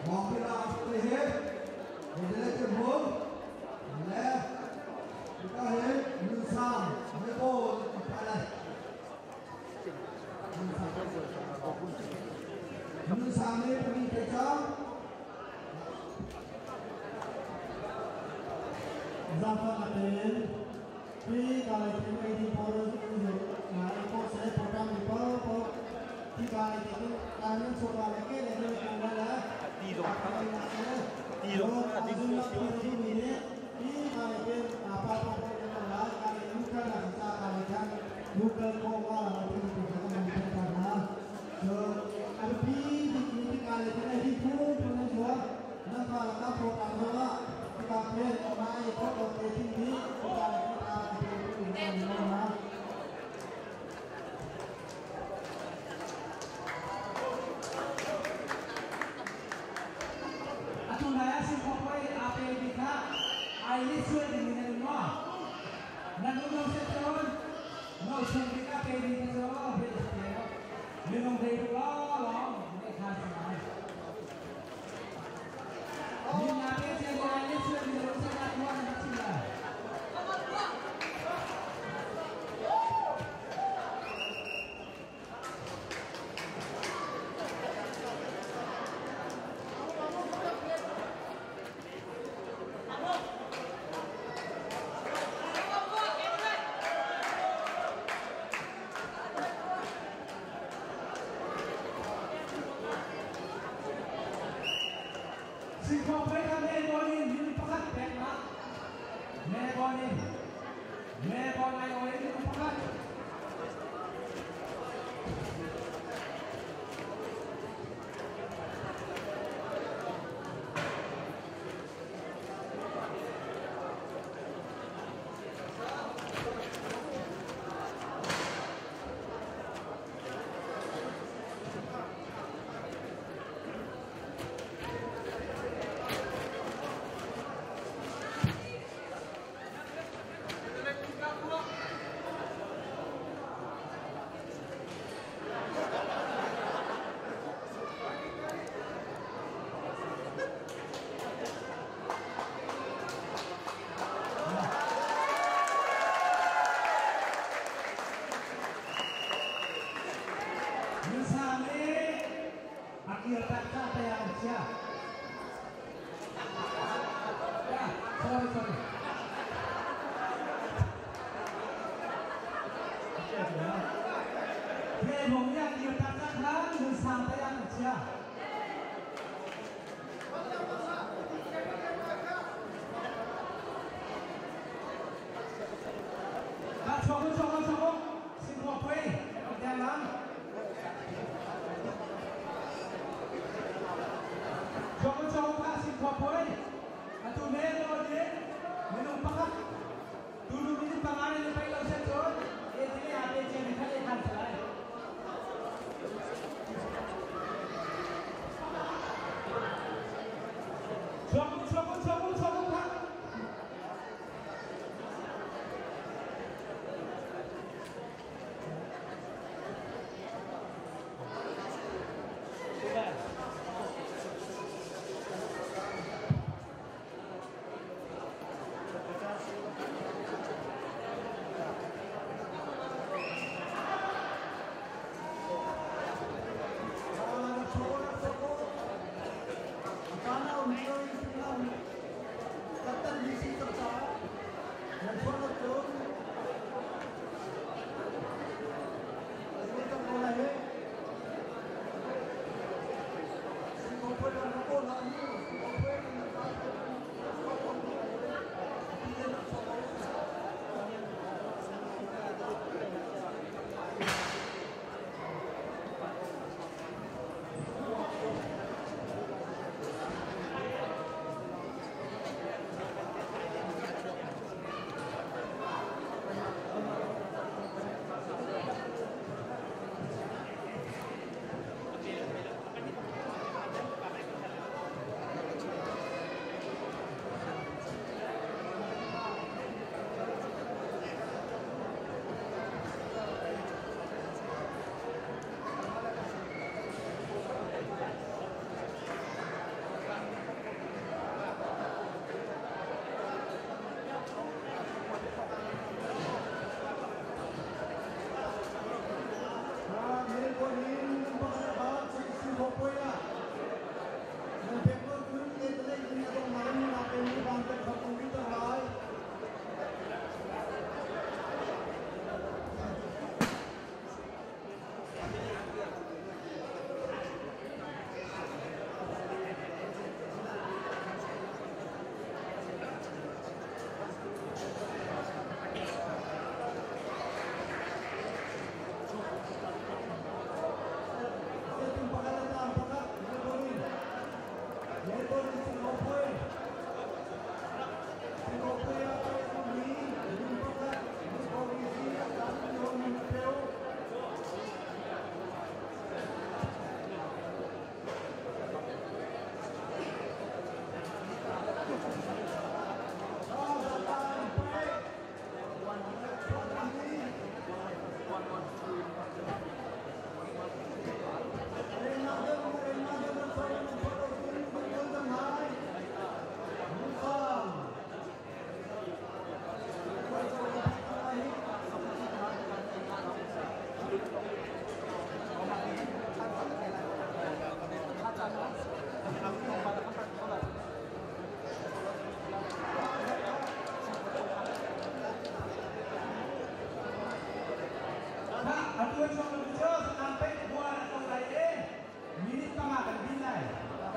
bỏ lỡ những video hấp dẫn. cho ra phần là đến khi gọi đến đây thì có được là có sẽ program thì có thì gọi thì cái những số gọi cái này là đi rồi đi thì mình đi gọi bên apa là cái bukan là kita kalian bukan kau lah nanti kita akan karena ada di kalian ini pun punya jual nanti kita program juga kita plan mai foto ini kita ini mana atau naya sih pokoknya apa yang kita ini sudah dengan semua nanti setahun mau kita pilih semua minum dari lo mereka semua ini nanti saya ini sudah dilakukan tuan macam dua cuma berbicara sampai buat atau lain. Minit kama kan dinai.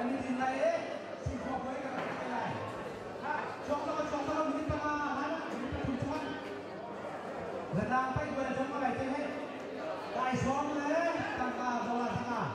Kan dinai si kau boleh kan dinai. Ha, contoh minit kama mana? Minit tujuan. Dan sampai dua cuma lain ni. Tai som le, tangka bola tengah.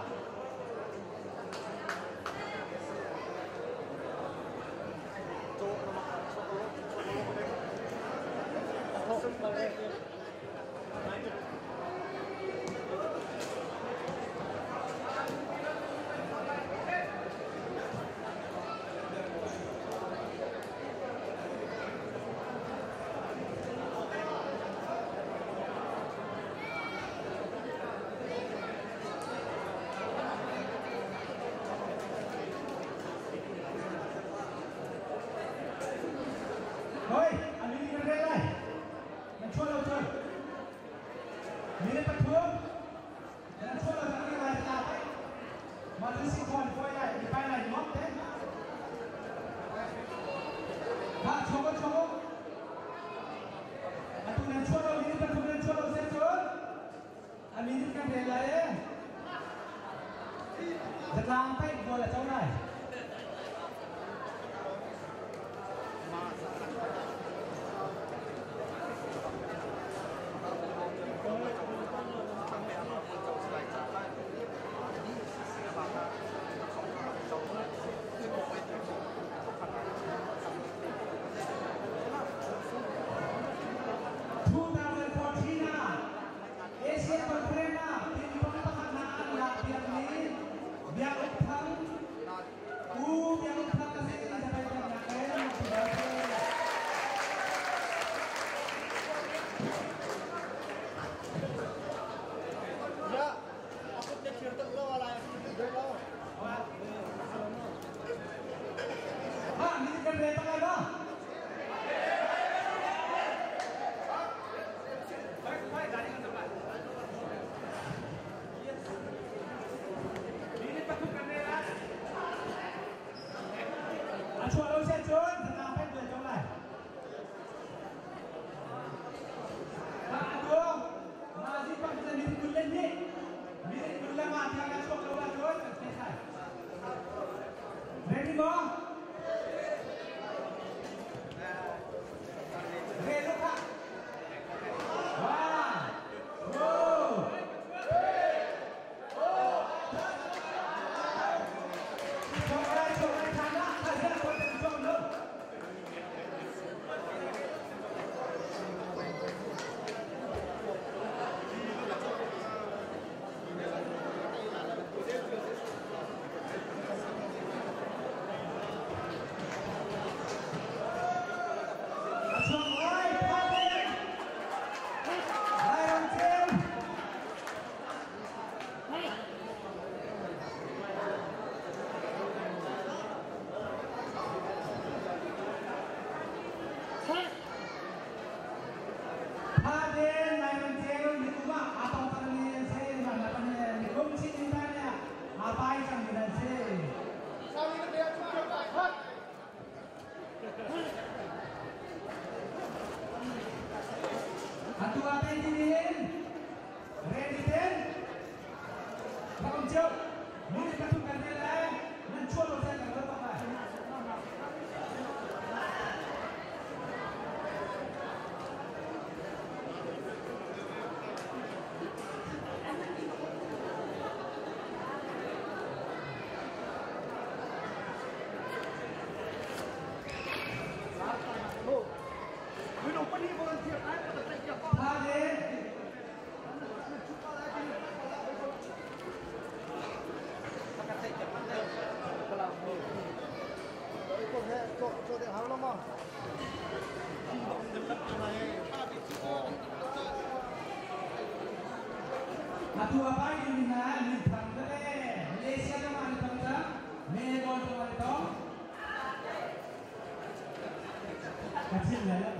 Sampai bola jauh lah. Atu apa ini na ni tangkale Malaysia ka man tangka Melbourne ka man to kacil lah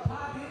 Pagi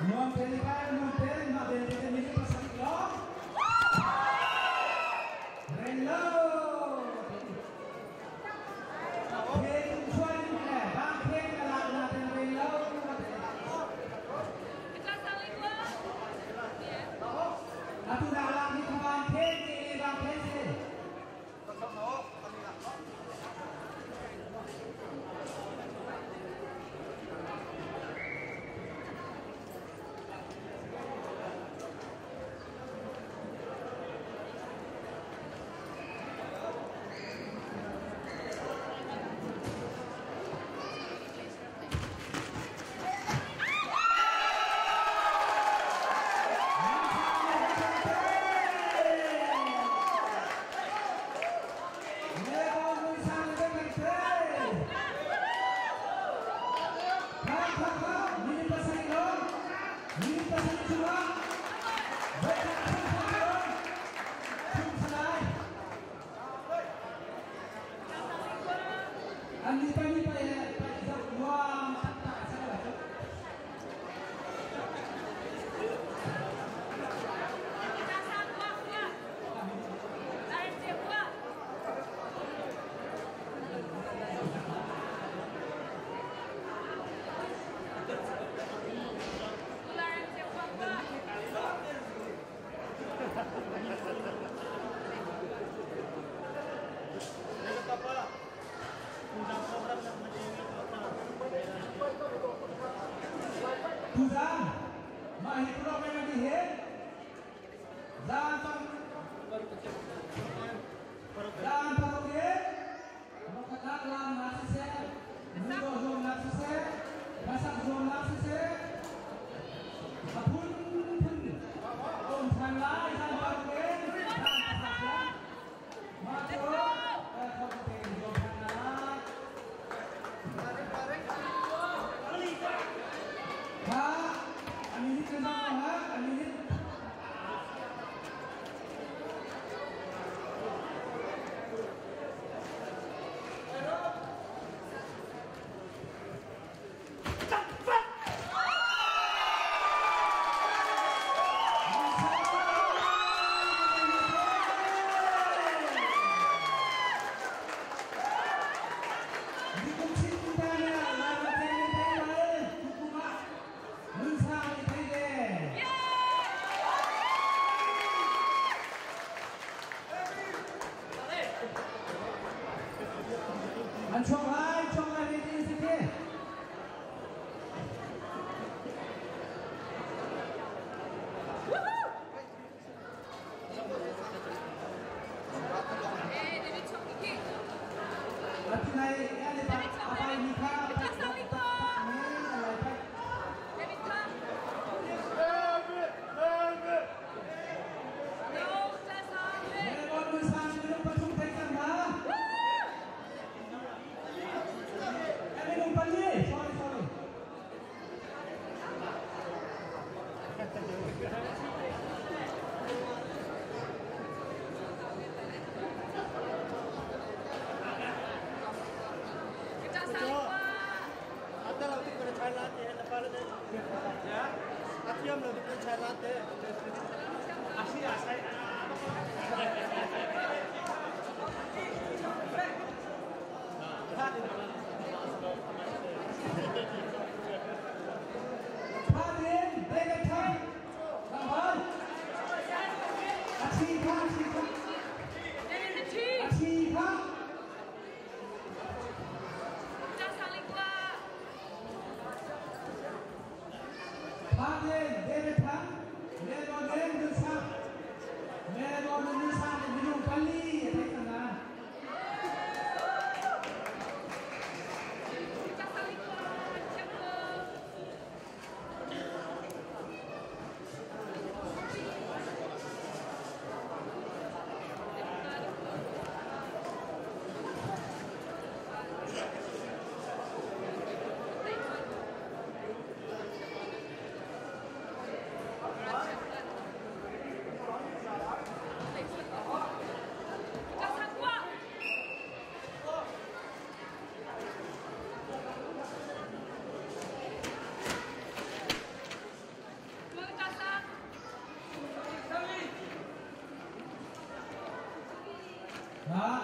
Non pelikan, non pel, ma bene minit pasang long. Relo. Ken chuan ni bang ken kalang natin relo. Kita saling gua. Atu dalam ni kawan ken ni bang ken si.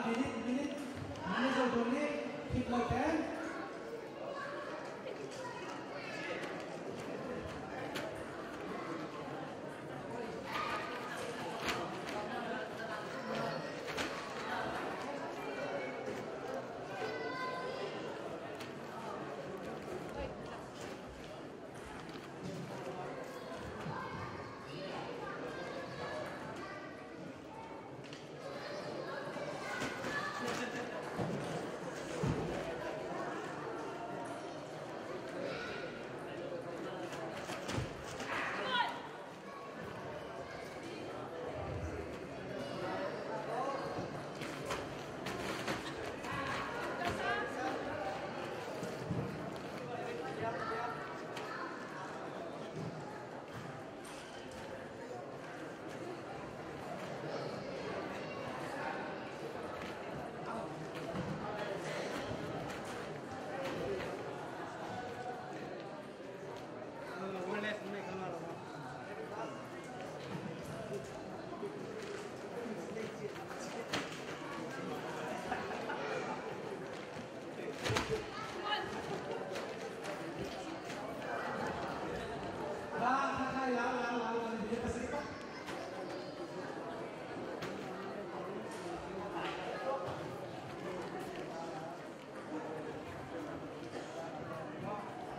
minit jauh ni hit motor.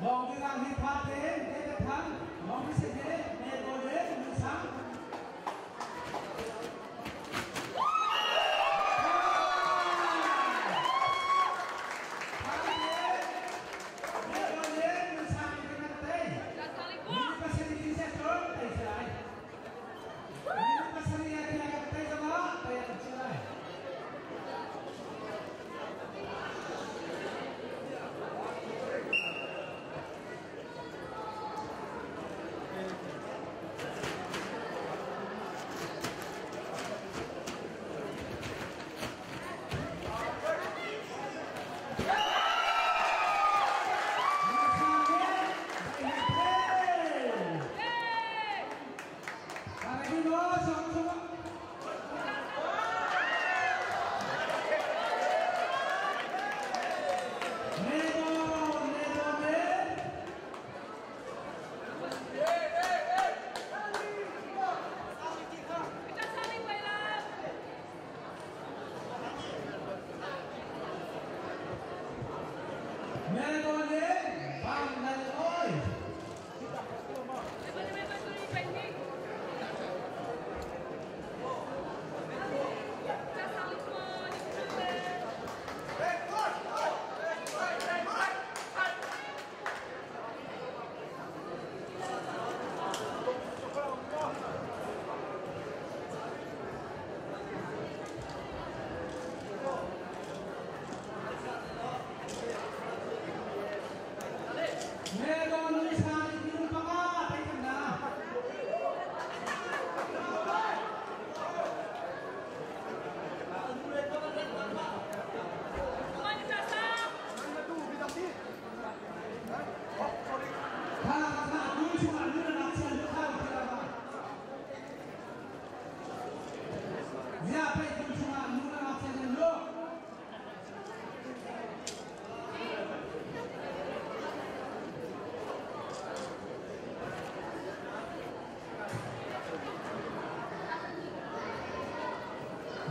Bóng đi làm hip hop đến, đây là thắng. Bóng đi sẽ đến, nè cô đến, mình sáng.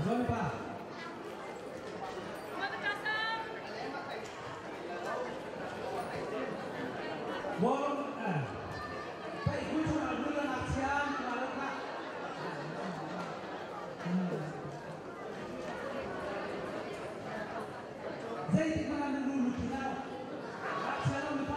Rồi bà. Bolong baik kucu dulu aksian lakukan. Jadi di mana dulu kita aksian lupa.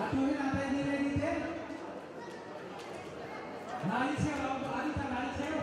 Atuhin natin ni Lady Jen. Nari Cell untuk Anita Nari Cell.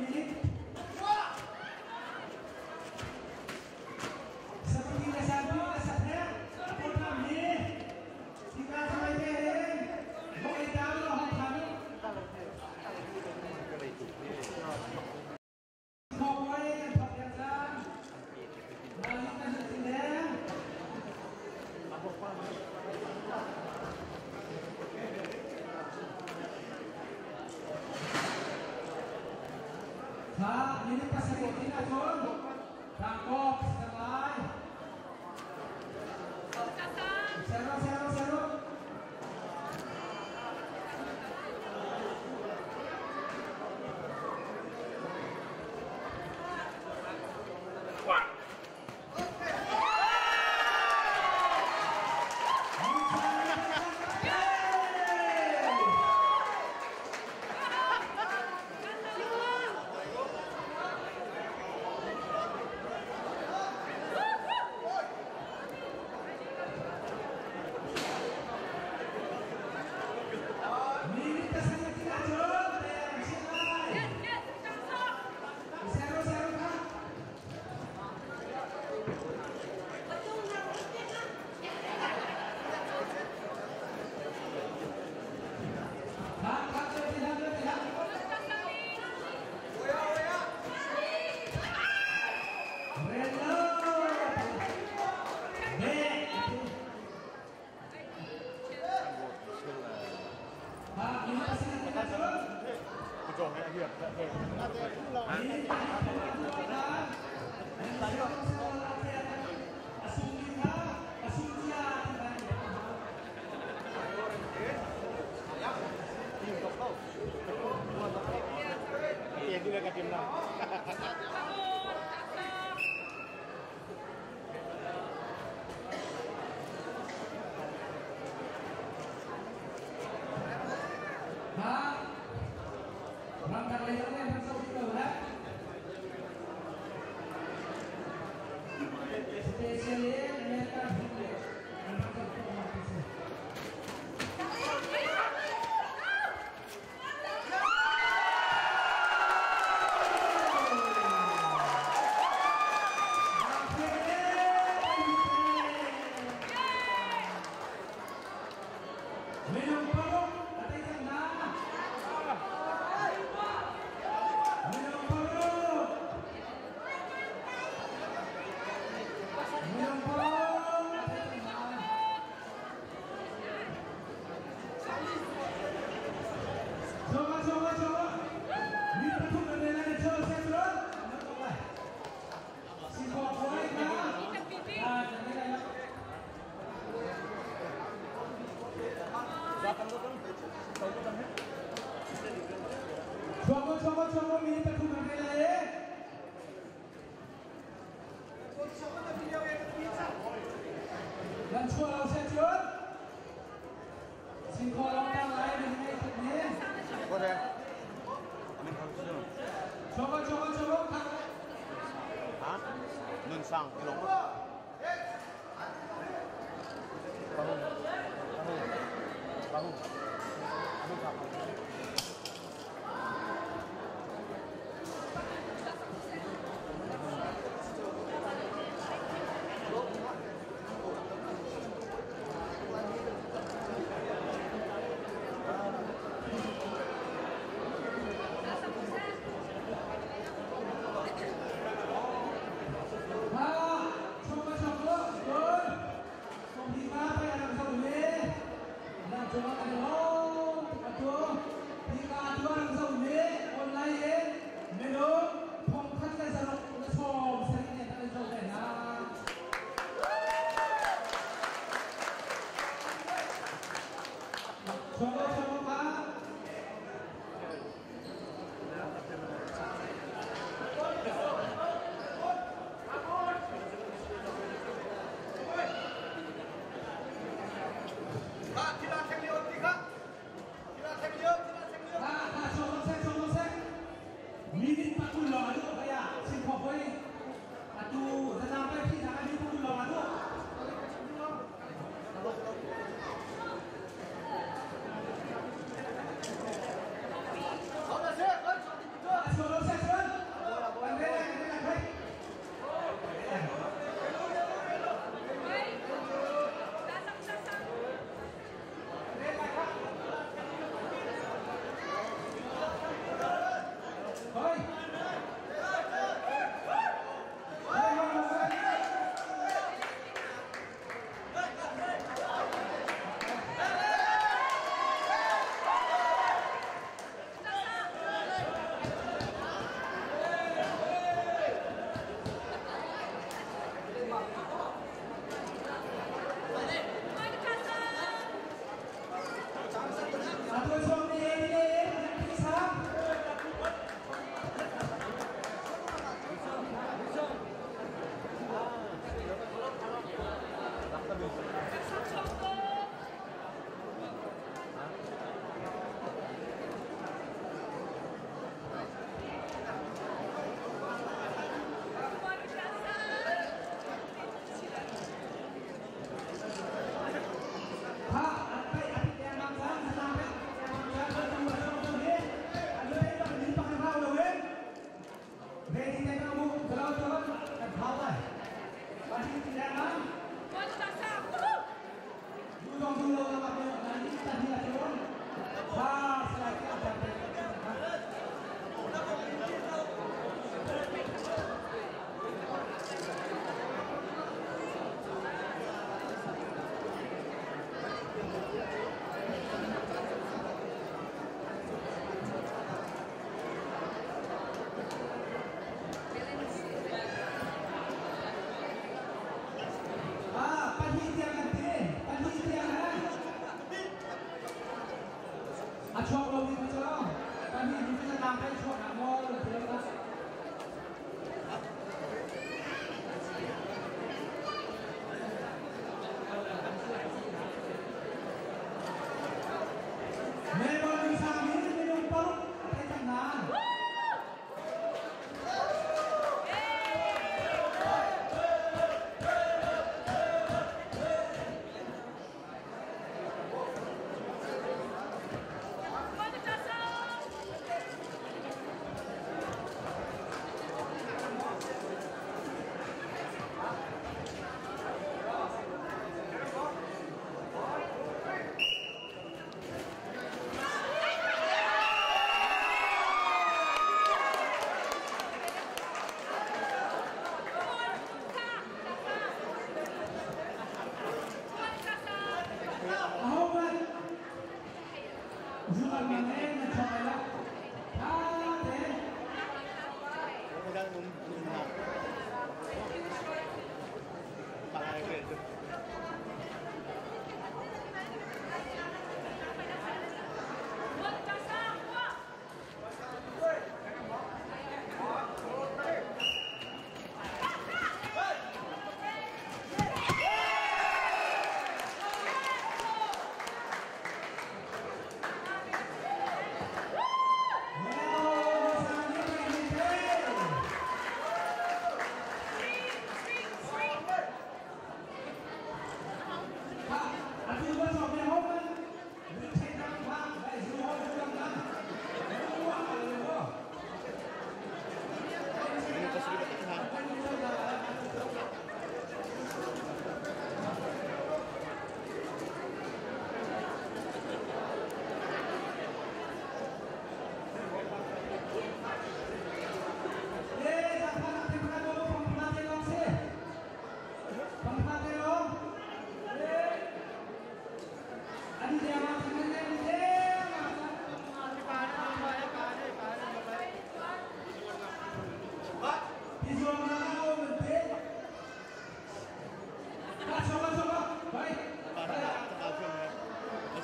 Minit. Seperti dasarnya, program ini kita selesaikan. Mulai dari orang kami. Pokoknya yang terbiasa, melanjutkan sendiri. Ini pasal ini John, tangkap setelah seru. Coba minta kembali lagi. Dan coba sejujur, singkong yang lain ini ini. Coba. Hah? sang long bahu Woo!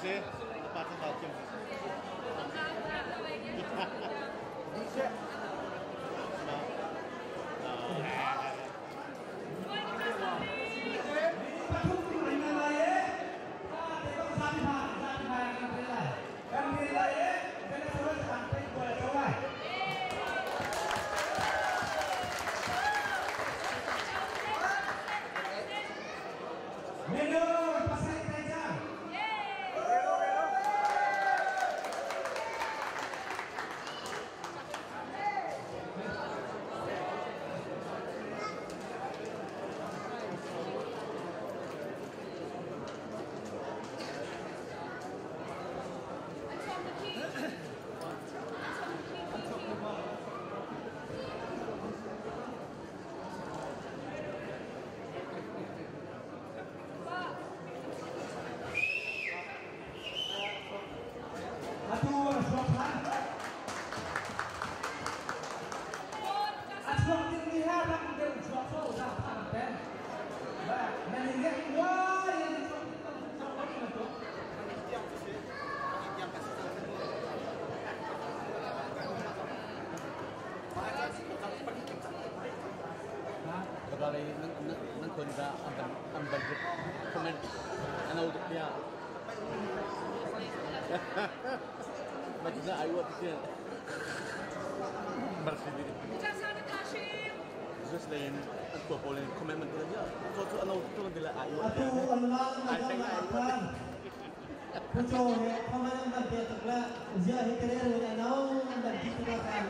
sih, apa macam? Kalau nang konda ambil komen anak untuk dia macamnya ayu apa bersih diri terus lain aku boleh komen mentera dia tu anak untuk dia ayu aku anak akan Pujo he, kemarin dah dia terlah, dia hikir dia nau dan kita kan.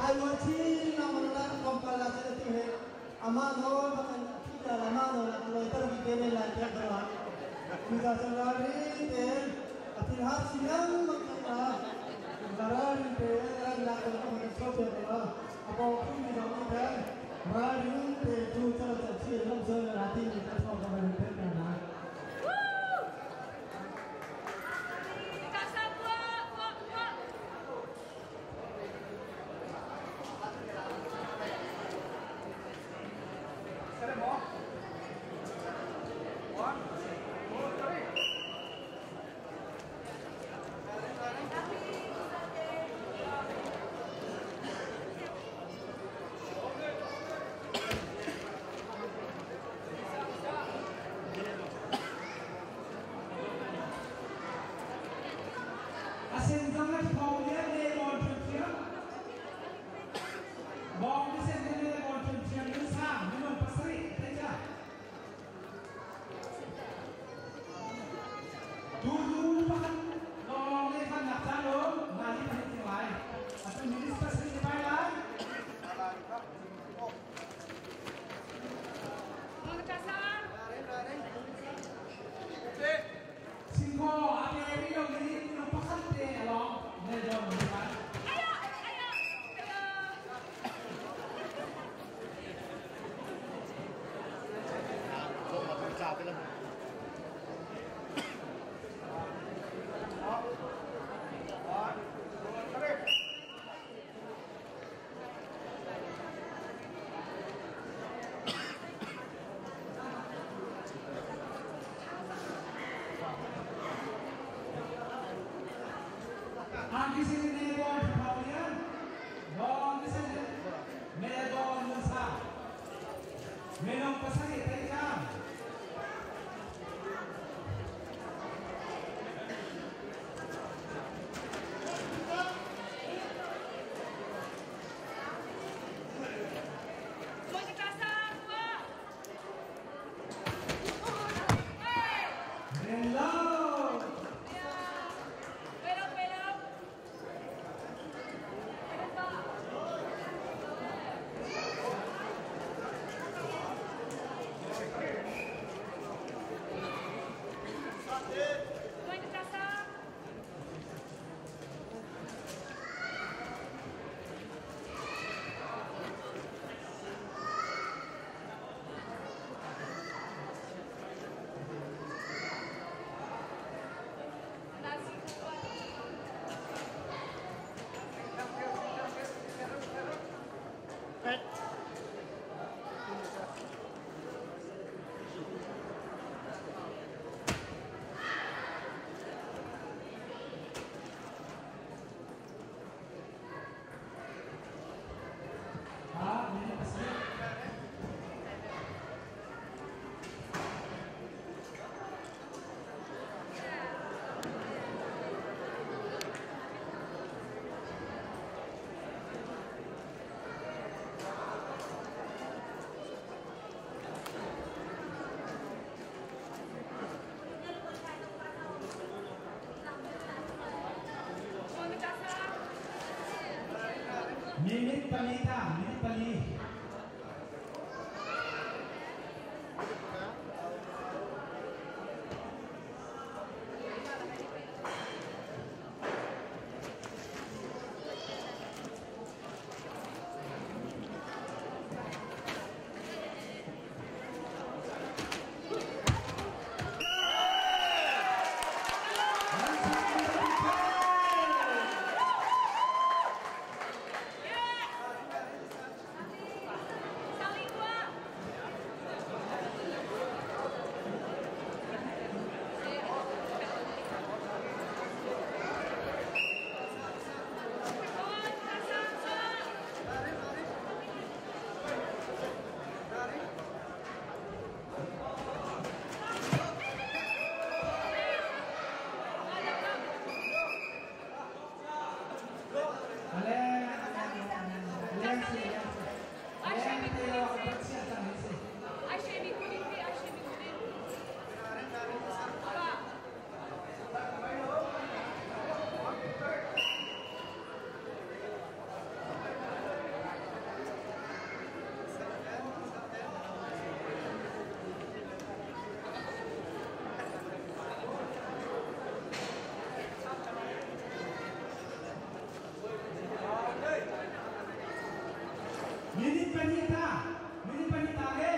Ayu ciri nama orang kompalasi itu he. Amano makan kita amano nak loiter begini lagi kerana kita selalu ten akhirnya siang makan garan ten nak orang sobat lah apa pun kita makan garan ten tu cara ciri langsung nanti kita semua garan ten kerana Minit Palita, Minit Pali. Minit Panita ke?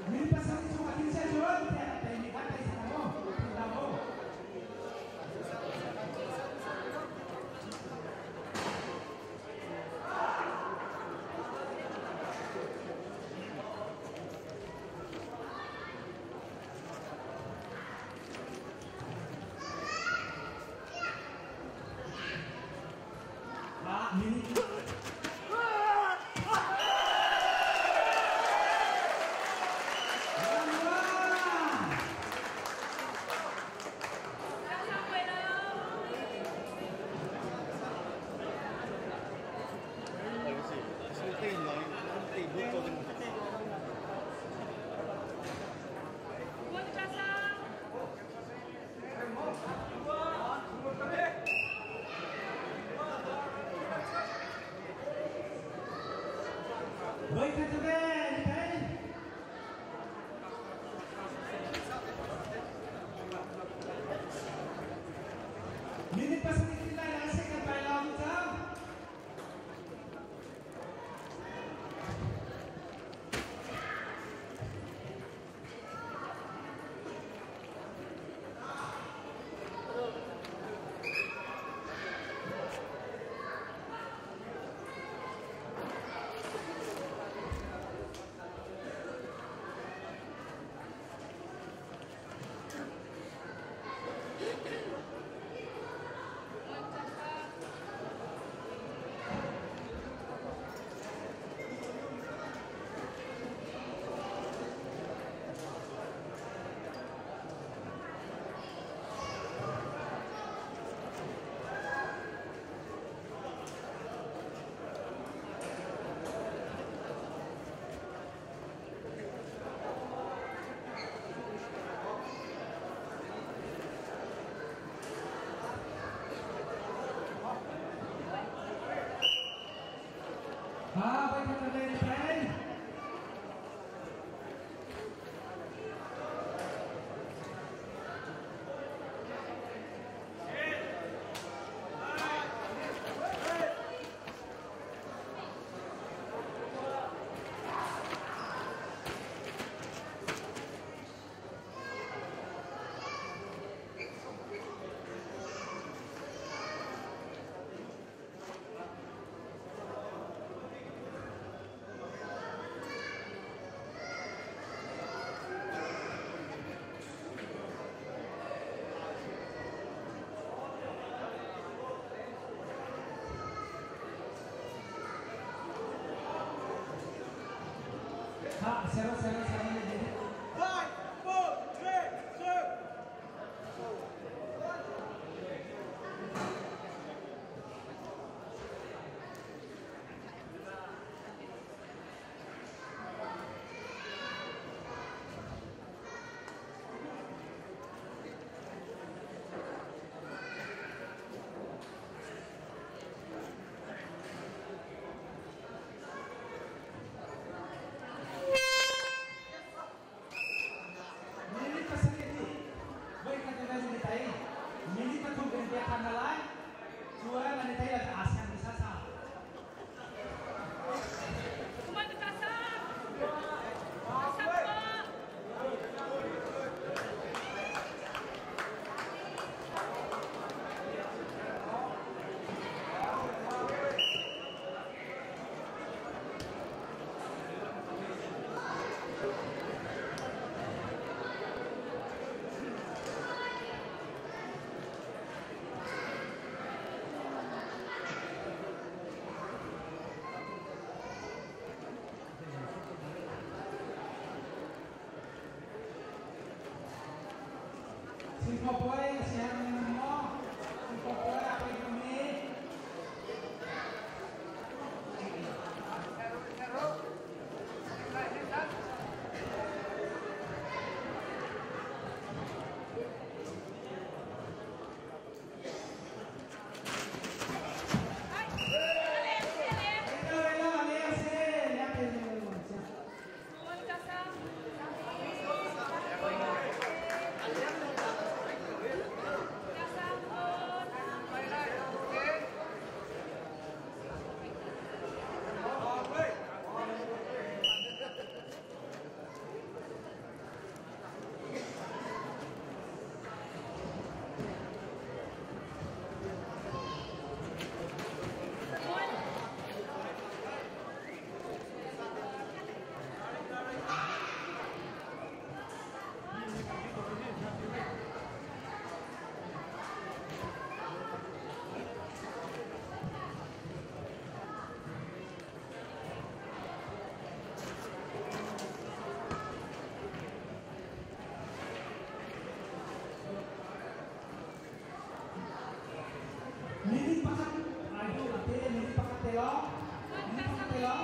Minit pasang cuma bisa jual, tidak ini kata istilahmu, istilahmu. Minit. Baik kata Ben. Minit pasang kita nasi kan bayar macam. Baik kata Ben. Seru. Singapura siang mo. Singapura apa kami? Lili pakat, ayo nanti lili pakat telo, lili pakat telo.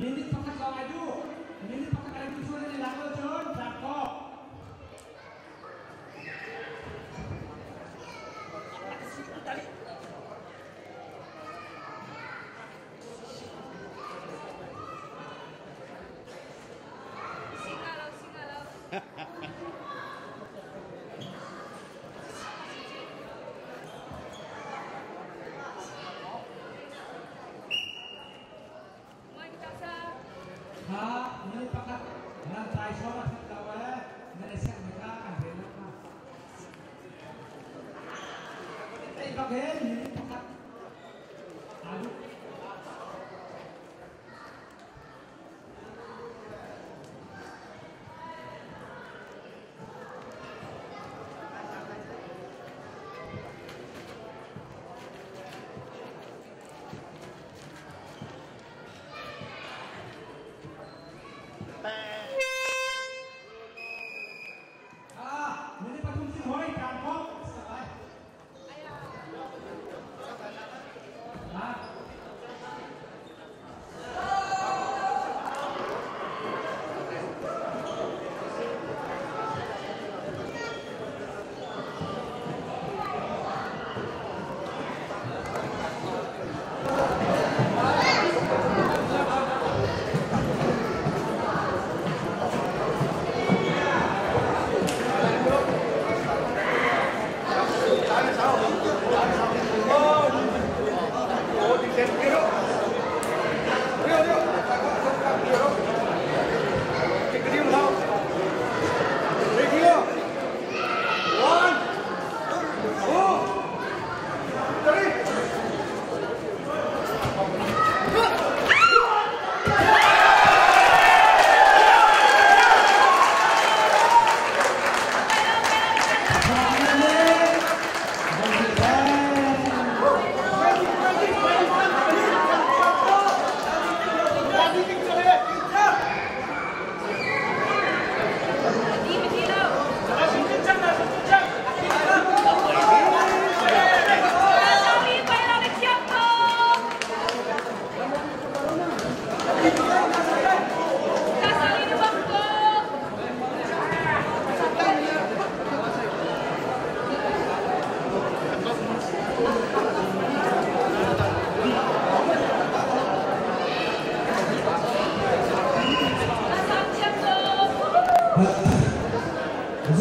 Minit pakat lang adu. Minit pakat adu sudah dilakukan John. Cakap. Ini pakat dengan try sholat kita boleh meresek mereka akan benar. Kita bagian ini pakat. Aduh.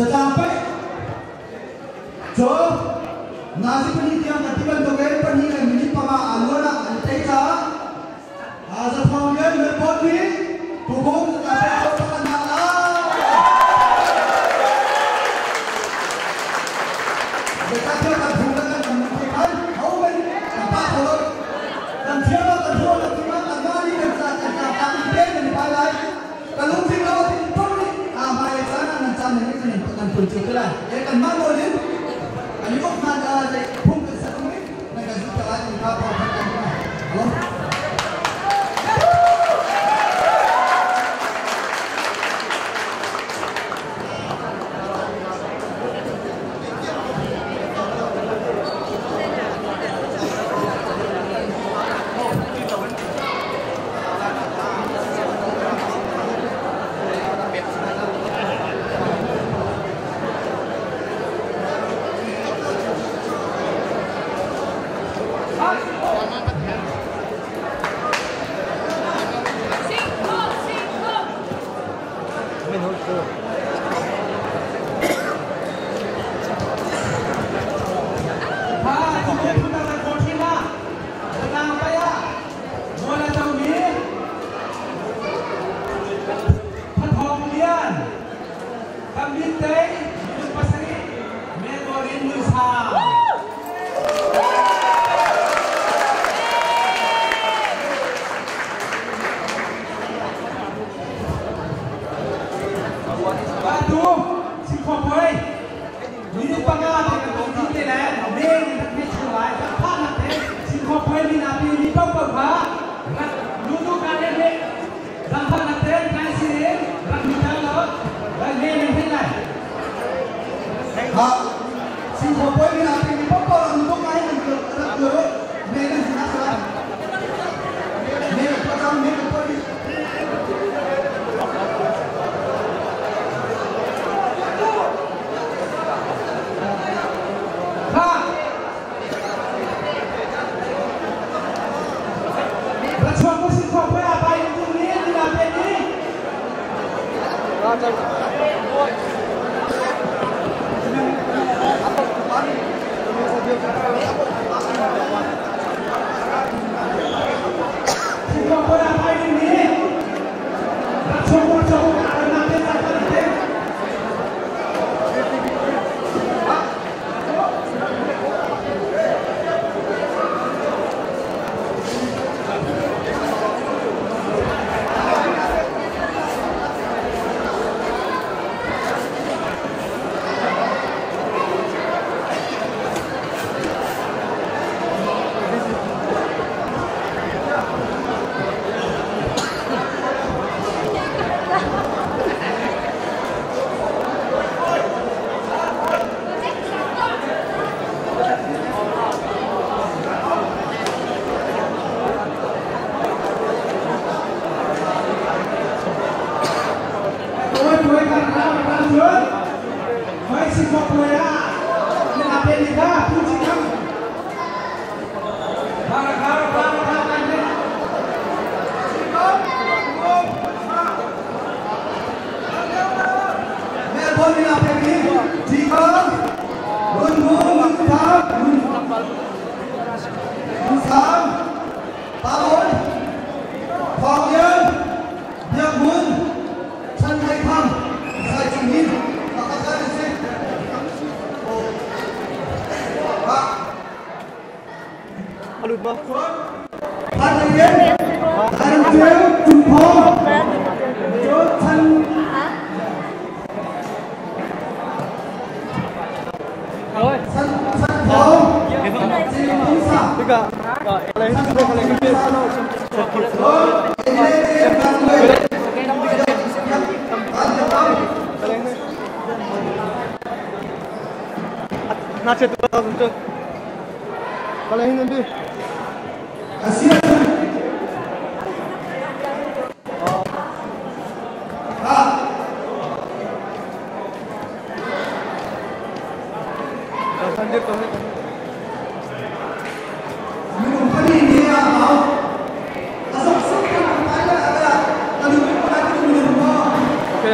Sampai jo nasi penitian ketiban doger penhilan minit pama alora anteka asa thongyan merpoti pukul sampai pakan mala dekatnya kan bukan kan kau ben apa kalau dan siapa kan buat cuma agari dan saat dan balai kalau tinggal amai sana nan sana ni kan kunci kelan ya kan mamolin ani kok nada de pung ke satu ni naga juta lagi apa apa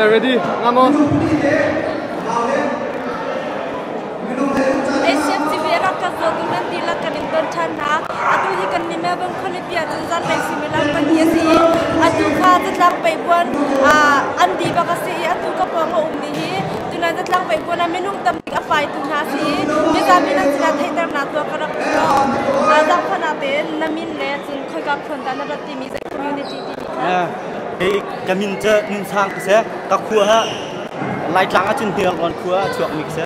Ready, ngamo. Asian TV era kazo dunan dila kanin don chana atu hi kan ni mebang kholipia zan lai similar paniasi atu kha zatlang paibon andi ba kasi atu ka pongo umni hi tunan zatlang paibon minung tam apai tu na si me kami nan sila thaitar na to karak ko azam khana te namin le chun khoi ka khon ta na rati mi se community ti cái camin chơi nim sang cái xe các khu ha lại trắng ở trên hiền còn khu chuột mix xe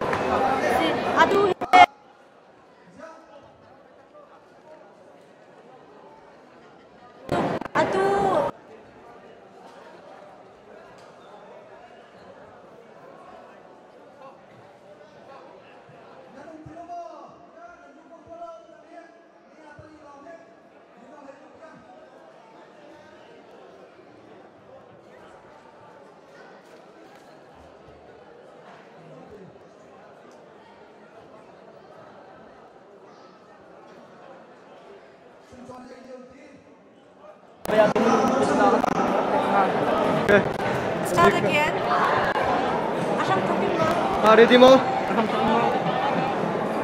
Start again. Asam talking more. Ready mo? Asam talking more.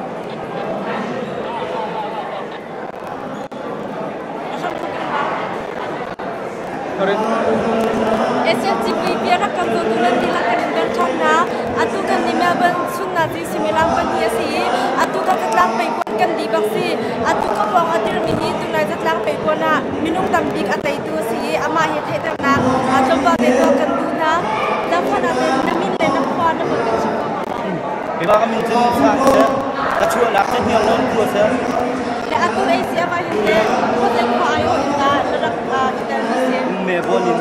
Asian TV biara kamu tulen dila kanin don chana atu kan ni Melbourne sunna ti similang paniasi atu ka katlang paipon kan di baksi atu ka pong adir mihi tunai zatlang paipona minung tambik atay tu si ama hi thaitar na jomba de to kan duna dafana de namin le na khwa na mo kan chiko cái đó mình chơi sang xe các chuột lạc trên nhiều lớn của xe le atu Asia ba hi de ko de ko ayo ta na international mẹ vô nhìn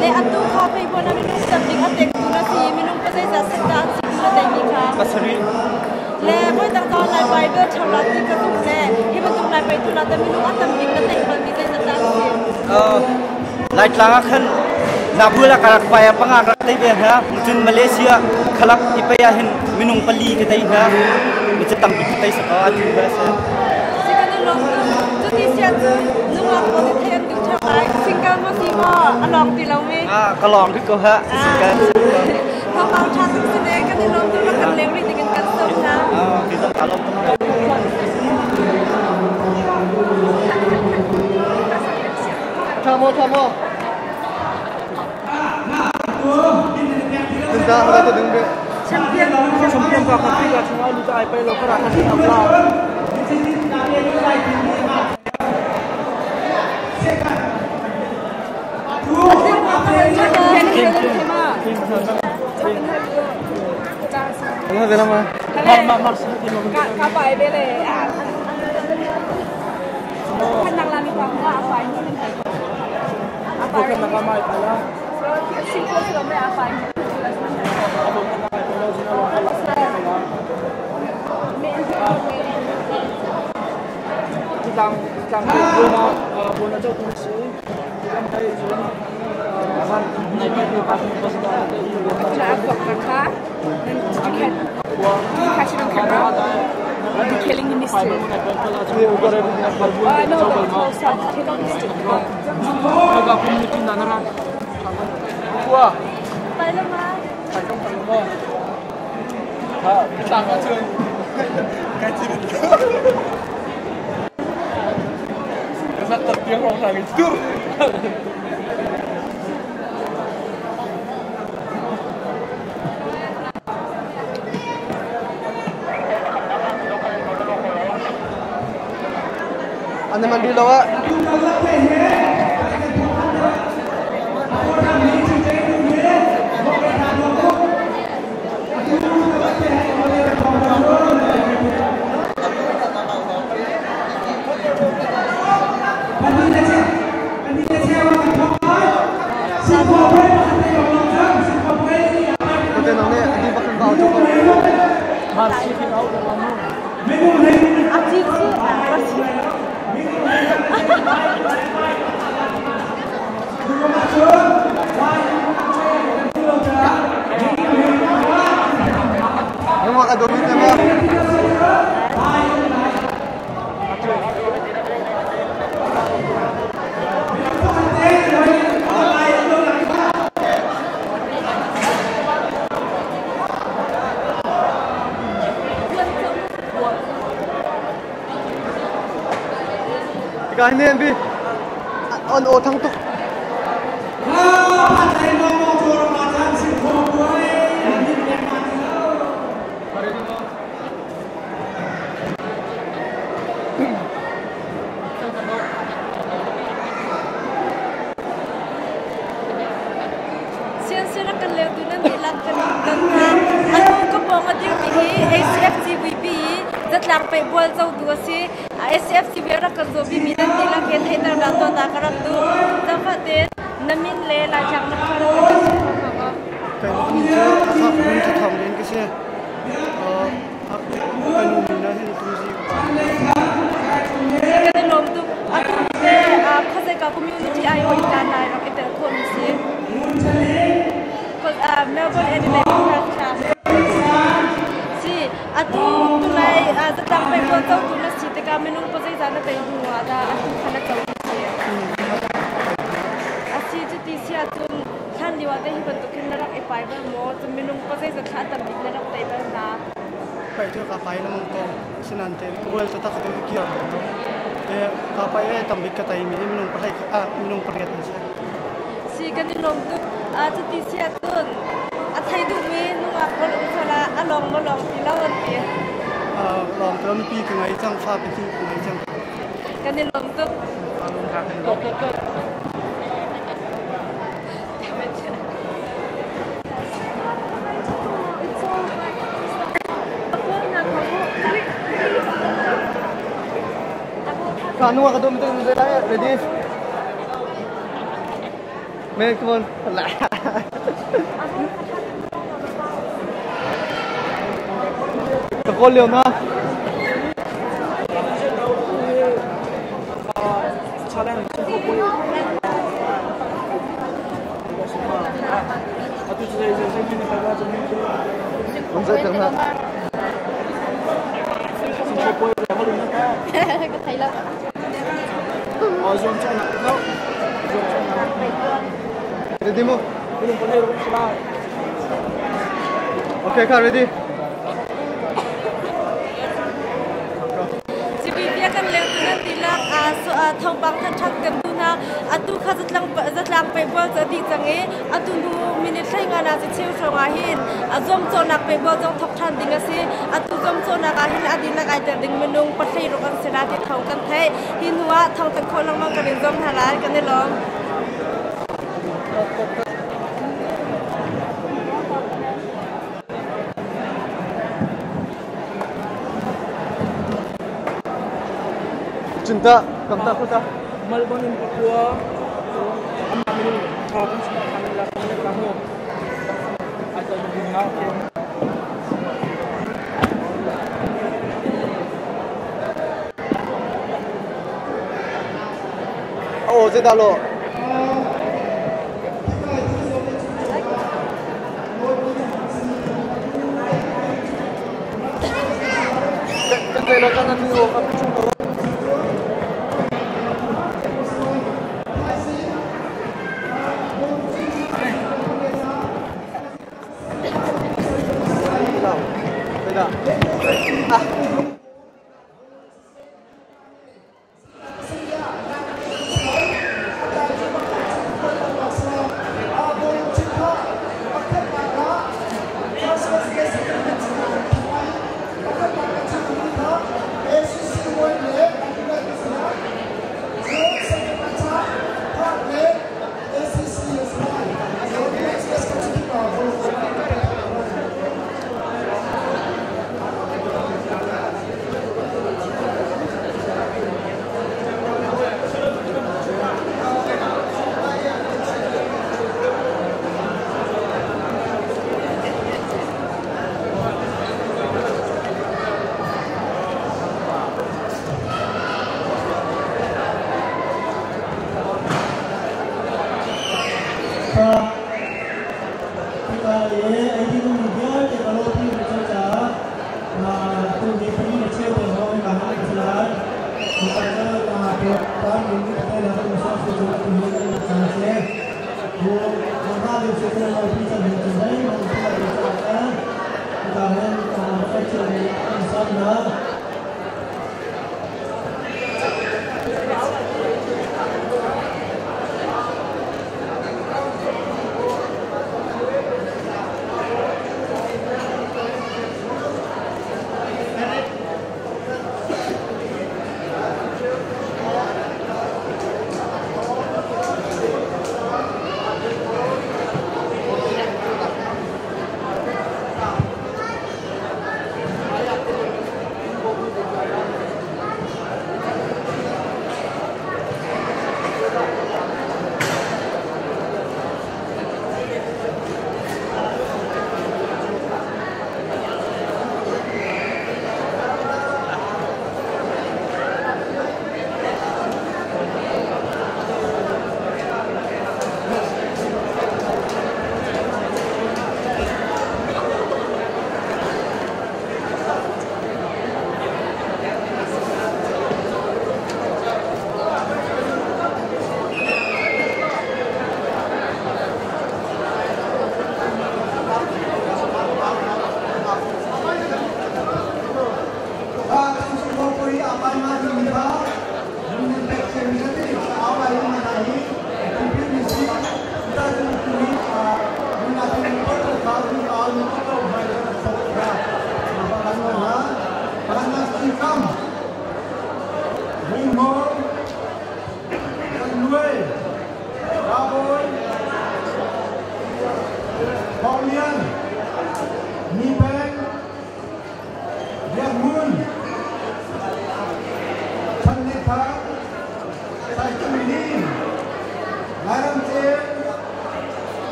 le atu kha paipona minung tambik atay tu na si minung pa sai sa setan si na dai mi kha các seri le boy tang ton lai bai do thola ti ka tu le hi ba tu lai bai tu la ta minung atam dik na tai pa mi sai sa ta si lại trắng khăn na bula karak paya pangak tay be ha mujun Malaysia khalak ipaya hin minung pali ke tay ha mujun tambik tay sa ka atu ba sa sikani long tu ti sia tu nuwa ko ti thian tu tha lai single mo si mo along ti lo me ka long thik ko ha kan ko mau tha tu se ne kan long tu la kan lew ri ti kan so na ki ta ka long Thamo. Kita ada tu dengan champion ka khati ka chunga lu ta ai pai lo kara khati amla Ano dera ma mar ka pai be le kan nang lami ka apa ini apa kan nang mai pala simple sila me apa ini Kita buona gioco killing in this too. No, but close up killing in this too. Phải lắm mà. Phải không phải không? Cái tàng ở trường. Cái gì được? Cái rất tập tiếng không phải cái tur. Anh em đi đâu á? Cái này đi on ô thăng tục Lampai bual jauh dua si SFC biar nak kerja bimi dan tila kita hitam batu tak kerap tu dapat deh namin le lajang nak kerja. Kalau ni je asal pun tertham dan kisah apa ni nahi tu si. Kita lom tu aku se khazai ka community ayo ikan lai rak kita kon si. Cause Melbourne Adelaide class. Atu tulai datang pe buat tahu tu nasi teka minum pasai sana tahu ada atu kana tahu sih. Asi tu tisi atu kan diwada hiban tu kena rak epai bermo tu minum pasai sana tambik nak tahu berna. Pai tu kapai namang ko sinante buat tu tak ada kiam. Kapai tambik kata ini minum pasai minum pergi aja. Si kan di lom tu atu tisi atu Athai tu me nu aku lupa along tilawan dia. Long term pi kengai jang fa pi kengai jang. Kan di lom tu. Kanu aku tu betul ready. Main come on. Con liều na. Không dễ chẳng hạn. Có thấy là. Zoom cho nào. Đâu. Ready mo? Okay, ka ready. Thong bang than thak tem tu na atu kha zatlang pe bol za di change atu nu minute thlai nga na cheu thonga hin azom chonak pe bol jong thok than dinga si atu zom chona ka hin adin la kai ter ding menung pathai ro kan sela ti thau kan thai hinwa thong tak kho lang ma kan zom halal kan ne lom Cinta, kamu tak putar. Melbourne in Papua, ambil tahun sekarang lah kami kamu ada bunga. Oh, 这大路。silakan nanti kami jumpa.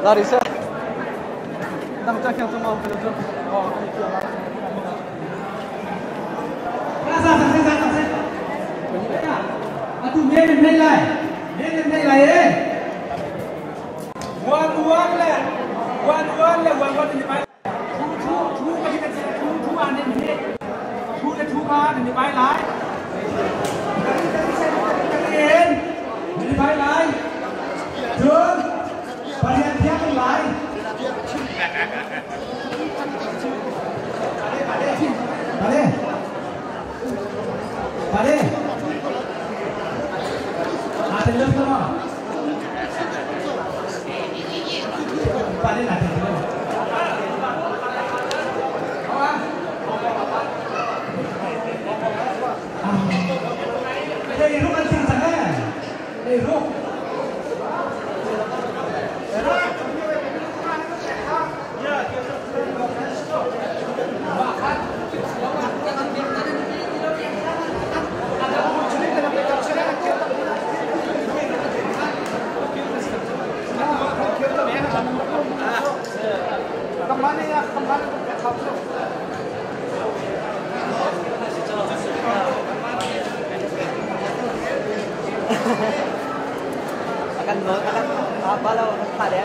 Larissa. đang chơi kèo trong màu cái được tu lên lại ấy one thì phải chú cái gì chú ăn đến thế chú cái chú ba thì phải lại phải lại chưa phải hiện theo lại Bà đi tên lớp không? Bà đi là tên lớp đây lúc ăn xin chẳng đấy đây lúc akan apa lo pada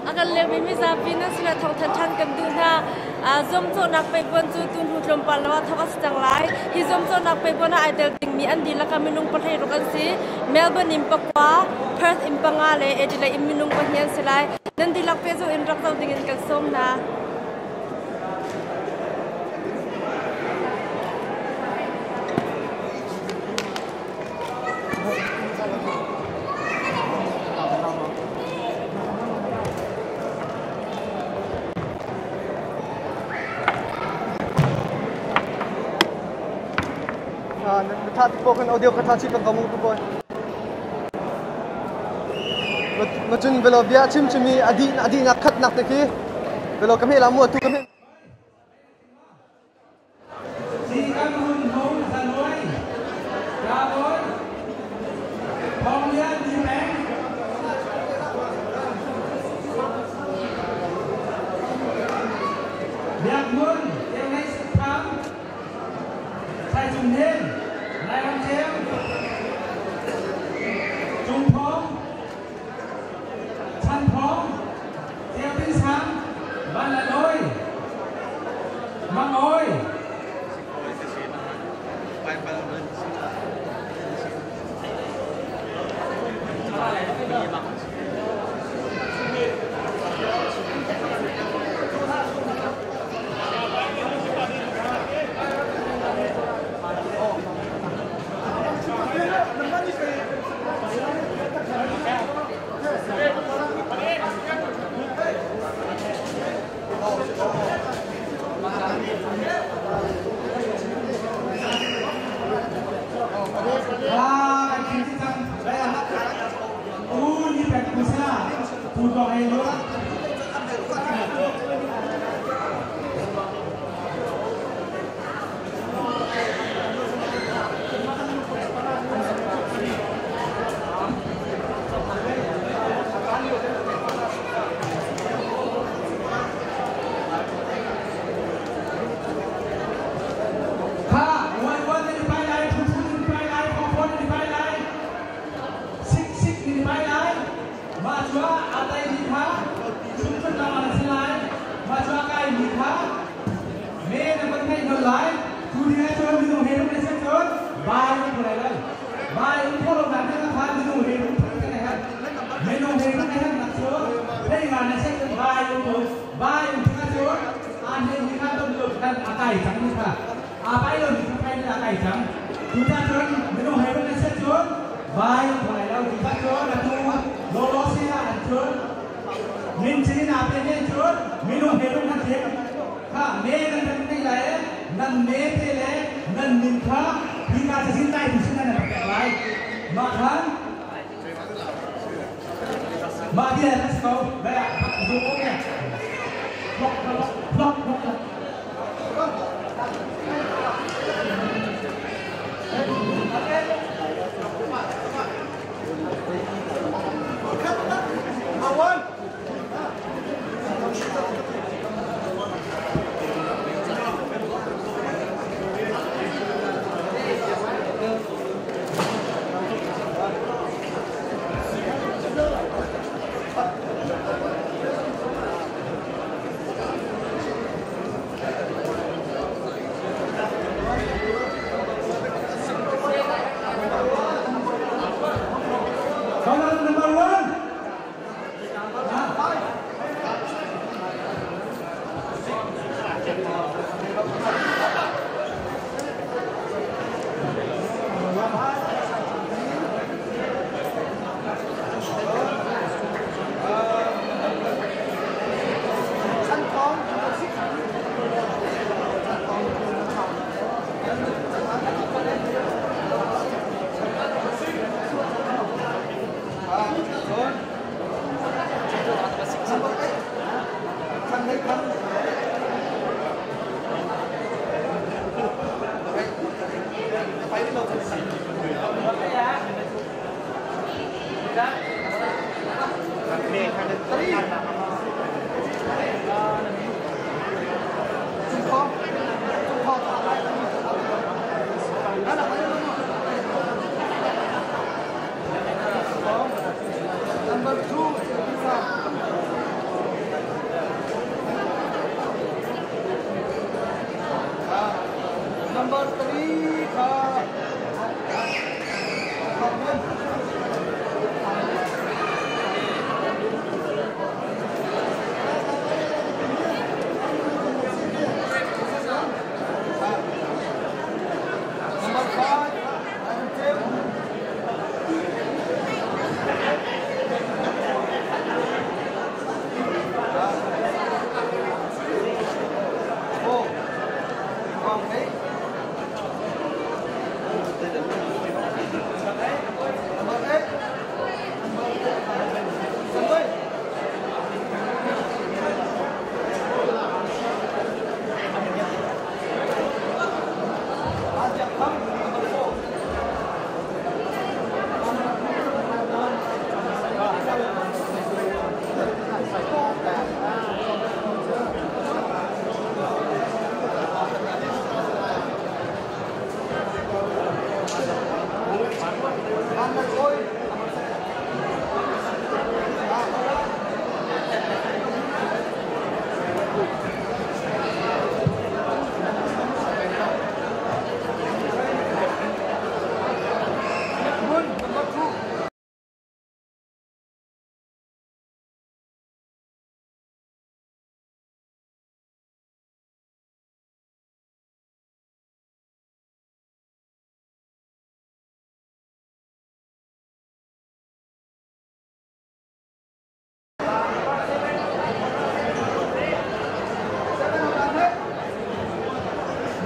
akan lebih misapi na sila thong than kan du na zom cho nak pe bon chu tun hu tlom pal wa thawas chang lai hi zom cho nak pe bona idol ting mi an di la kaminung pathai ro kan si Melbourne impakwa Perth impanga le Adelaide iminung pahnian silai nan di lak pe zo in rak taw dingin kan som na Thắt poken audio kata cik kamu tu boy. Macam belo biar cimi adi nak kat nak neki. Belo kami lamu tu kami. Makan. Mari let's go. Baik, zoomnya. Block. Awan.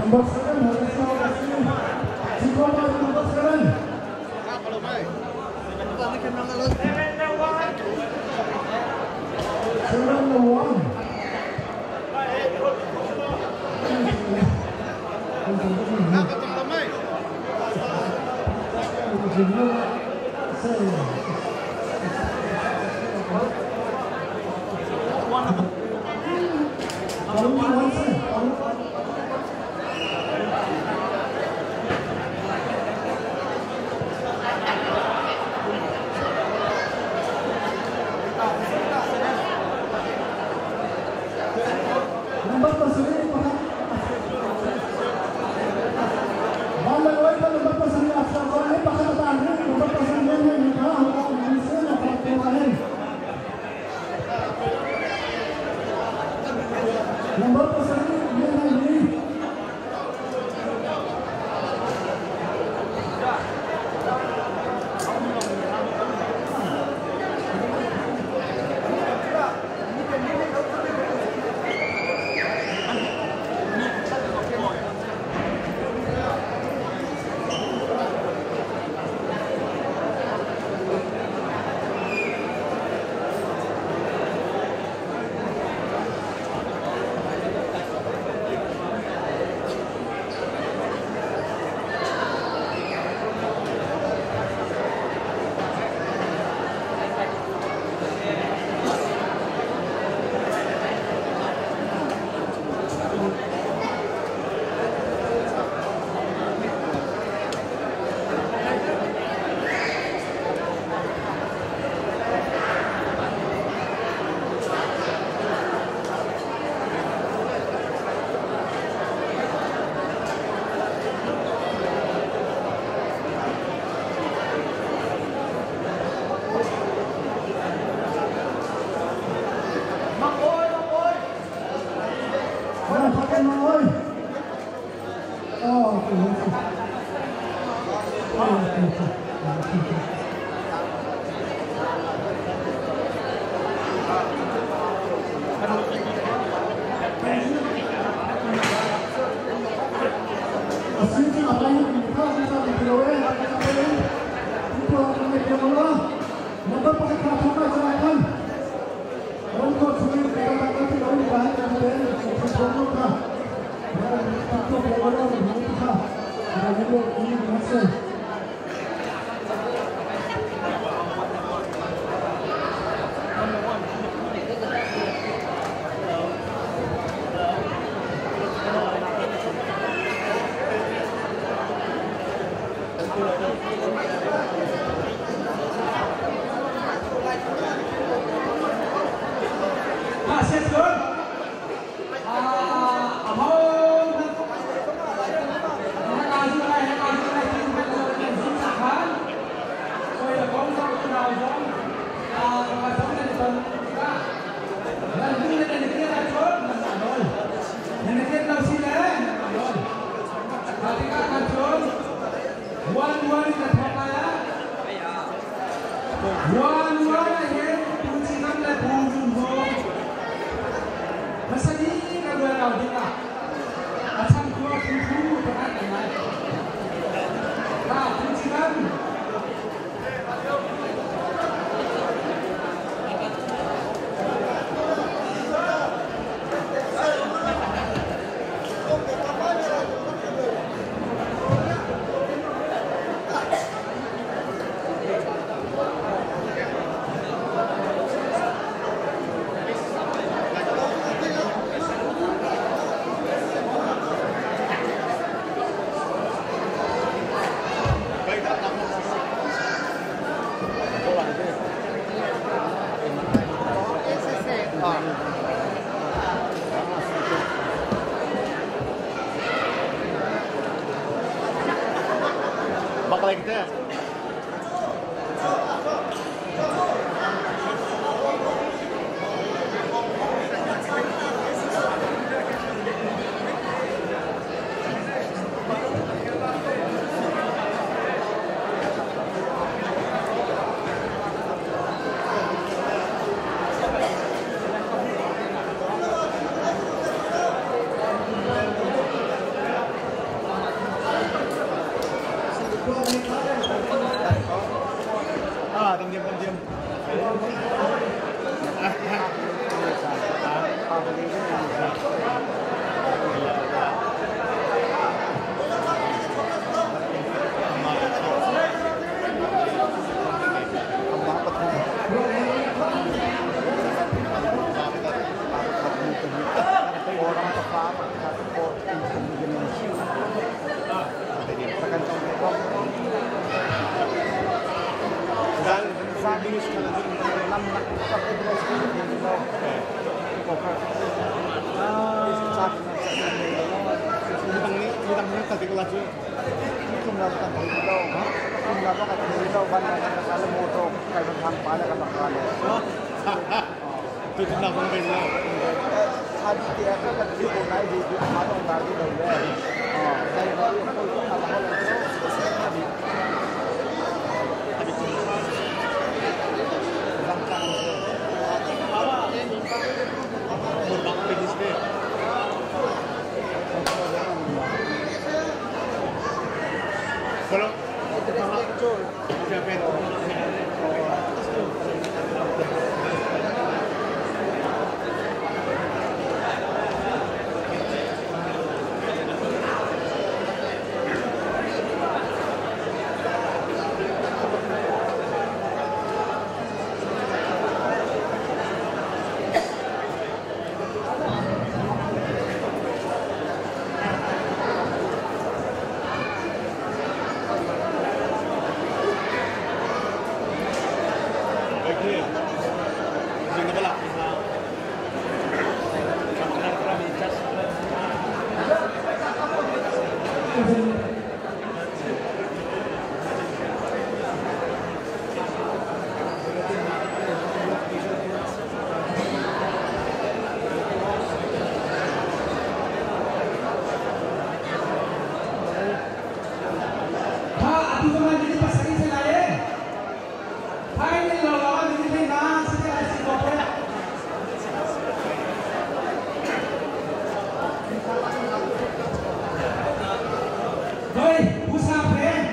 Nomor 7 harus mengawasi jika nomor 7. Kalau baik. Nomor Bakal kita. Aku sama jadi pasang selain. Hai ni lawan jadi nang setiap hari kopi. Hei, usah pen.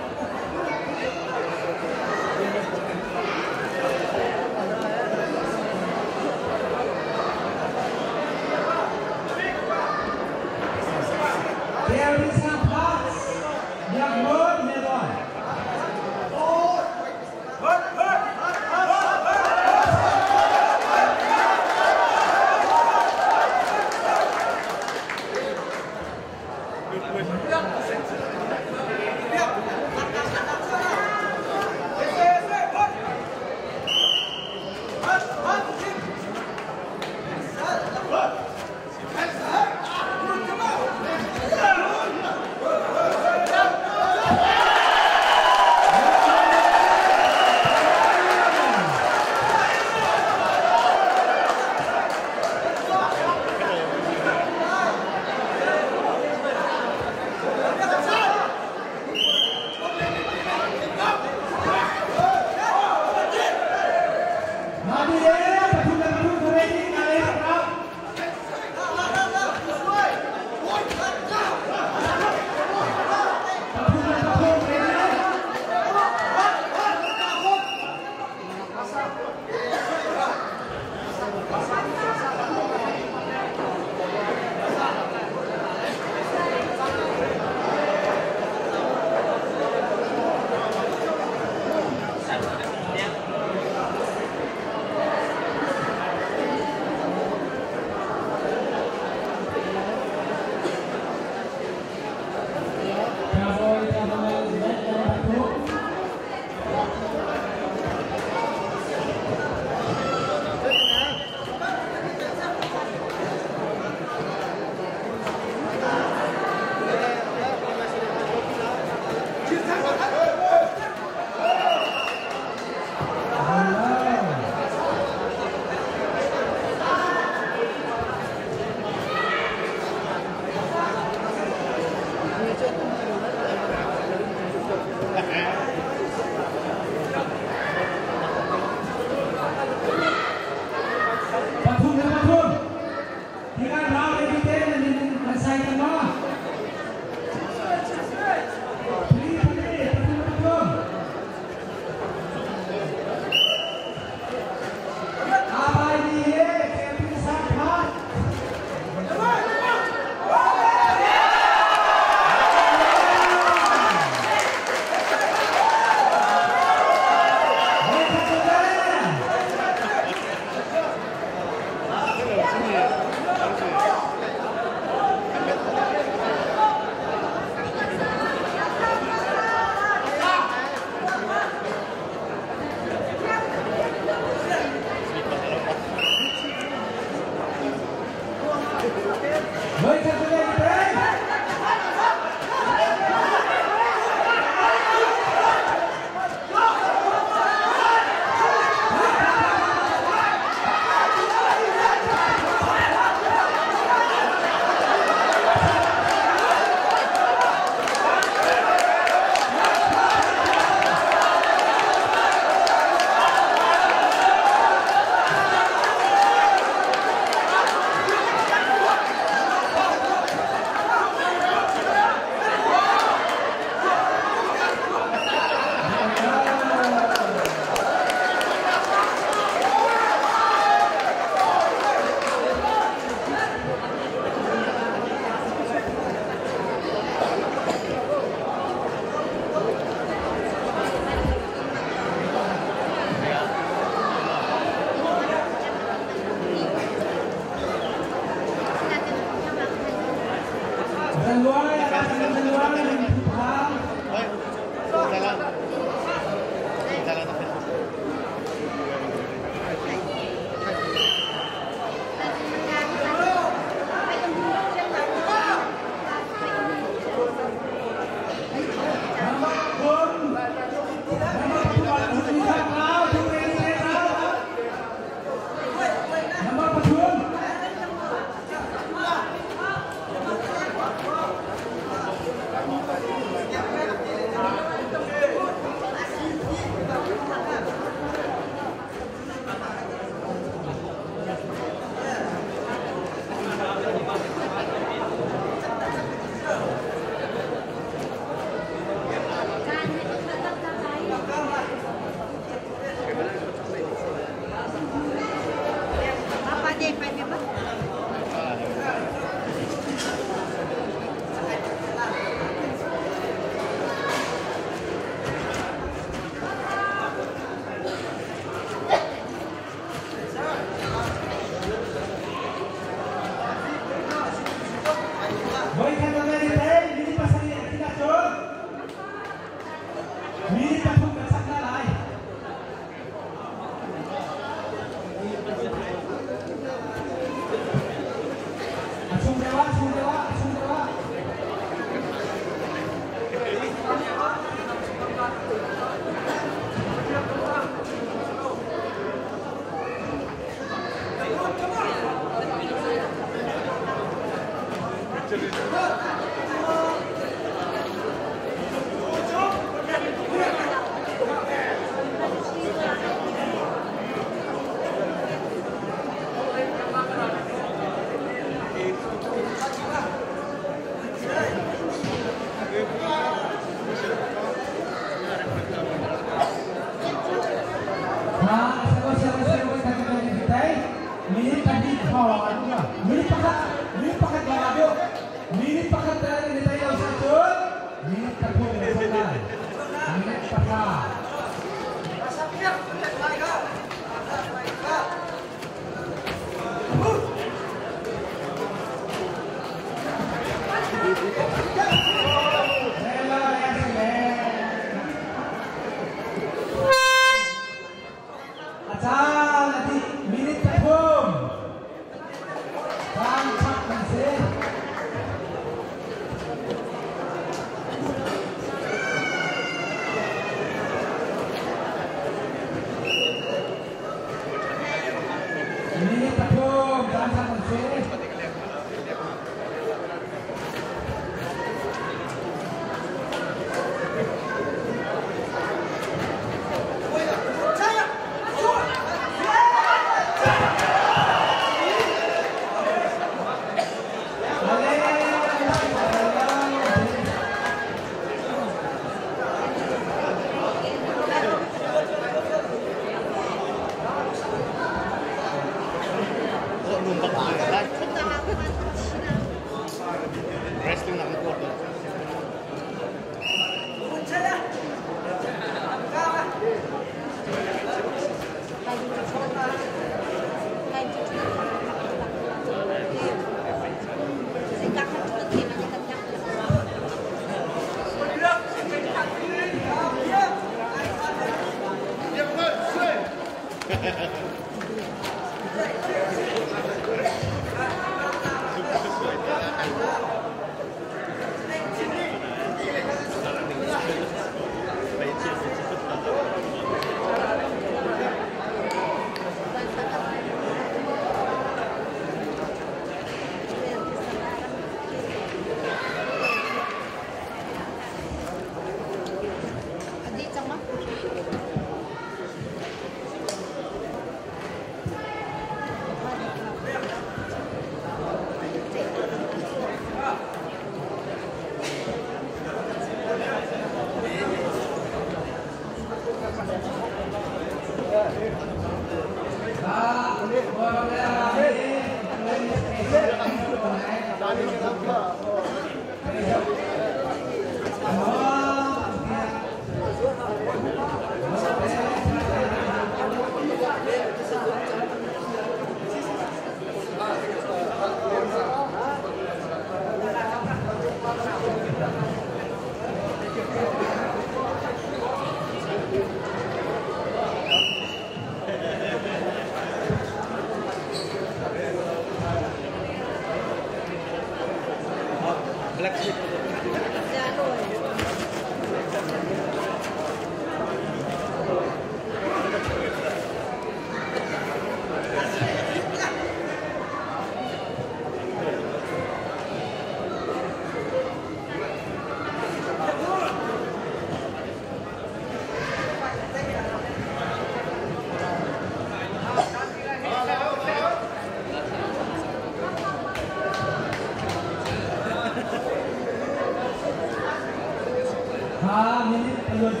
Jangan di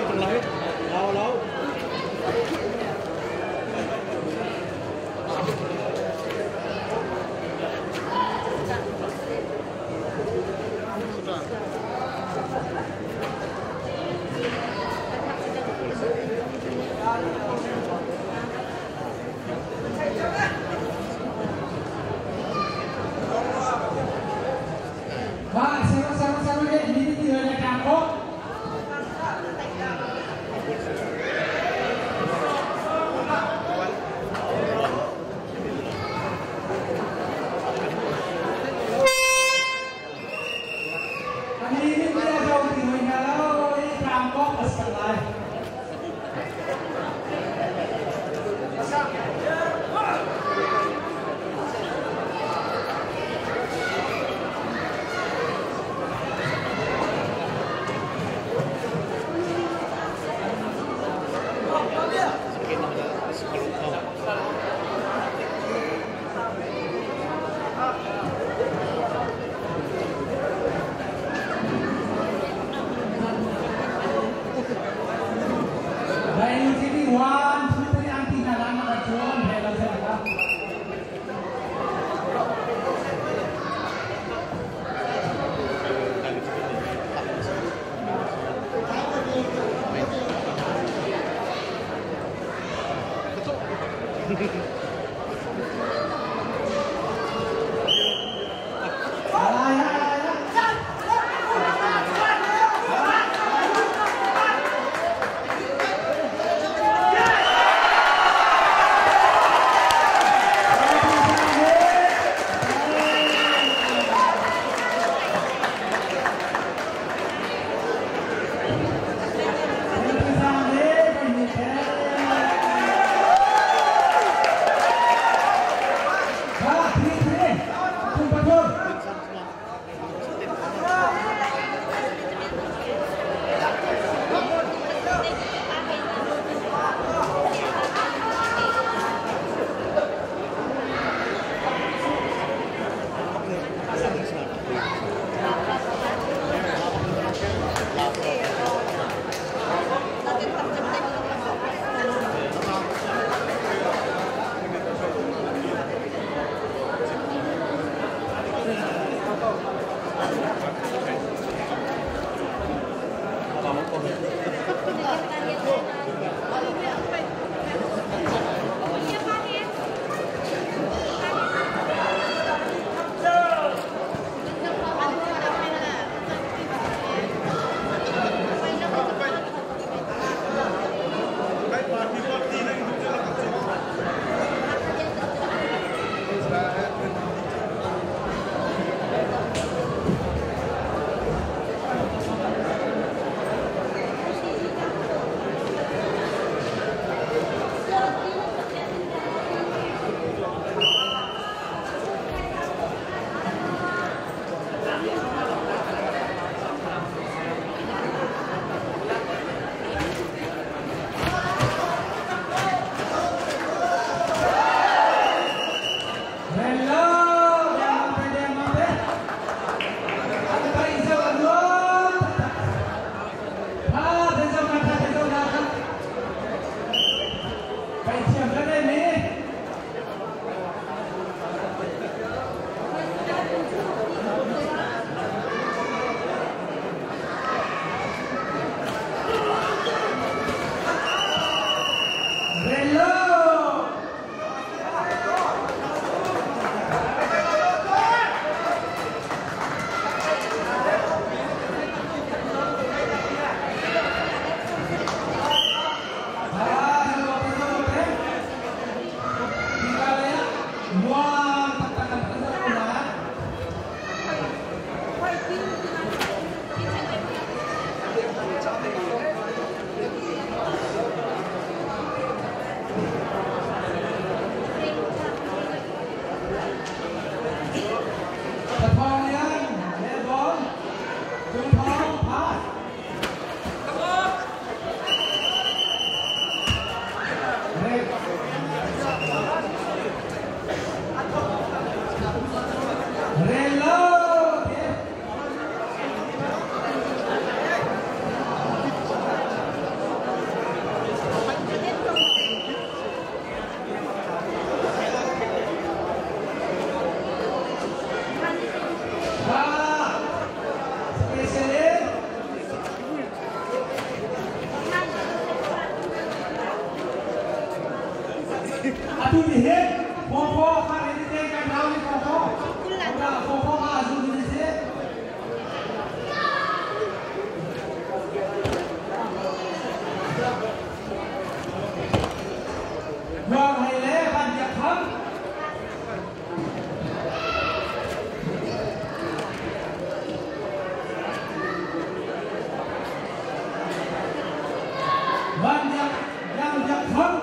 tengah ya, lau. Sama-sama ini tidak ada kampung. Atu dihit, Popo kan ini tengah tahu ni Popo. Popo kan atu dihit. Wang hai le ban jak ham. Ban jak yang jak ham.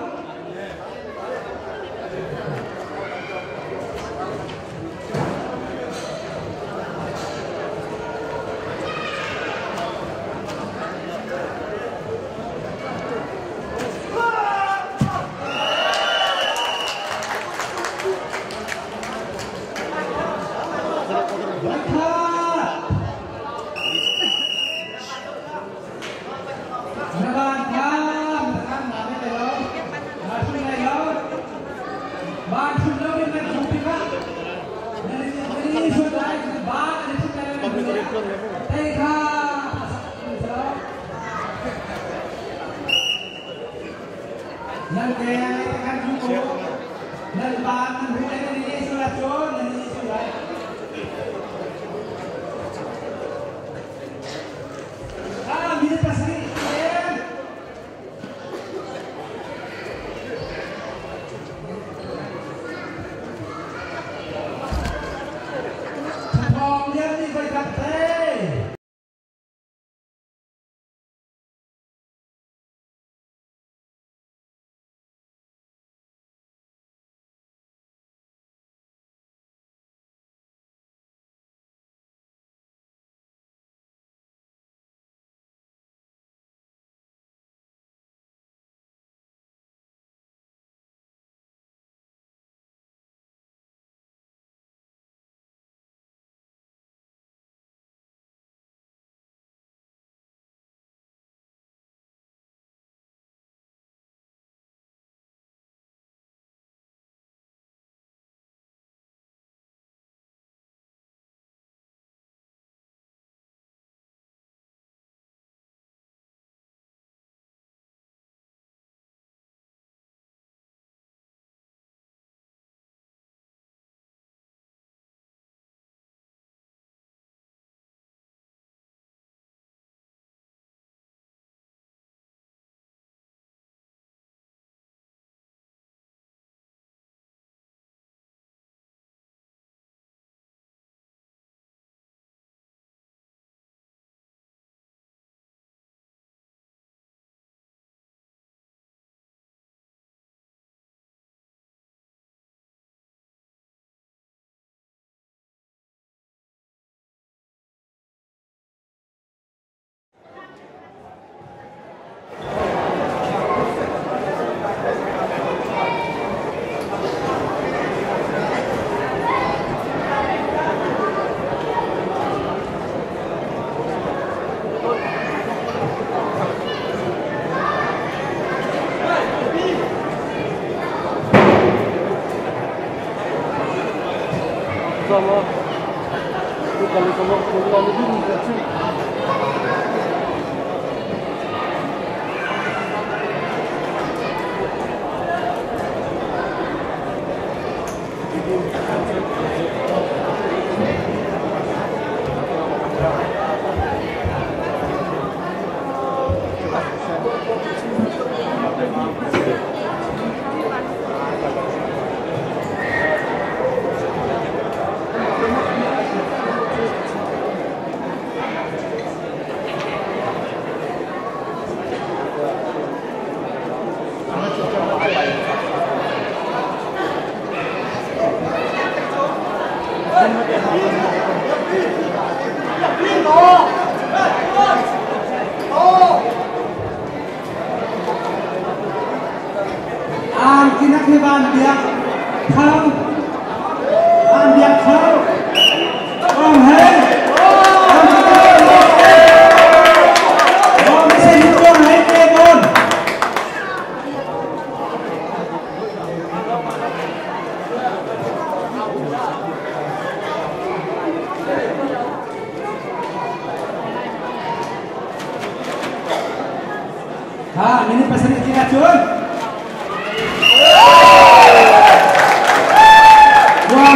Ha, ini pesan kita Jun.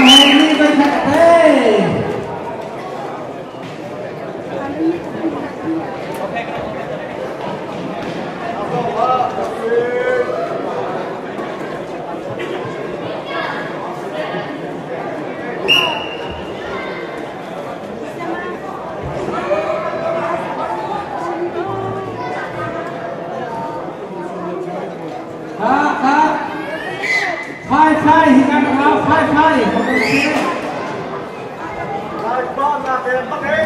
Henry với Thạch Tê. Phai thì ăn áo phai không được chứ. Con là tiền bắt đi.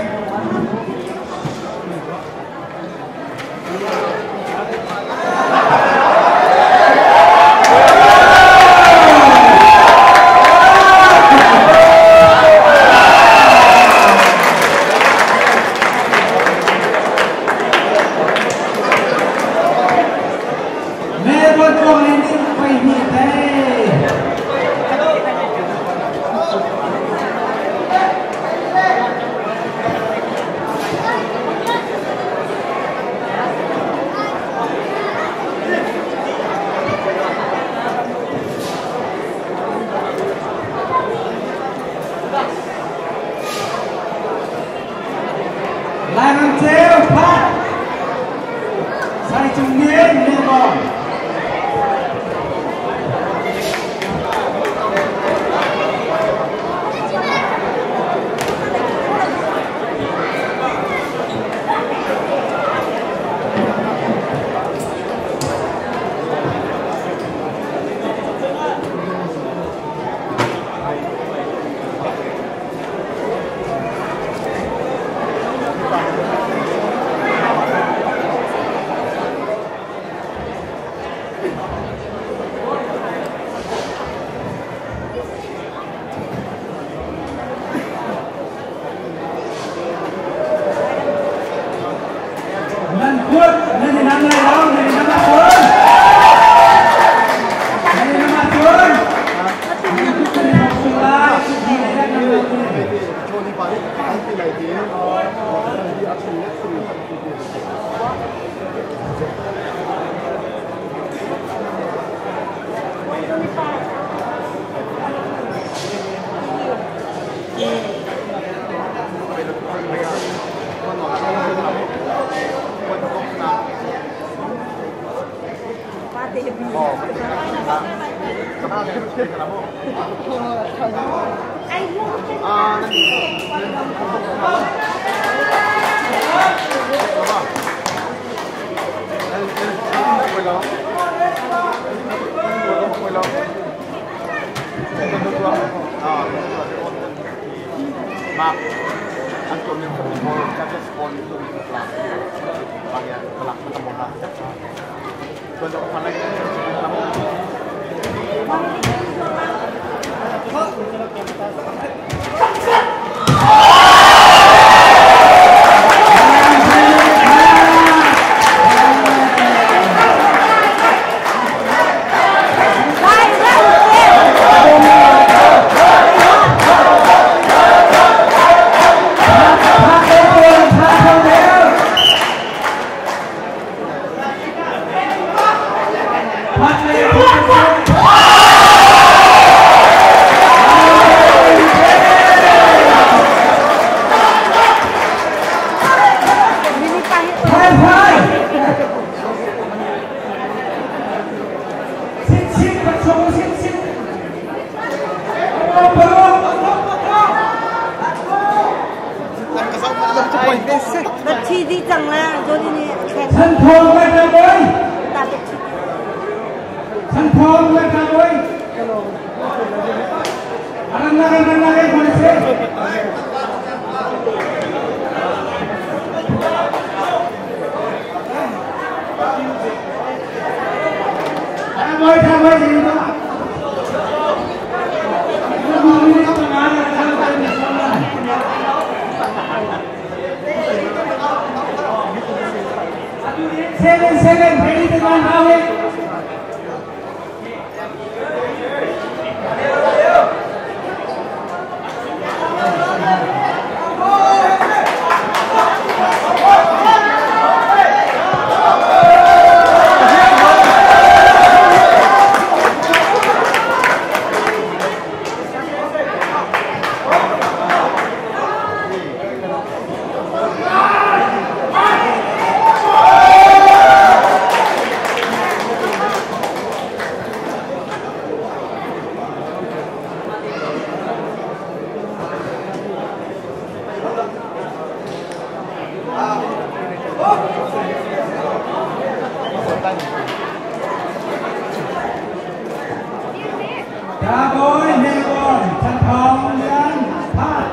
Đá bối lên bồn chân hồng lên phát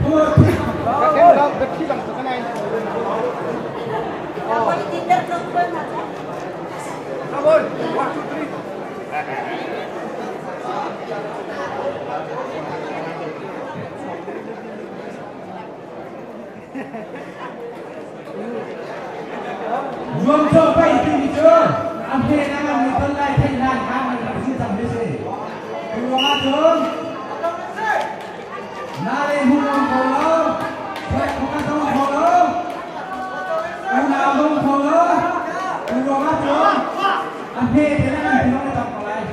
thua thích các em đang rất khi bằng cái này Đá bối tin được không quên mà đá bối 1, 2, 3 Ruộng cho bay thì chưa anh thế đang làm người tân lại thành đàn khang mình làm gì thằng đấy gì từ đó trường na lên hung ông khổ lớn thế không có tông khổ lớn ông nào không khổ lớn từ đó trường anh thế đang làm thì nó mới tập vào lại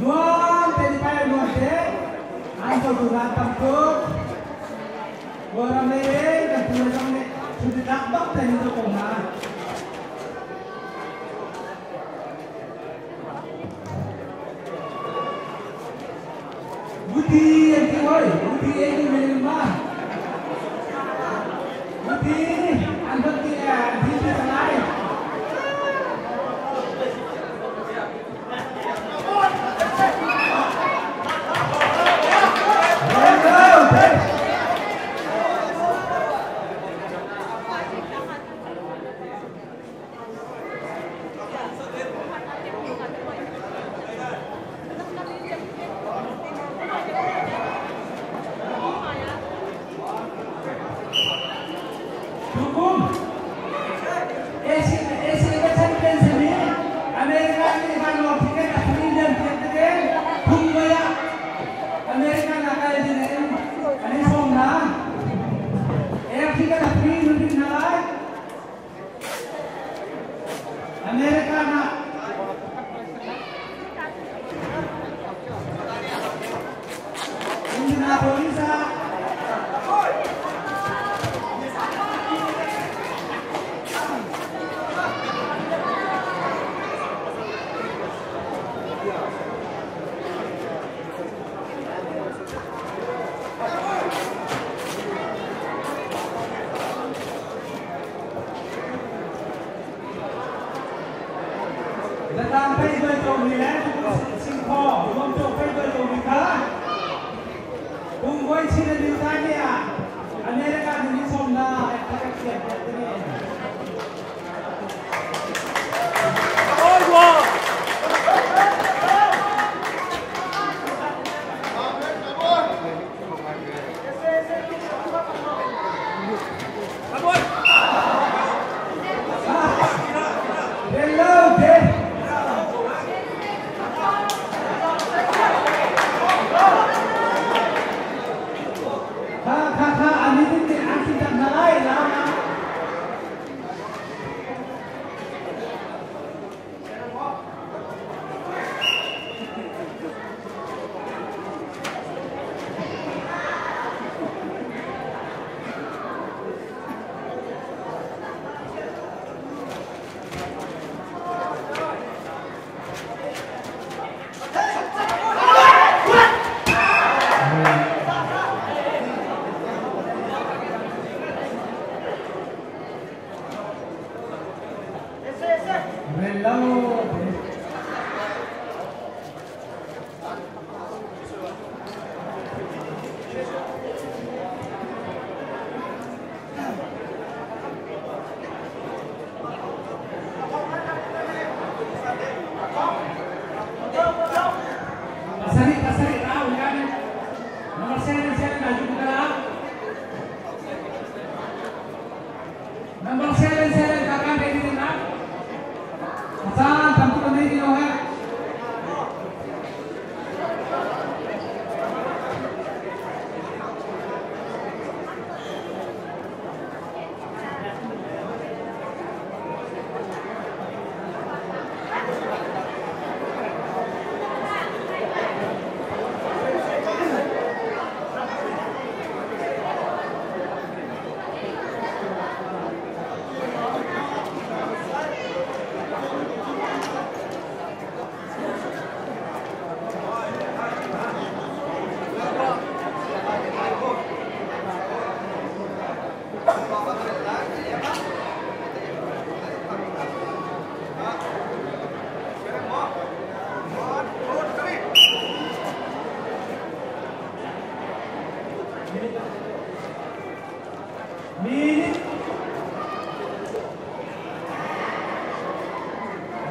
Nuan penipaya nuan dek, anto duran tampuk, orang lain dan tuan kami sudah dapat dari itu koma. Budi yang tiwai, budi yang menerima, budi anto dia di sana. Datang Facebook của mình đấy, xin kho, không cho Facebook của mình cả. Cùng với chị là điều tai đi à? Anh ấy đã cả những xong là em đã cách chuyện thế này. Ôi wow!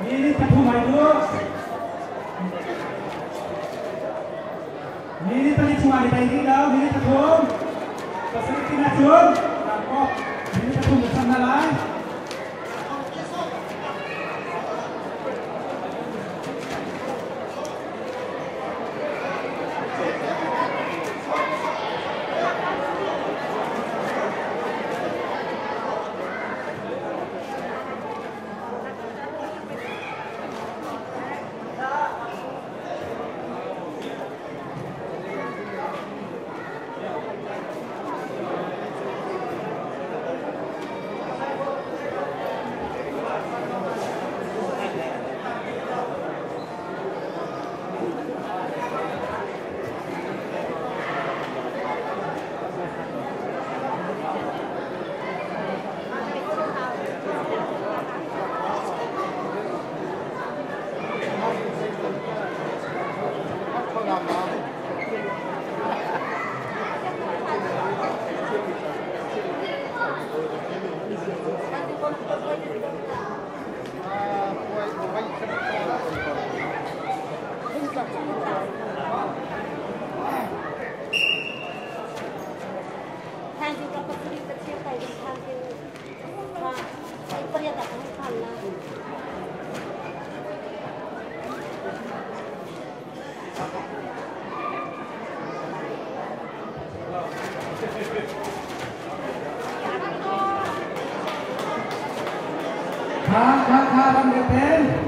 Minit satu maju. Minit paling cuma di tadi dah. Minit satu. Pasal kita jom. Rakop. Minit satu bersama lain. Bang Kapten.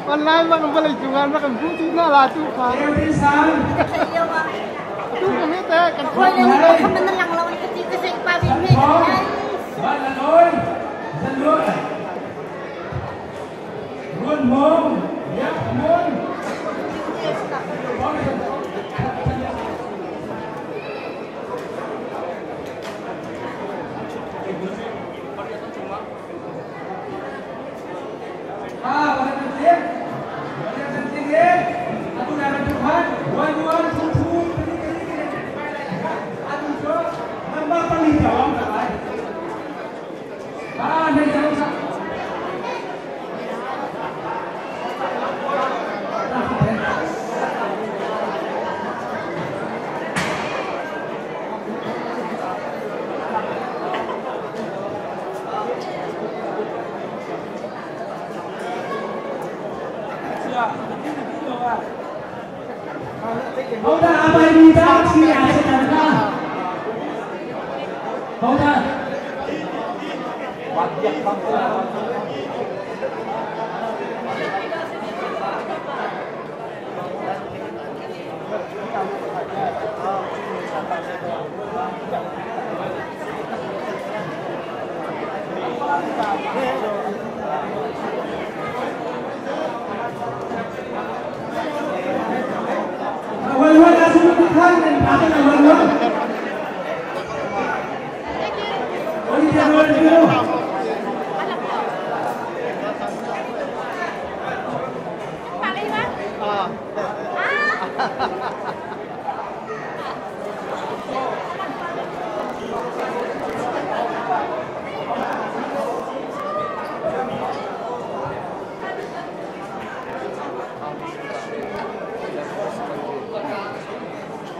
online mà không phải chụp ăn mà còn cũng chính là chụp khá. Chụp cái hết đấy, cần Thôi lên một không nên lằng lâu cái gì cái gì ba viên này cái bạn là tôi dân luôn luôn mồm nhắc môn Hold on, apa ini dah sini asyik dah. Hold on. Wajib bangsa. Wan-wan langsung bukan dan apa nak wan-wan? Oh ini dia wan dulu. paling kan?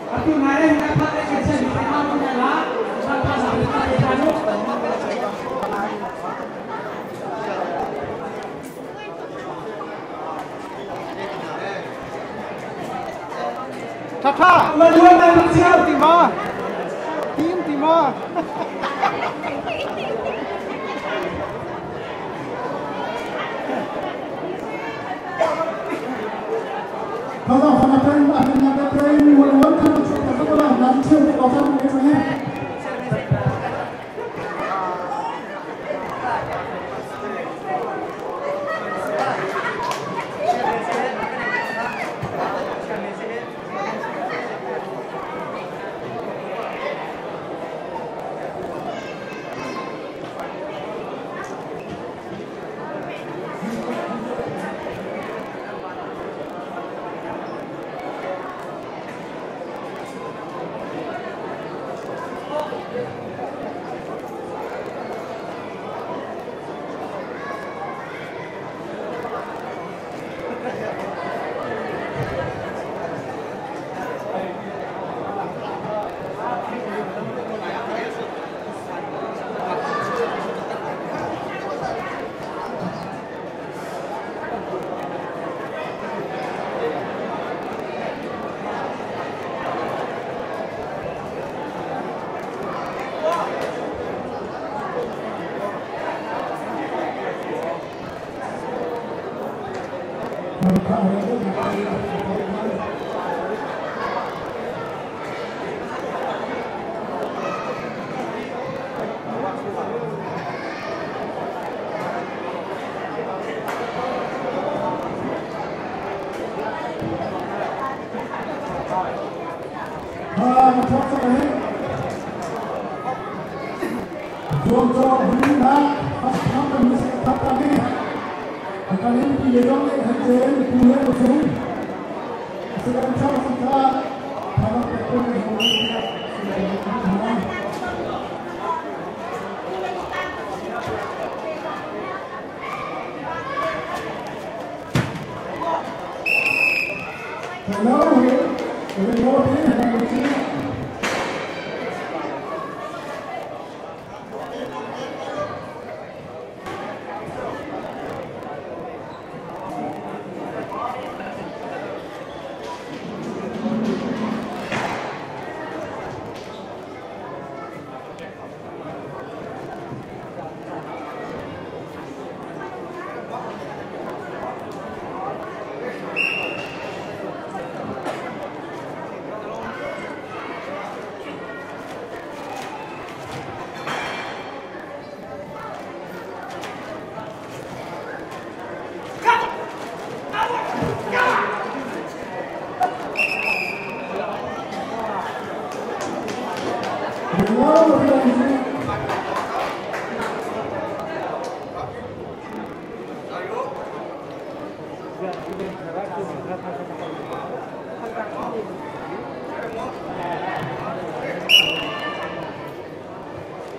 Tapi mari kita pakai kerja di tengah mengalah, sampai kita diadu. Tata, Dua-dua main siap. Tim Timor. Kalau penonton akhirnya bertemu wan-wan kan setelah nanti orang ini.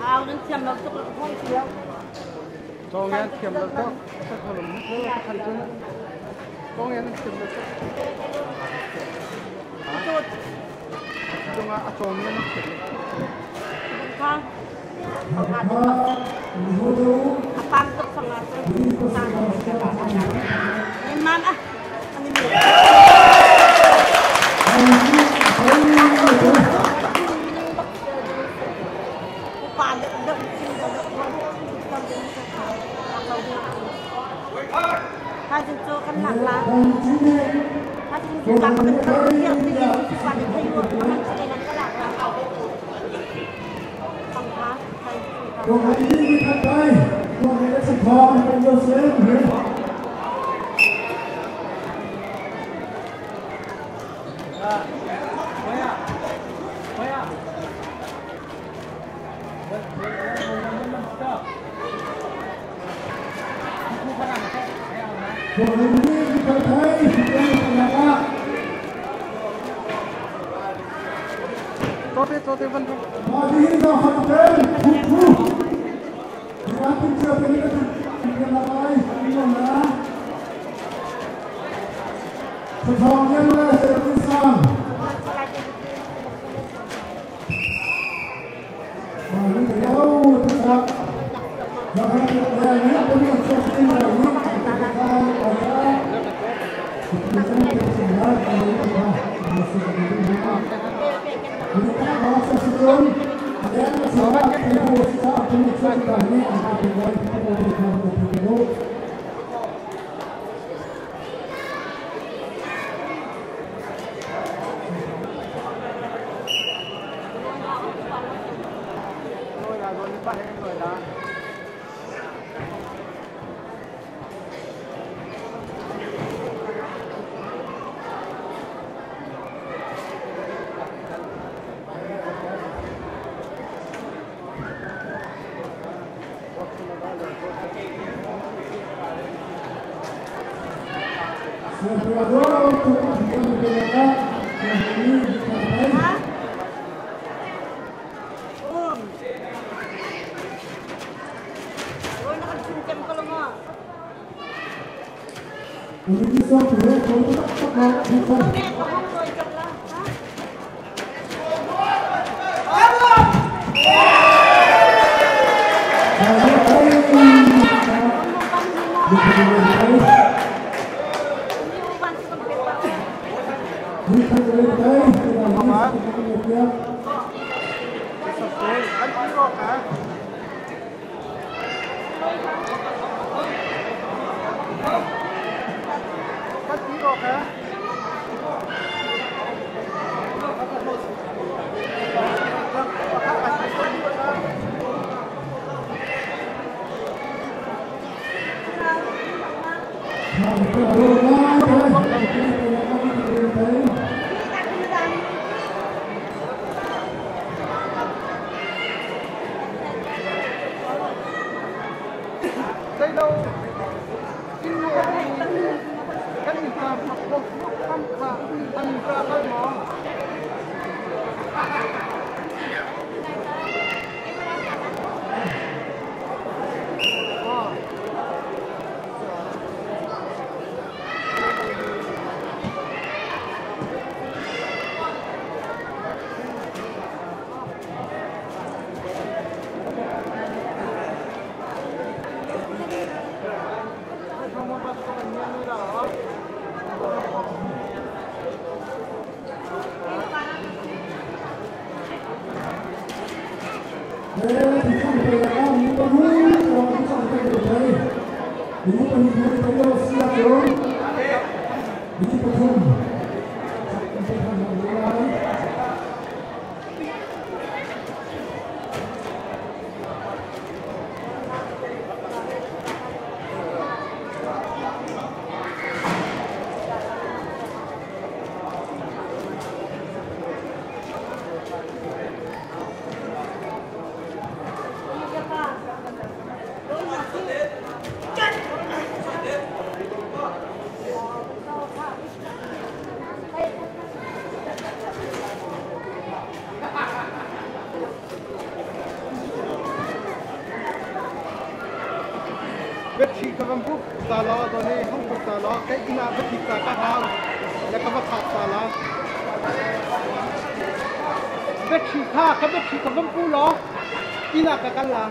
ao nên xem nó tức là không thiếu cho nghe kiểm được đó chắc là mình rất là thành chân có nghe kiểm được đó chúng ta cho nghe nó kiểm được không apaan tuh sama em mana hai chân cho căn nặng là hai chân bằng cái thân nhiều thì và những thay đổi của mình sẽ là cái lạc là bằng hóa thay Rồi hãy đi đi thật đây. Rồi hãy đã sạch khó anh vô xế của mình. Rồi hãy đi đi thật đây. Đây là các cho thế vân Và đi ra phần trên. Hút hút. Đã cũng chưa thấy cái chuyện là ai. Đi vào đã. Thật hòn nhân là sẽ đi sang. Và như thế đâu thật ra. Và hãy được là những cái việc cho xin là những cái ta và ta. Chúng ta sẽ xảy ra cái đấy là một sự kiện như thế. Chúng ta có sẽ sử dụng để cho các thành phố sẽ có những chuyện cả những cái việc này chúng ta được làm được cái đó. rồi là rồi bạn em rồi đó Senador untuk menjaga ini dicapai. Ini bisa boleh bukan. đây đâu cái gì ta mặc bộ không và ăn ra cái món ชีกำลังพูดตาล้อตัวนี้ห้องตาล้อแค่ที่นาไปติดตาห้างแล้วก็มาขับตาล้อเบ็ดชีข้ากับเบ็ดชีกำลังพูดล้อที่นากันละ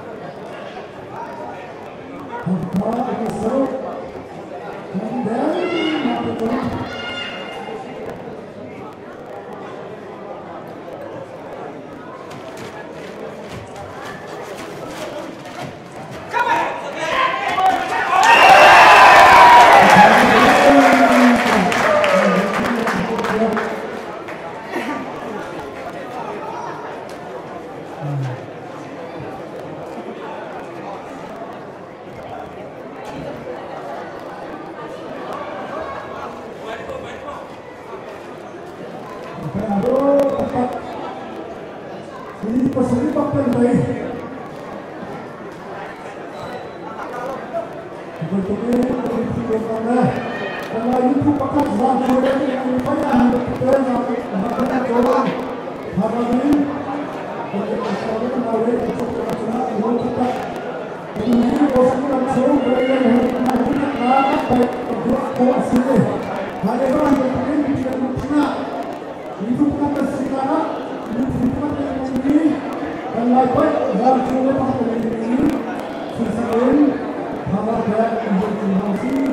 Ini pasal apa ni? Betul betul kerana kalau itu pakai zaman modern yang banyak kita nak orang hari ini kita sekarang awal kita nak kita ini pasal macam berada di mana baik untuk asli. Hari ini kita nak itu bukan sekarang itu bukan ini dan lain dalam semua perkara ini sesuai hal yang informasi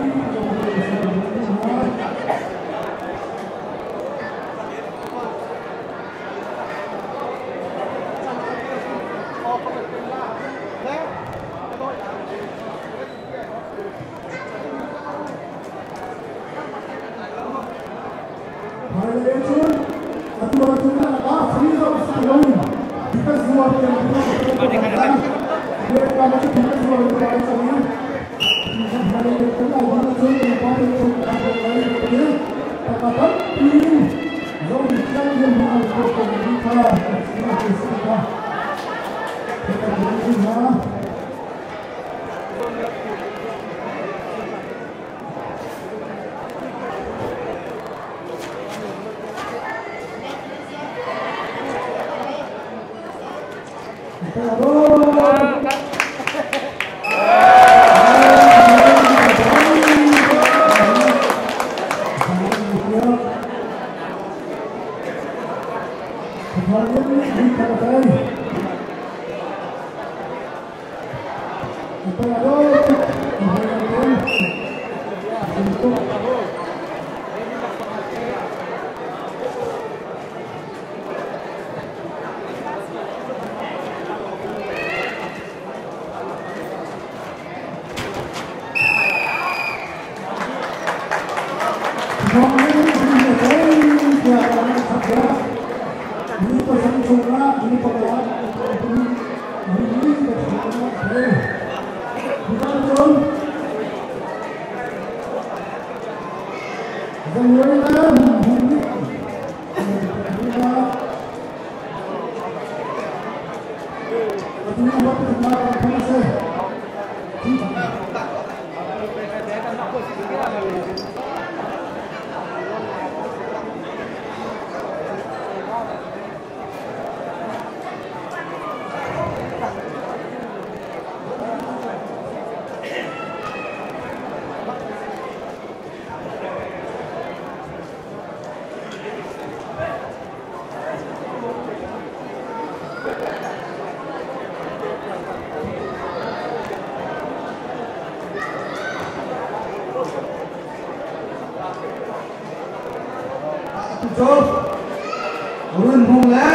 Urun hung le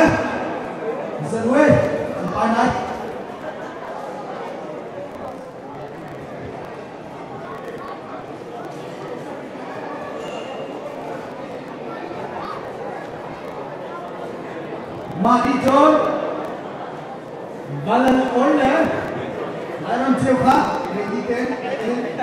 Zanwe Panai Mati John Balan Orle Aram Chewka Ready 10 Urun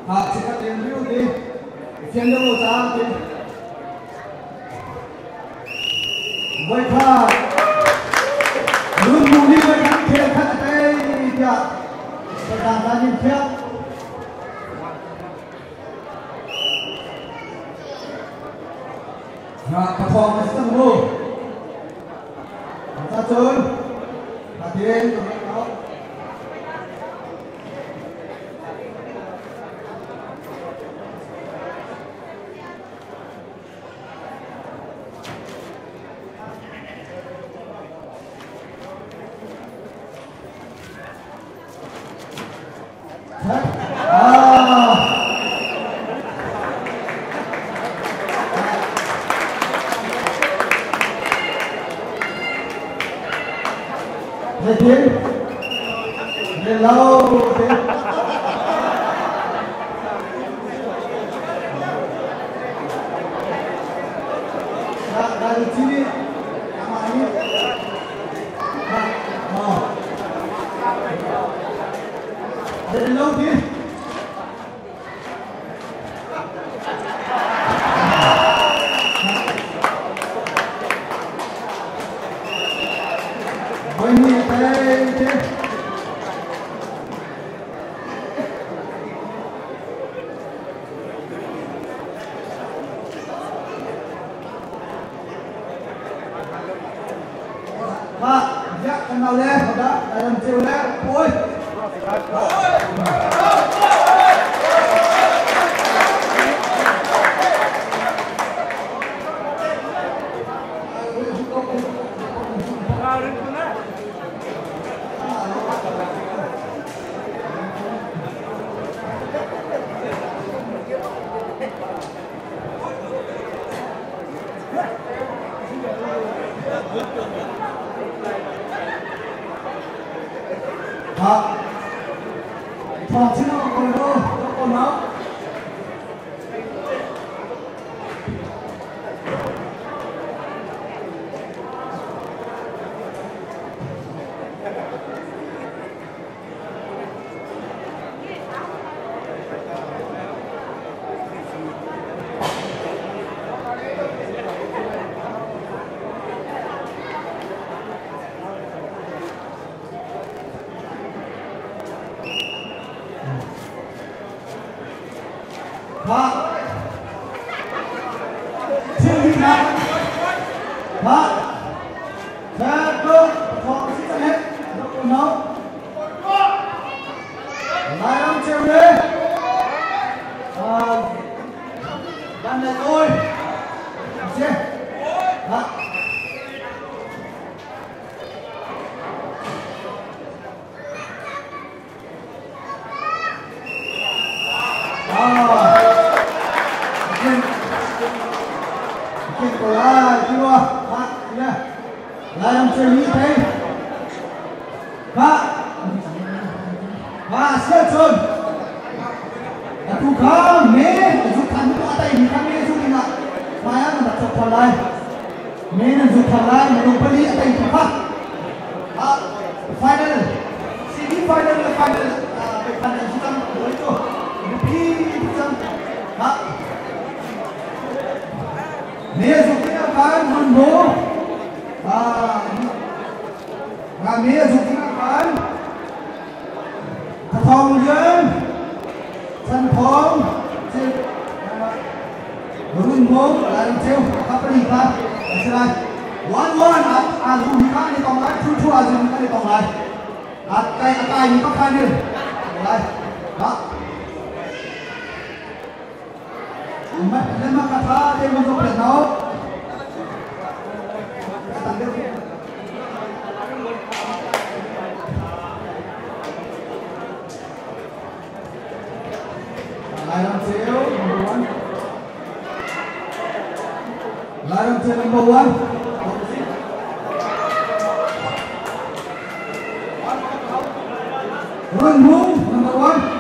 chỉ cần đến view đi phiên đâu ra đi vậy thôi luôn luôn đi với các thiện khách đây kìa đang ra nhìn theo các phòng nó sẽ ngủ ra chơi và tiền đó để lâu thế đã được chi đi mà anh để lâu thế với mình đây thế dạ con nào lên đó làm chiều lên ôi chứ nó còn đâu còn nó chưa đi nào xe cơ họ sẽ hết còn nó lại ông treo đi ban này thôi xem lại làm chơi như thế và sẽ chơi là thủ khám mẹ giúp thằng nó tay thì thằng mẹ giúp đi nào mai ăn đặt chọc còn lại mẹ là giúp thằng lại mà đồng lý tay thủ khám final CD final là final về phần này chúng ta mới cho đi chúng ta mẹ giúp cái cái mình bố và mẹ dùng cái bán thật phong dân sân phong trên đúng không là làm treo các cái gì ta sẽ đây one dùng cái này còn lại chu dùng cái này còn lại tay như các cái này đây đó mất lên mà cả tha để mình dùng được nó Lion tail number 1. Run move number 1.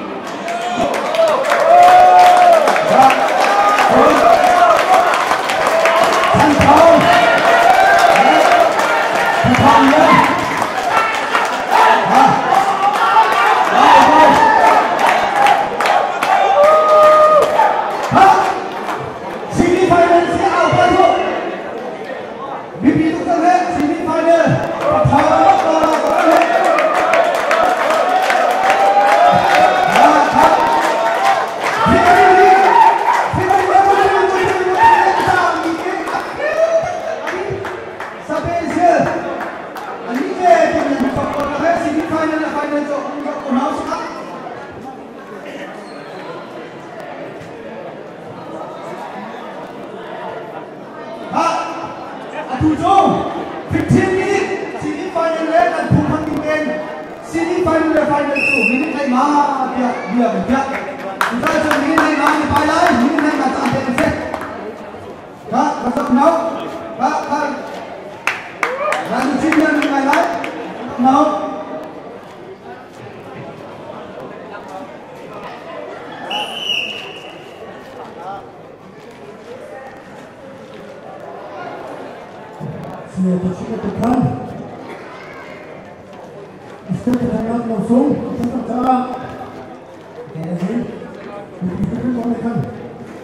15 minutes sini final leg dan bukan tim sini final tu minit lain mah dia kita macam minit lain mah di lain minit lain macam ada efek kak masuk now kak lalu sini yang minit lain now Tekan Istri terangkan langsung Kita cara Jadi Kita bolehkan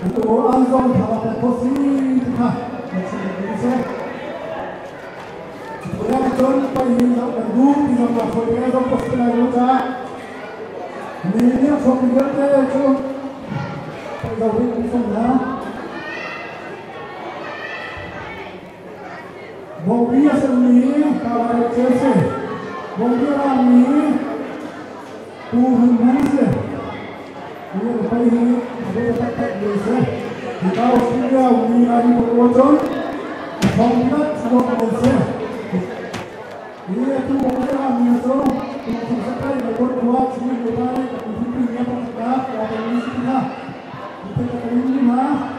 Untuk Anzon Hawatan posisi Tekan Jadi Kita John Pahinang dan Du Bisa melakukan Ada posisi lain juga Ini Sok Gerte Sok Pagawin Bisa na Bobby asli kawan Chelsea, Bobby Rami, Tuhan Manse, ini lepas ini ada dekat desa, kita sudah mengalami perwujudan, sangat sangat besar. Ini itu Bobby Rami itu, untuk sekali berbuat sini berbuat, untuk punya pengajar, atau misalnya kita katakan mah.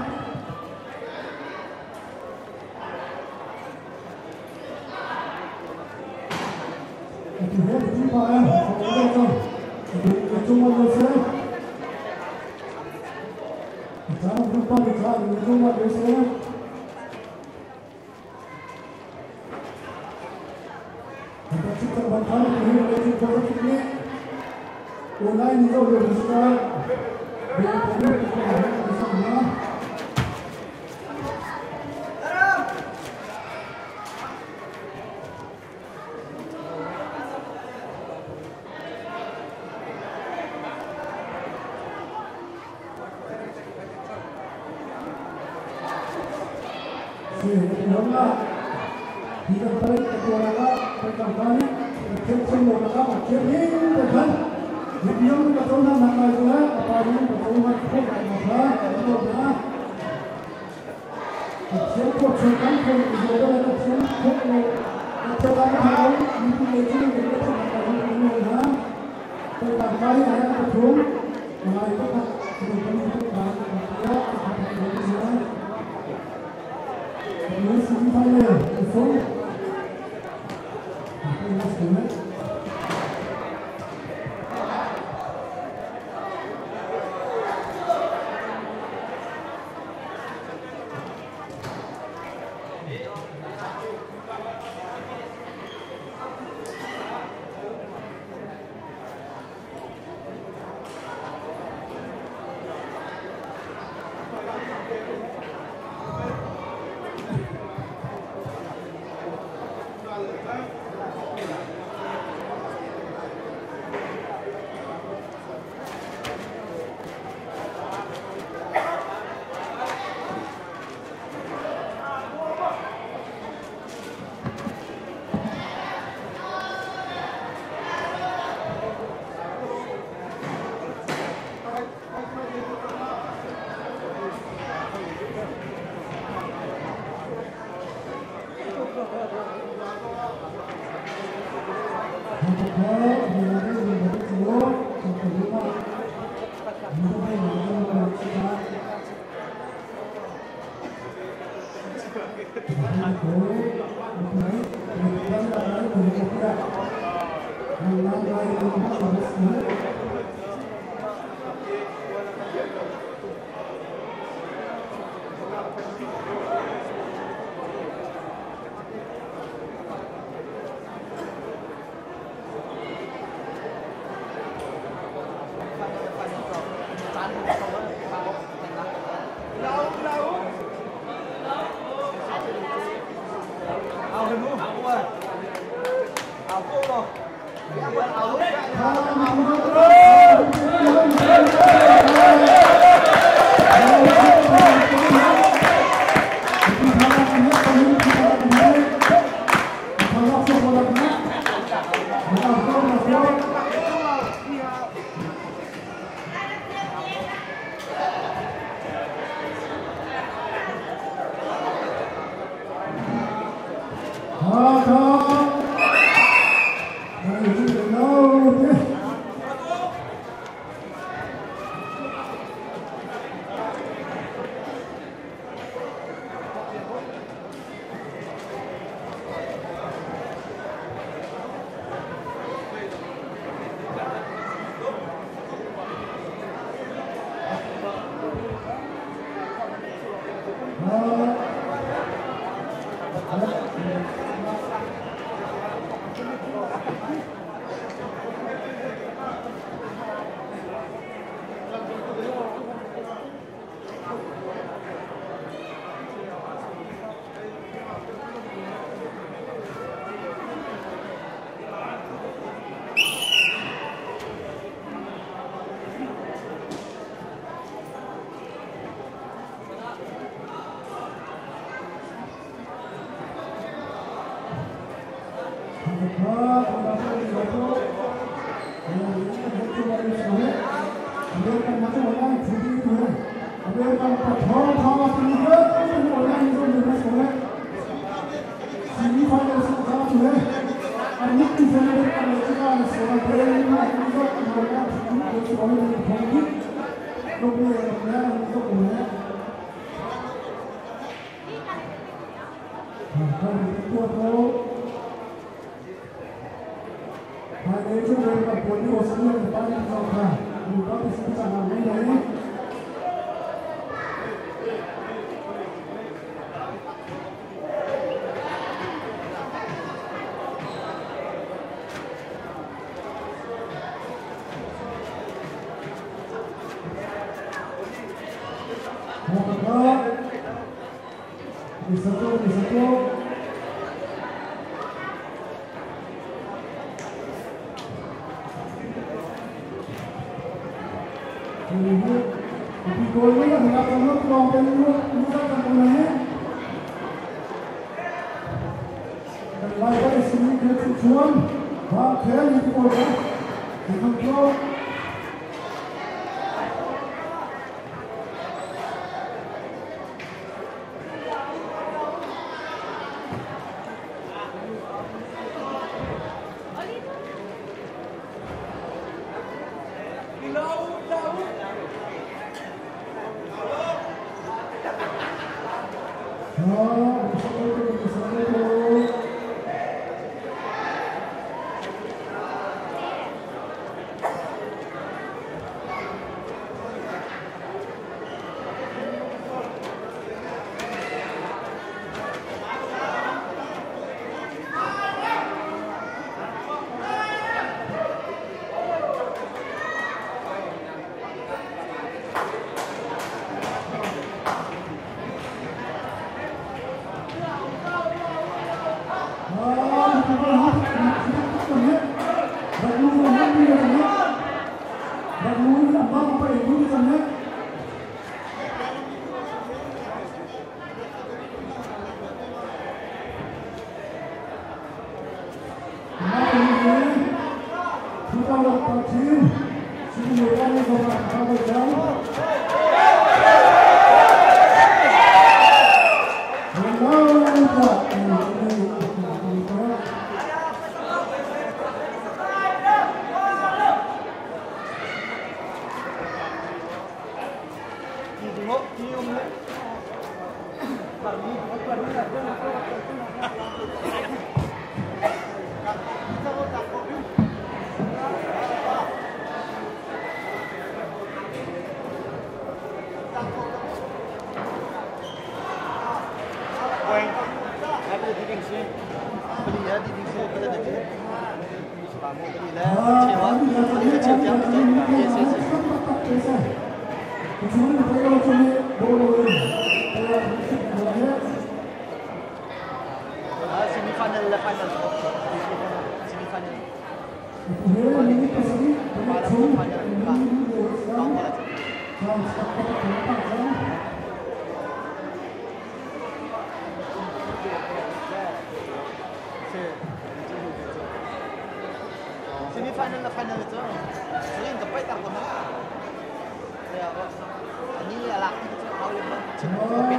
Semifinal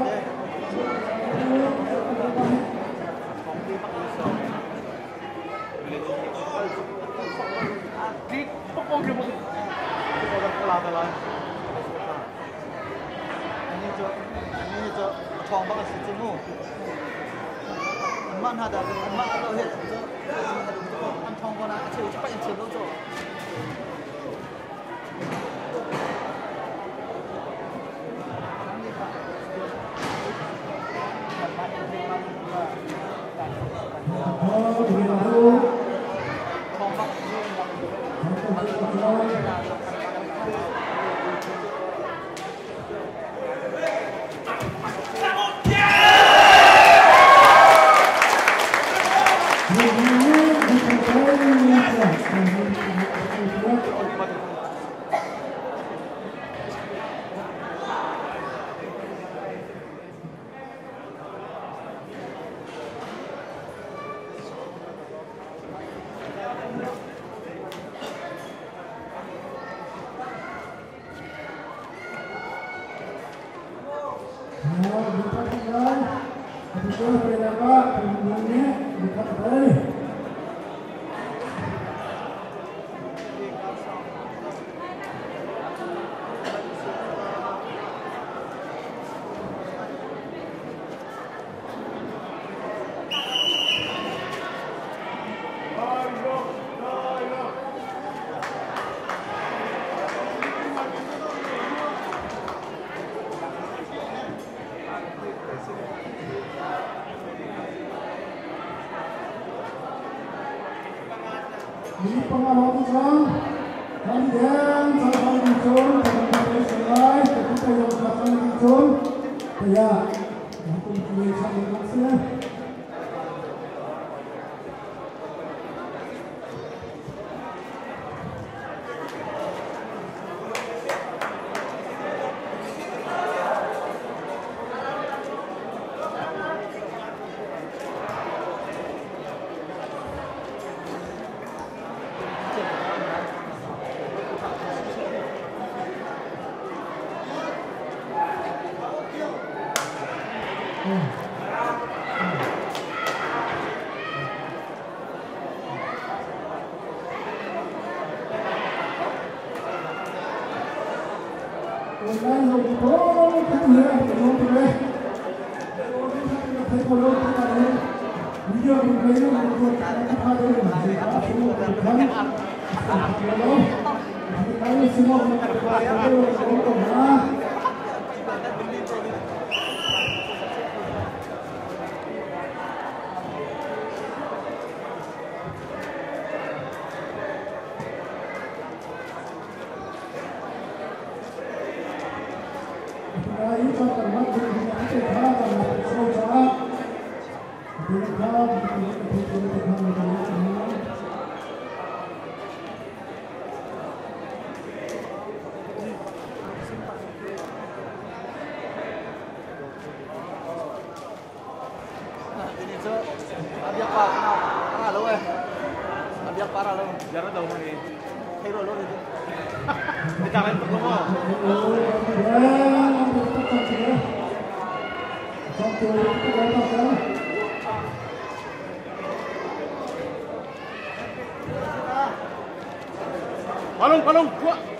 cho thong bằng sự chính ngô ăn hạt ăn mặn đâu hết ăn thong con nào chơi chắc phải ăn đâu rồi Ini pengalaman Islam kemudian saya akan muncul dengan selai ketika yang akan muncul saya aku mempunyai satu maksudnya Palung, kuat.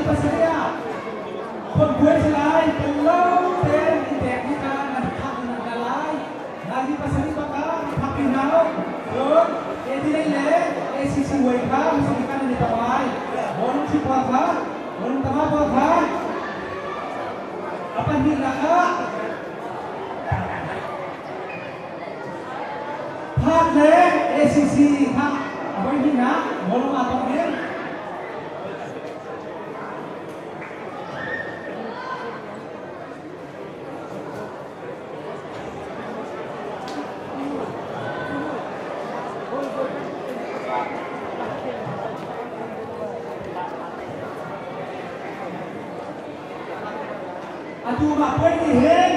pasaya. Kon gue selai belum ten di teknika nanti kami nagalai. Lagi pasari bakal kami nau. Kon jadi le sisi weka mesti kan di tawai. Bon si apa? Bon tama apa? Apa ni laka? Hak le sisi hak apa ini nak? Bon apa ni? Aduh, mak boy ni hen,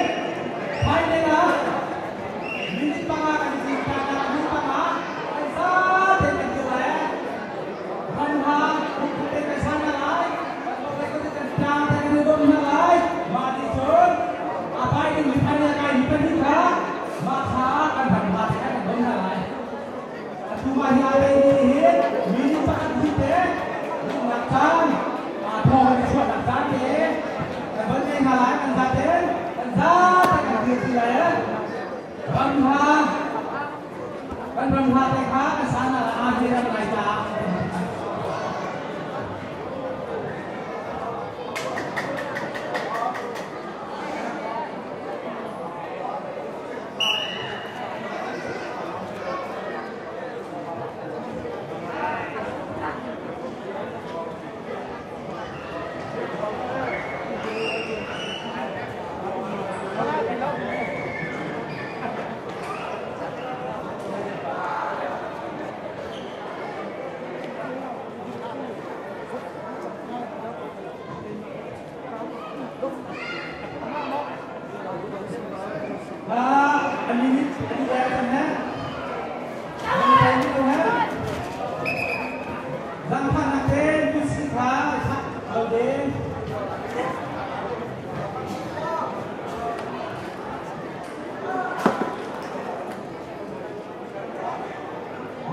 main ni lah. Minit pangak kan cinta, minit pangak. Aisyah, dengan jual. Hanhang, kita ke sana lagi. Kalau kita tentang dengan hidup mana lagi, mati jod. Apa yang ditanya kan hidup kita, maka akan bermatikan dengan mana lagi. Aduh, mak hari ni hen, minit pangak kita, makan, thong cái chuyện làm giá thế. Vấn đề là lái cần giá thế, cần giá tại cả việc gì đấy, văn hóa tại khác, cái sáng là ai đi ra ngoài cả.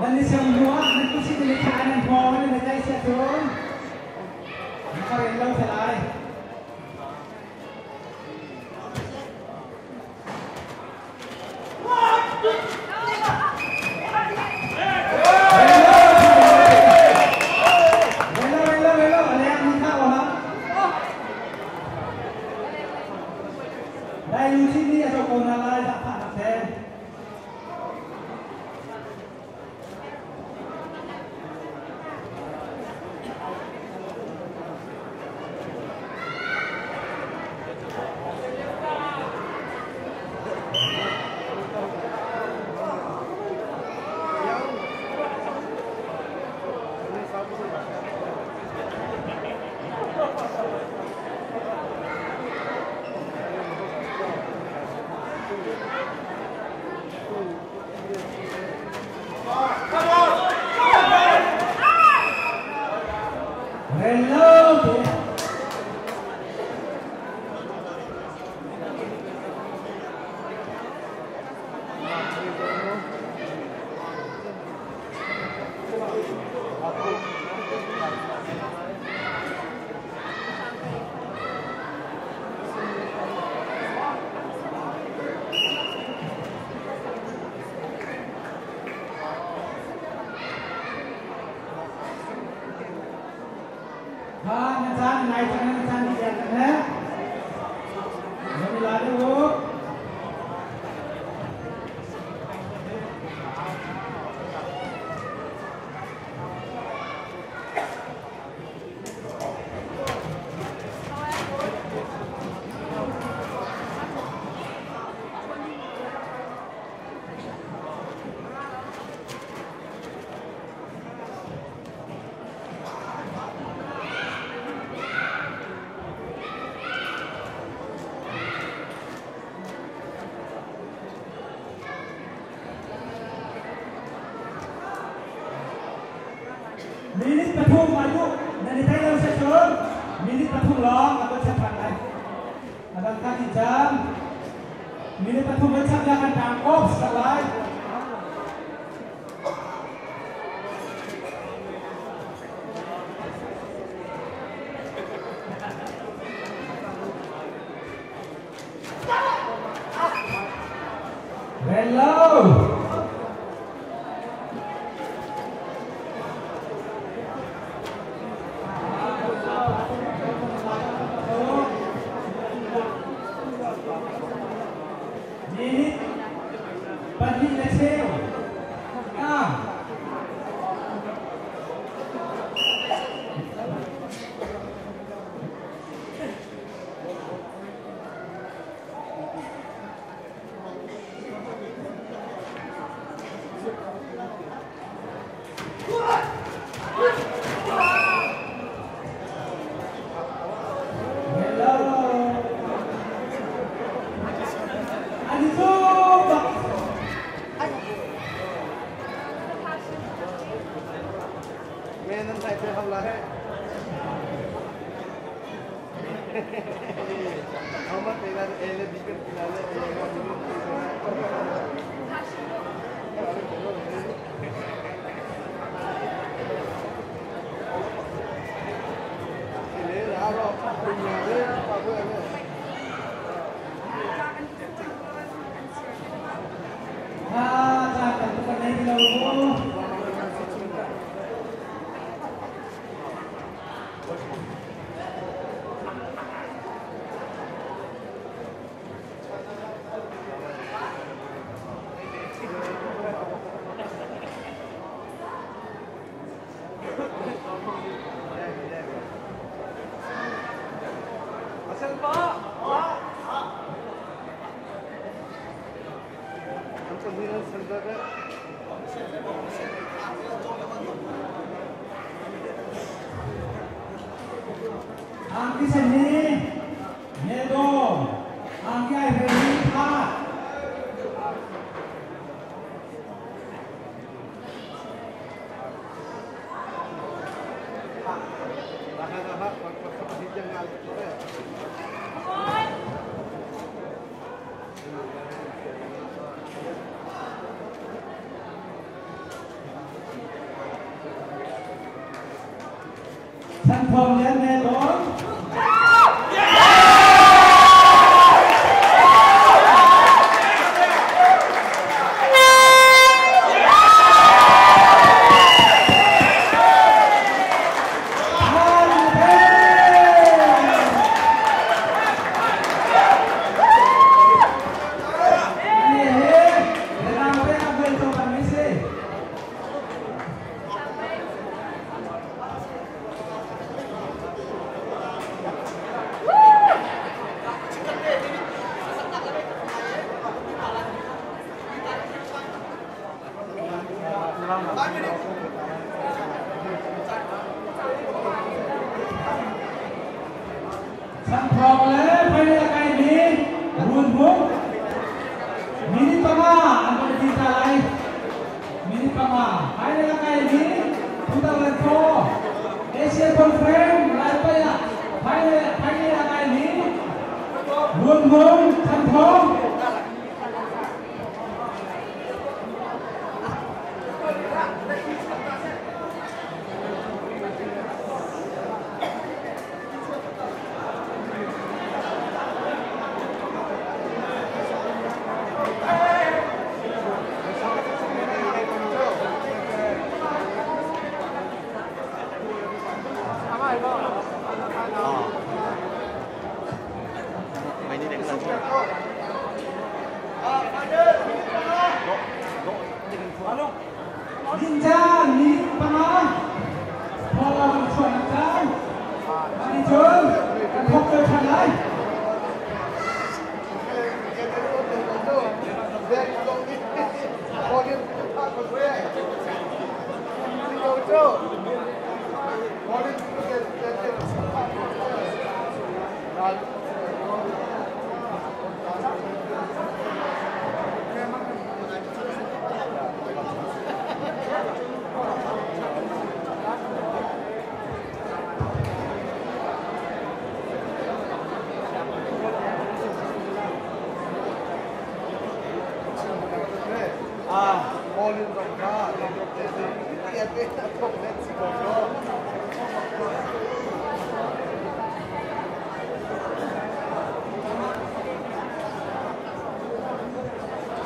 Nanti semua nanti si dilihat dan bawa ni nanti saya turun. Maka relau selai. Minit patung maju dari Thailand session. Minit patung long atau cepat lagi. Ada kaki jam. Minit patung macam jangan tangkap sekali. Hello.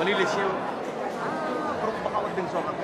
Malaysia. Perut baka wadeng sokat.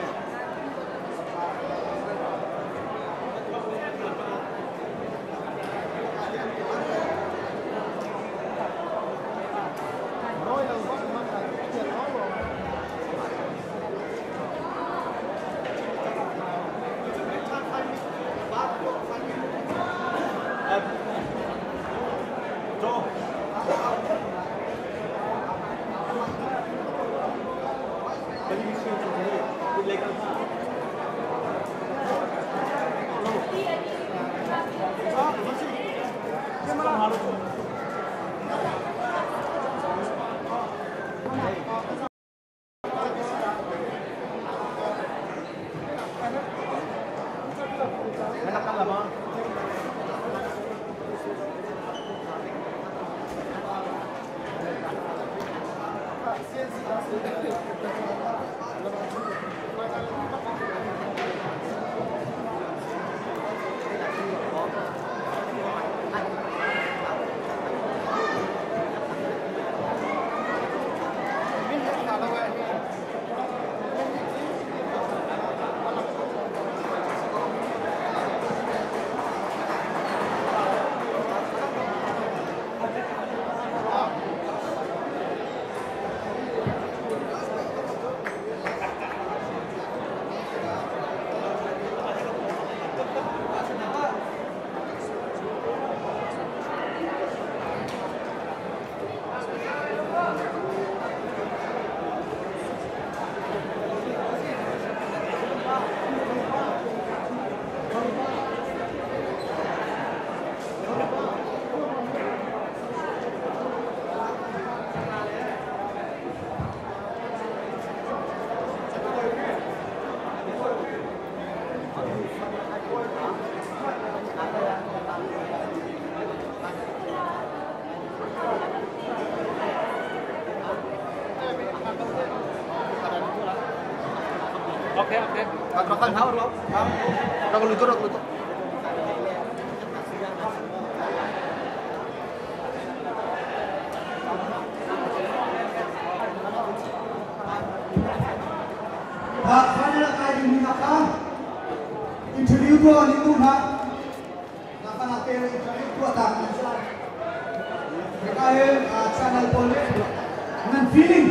Oke. Makan haur lo. Udah lucu. Pak, mana kaya diminta? Interview dua ni tu nak. Nak nak interview dua tak? Kaya channel boleh dengan feeling.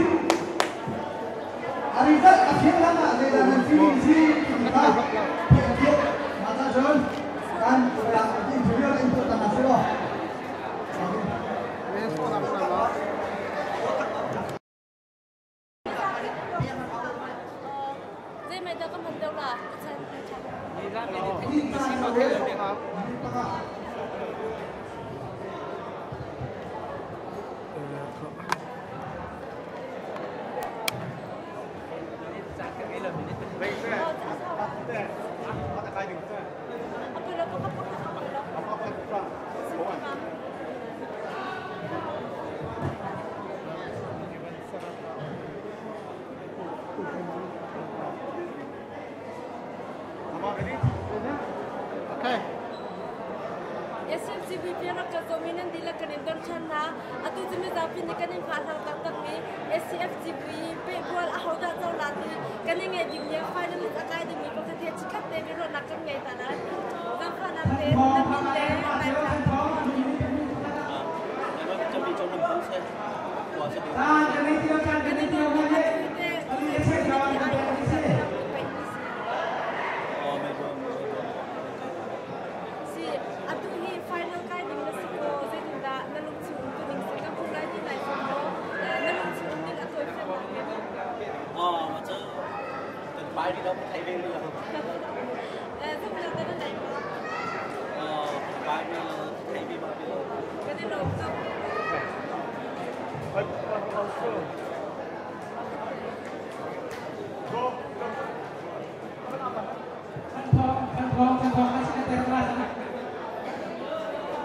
Hari ini akhir lama dengan feeling sih kita mata John kan yang interview itu tanah sewa.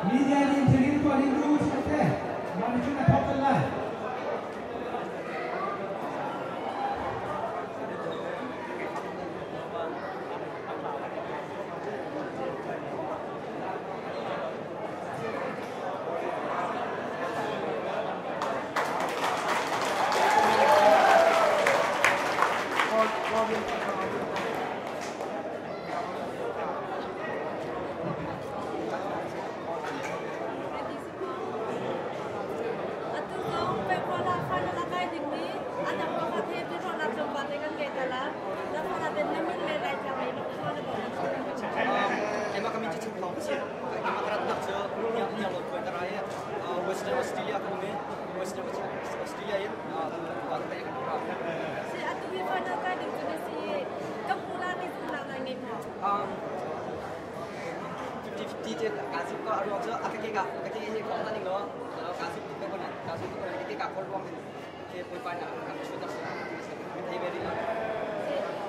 Media di interview tu ada dulu sekali. Mana cuma total lah. Western Australia kami, Western Australia ya, partai yang berapa? Si atu bi final kan di sini si kampulan itu nak nangin mo. 50-50 je, kasih kau ada macam, akak ini kau tadi lo, kalau kasih kita pun, kasih kita kau luang ni, kita pun banyak, kan sudah kita beri lah.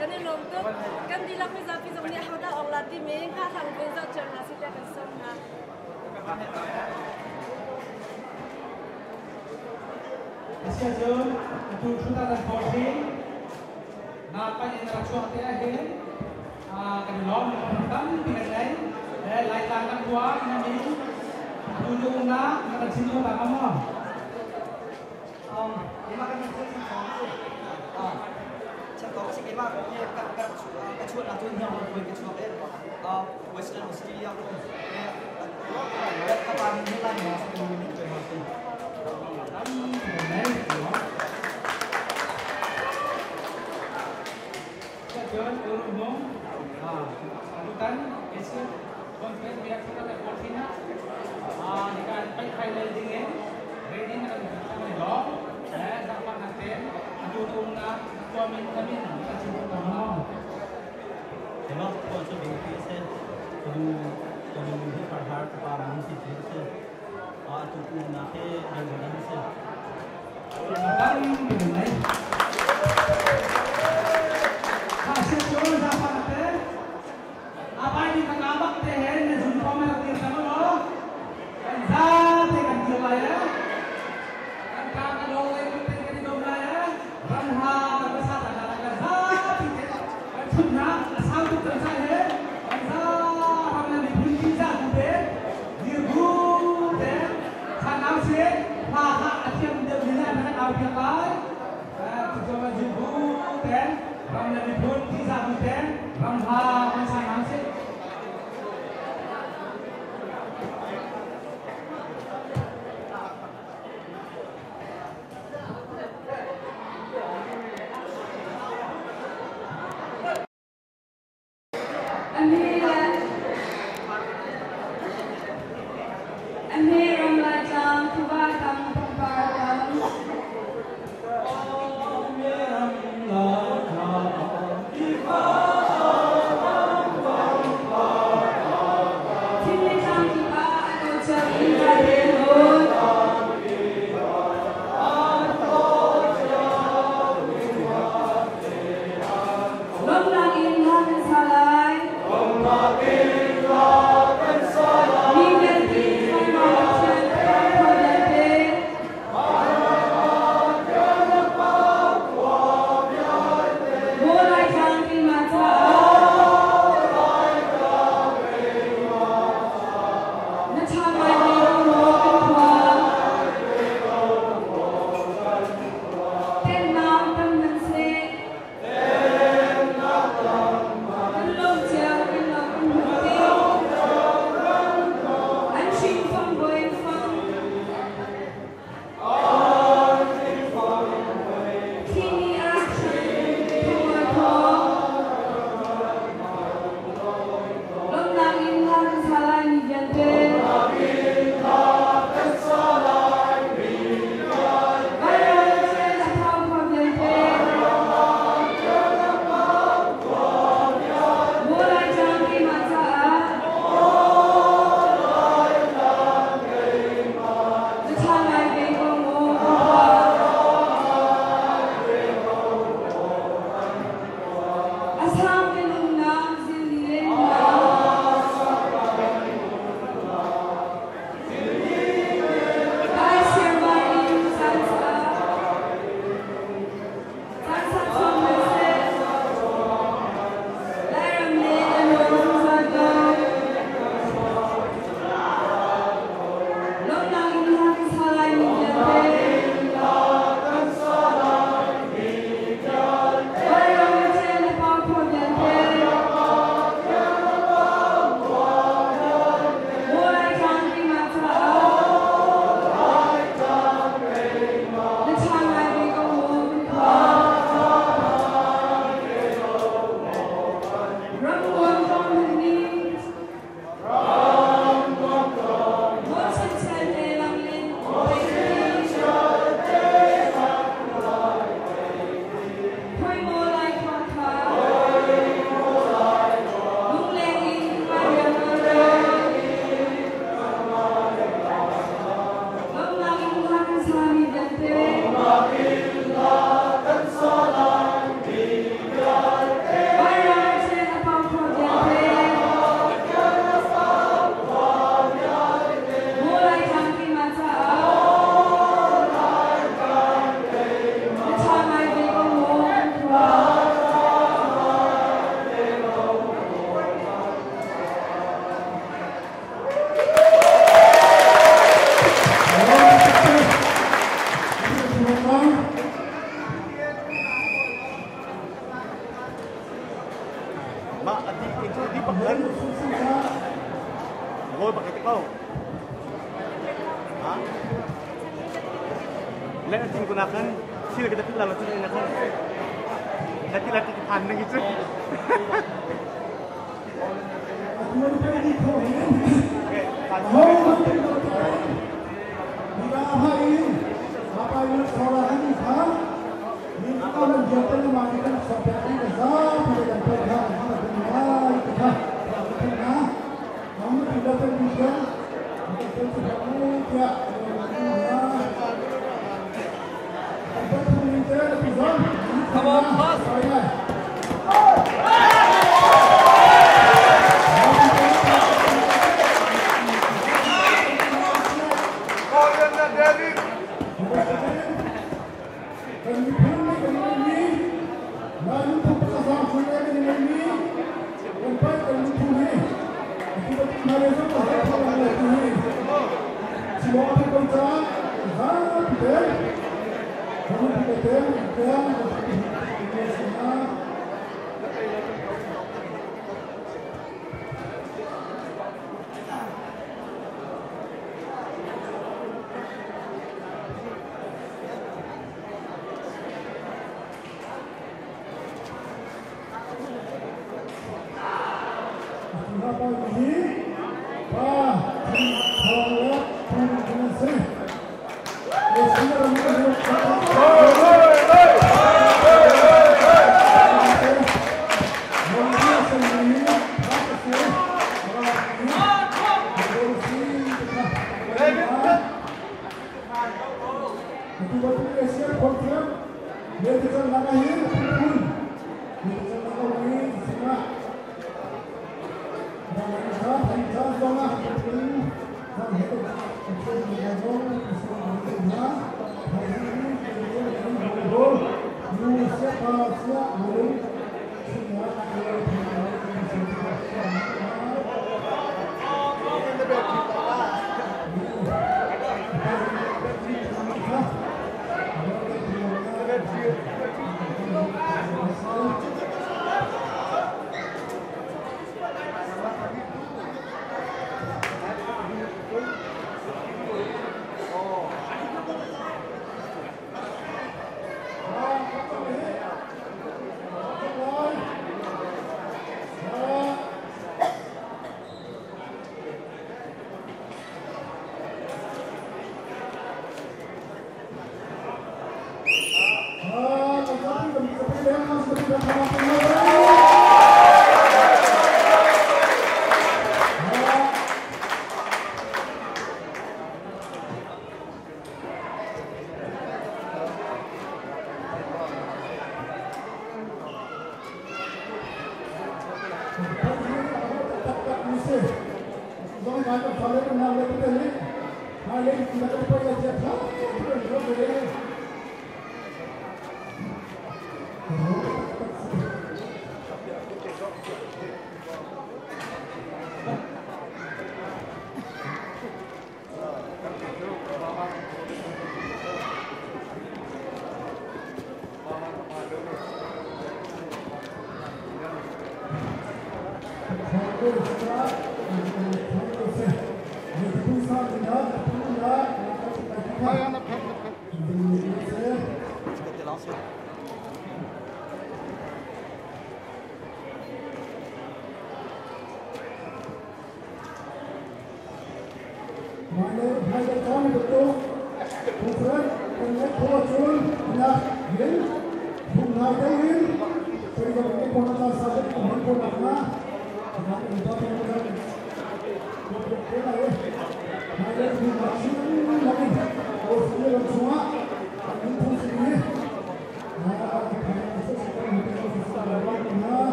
Kan ni lom tu, kan di laku zapi zamnya ada orang latih mereka hang beza cerna sih dia kan semua. Schedule to 2014 napan yang tercuat terakhir kedua pertama pindah dari laitan kedua ini tujuh na kita sini tak kamu lima kali contoh sih lima kecuali atau yang kecuali Western Australia kapan mulai masuk ke mati John Urumong, Alutan, Asia, Conference Biak kita Portina, dengan baik highlighting ini, ready nak kita dong, dapat nanti, adunung na kami kami kita cuba tahu. Kalau konsep ini saya, kalau ini perhar kepada mesti saya, adunung na ke dengan saya. Terima kasih. Hasil jual dapat nanti, apa ini kagak teh, ni jumpa mereka sama lo, enggak dengan dia ya, kan kagak lo itu dengan dia ya, ranha besar ada zat, kan sudah asal tu tersahe, enggak ramai dibuat zat deh, dibuat deh, sangat sih, haha asyik dia bila dengan awak lain, coba dibuat deh. Ramai dibuat kisah bukan ramah masa nasi. Amir Ramlajam Kubakam Pembaram. mak itu di pekan ngồi pakai tekau Lain gunakan sila kita pilih lalu gunakan latih pandang itu. Come on, pass.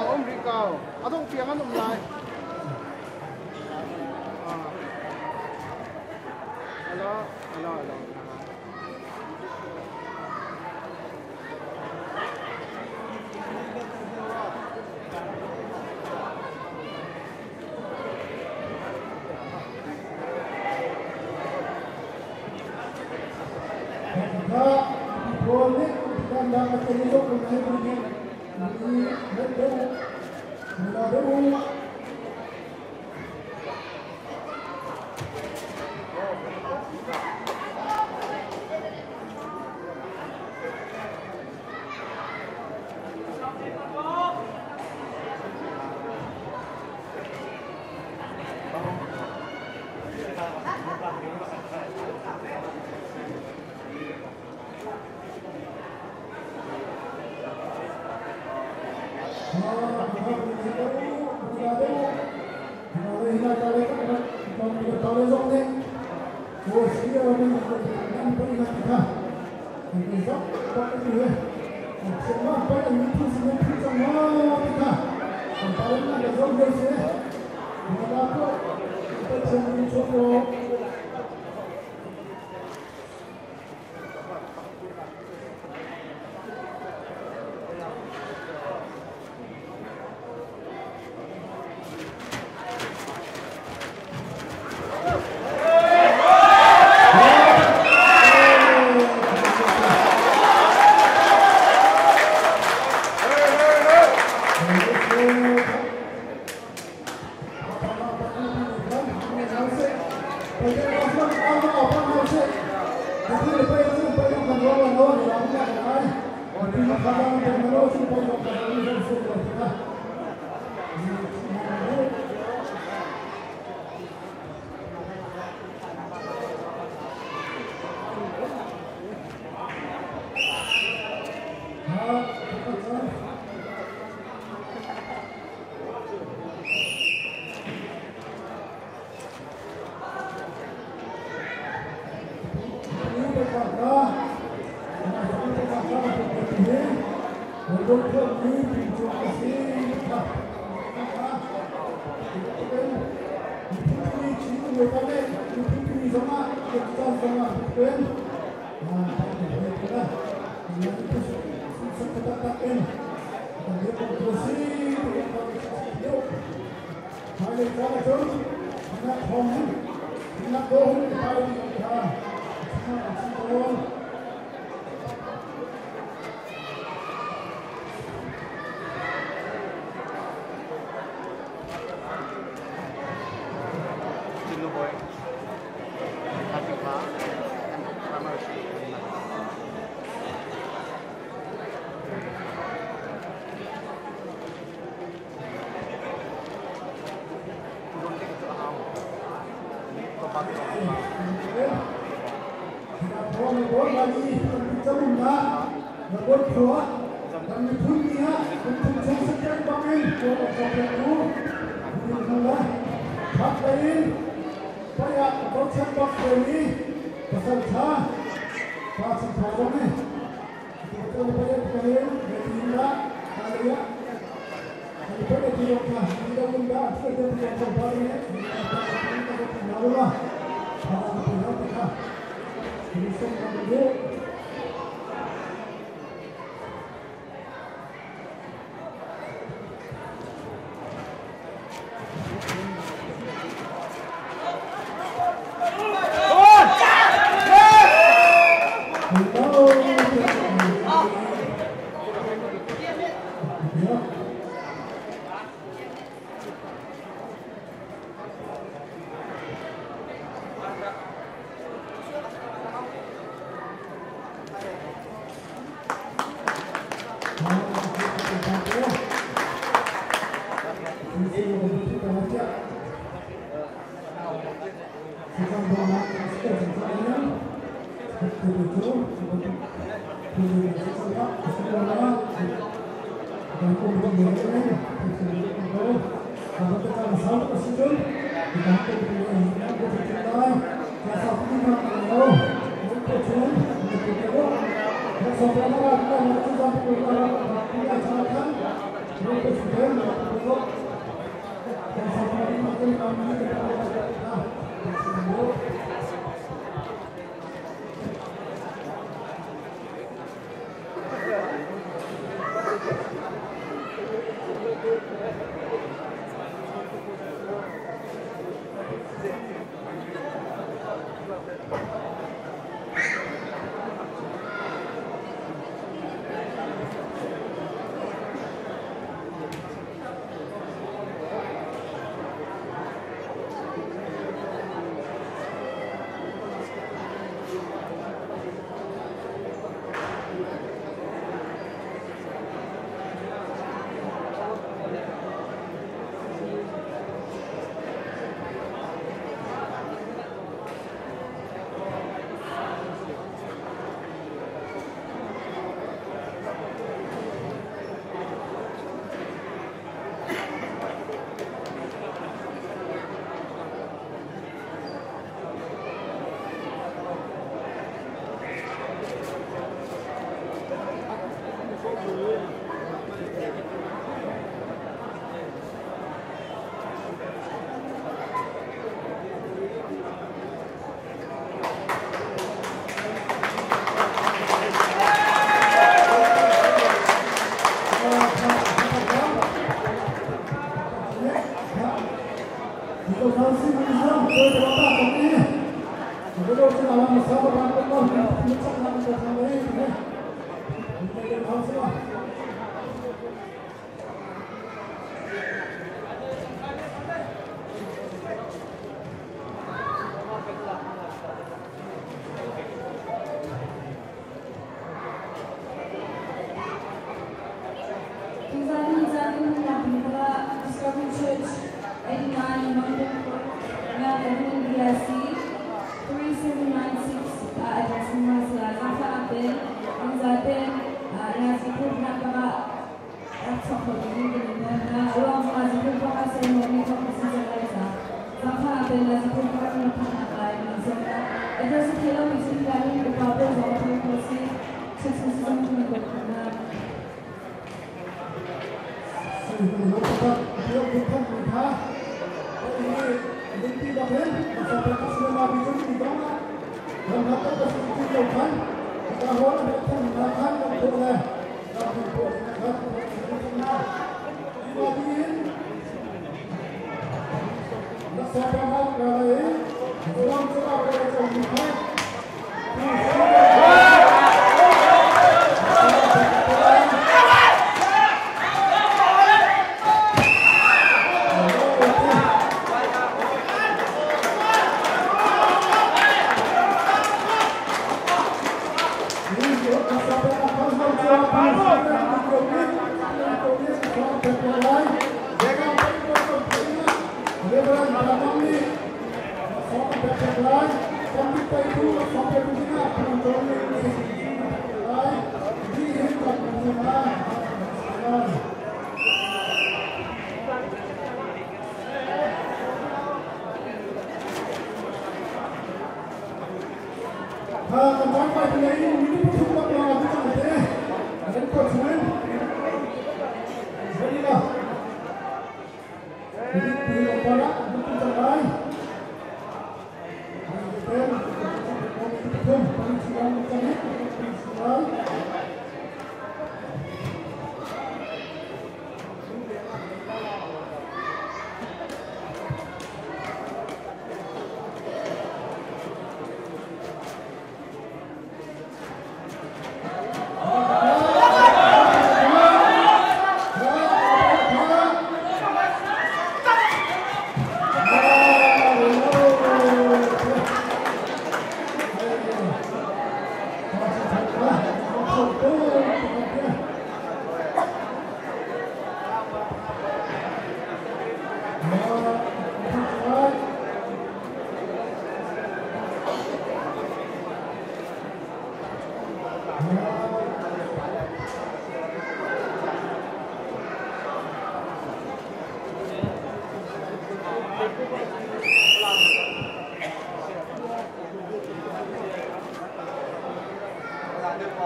ông đi cao, ông tiếng ăn lại. Alo.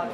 Hãy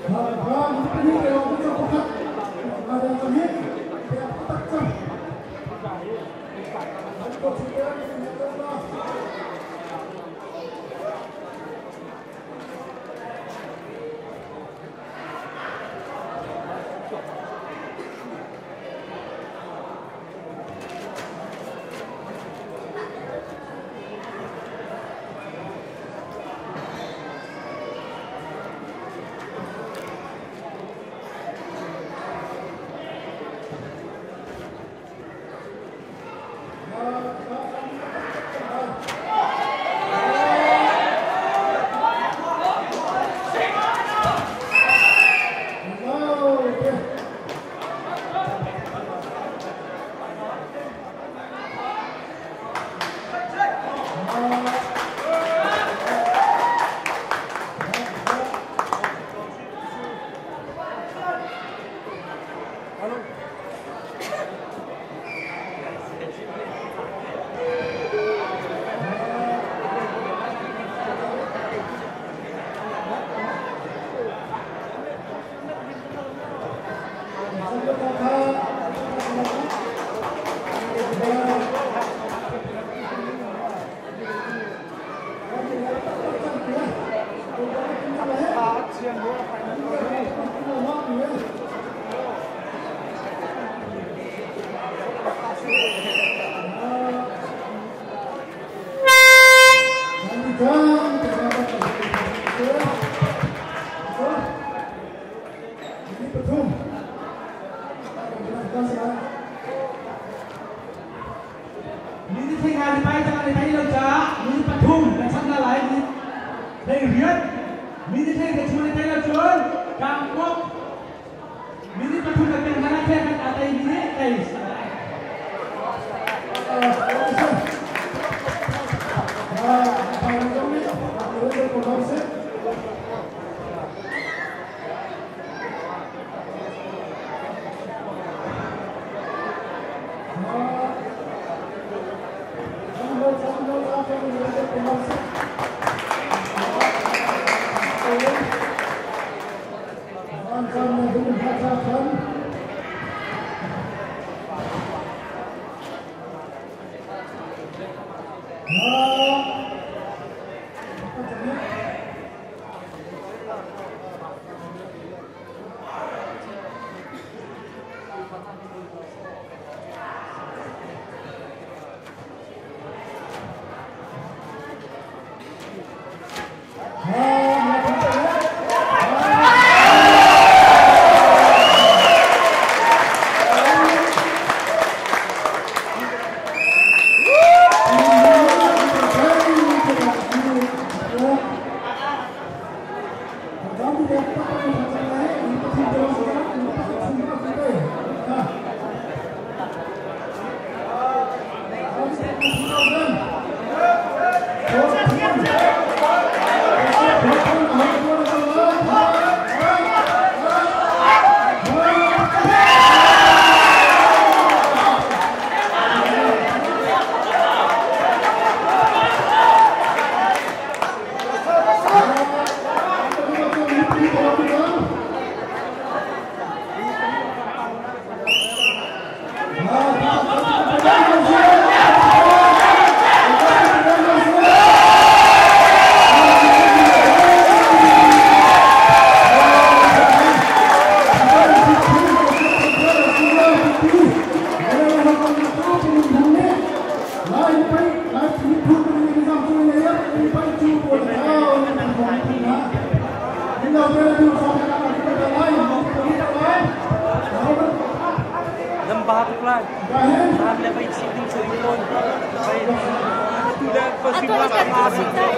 subscribe cho kênh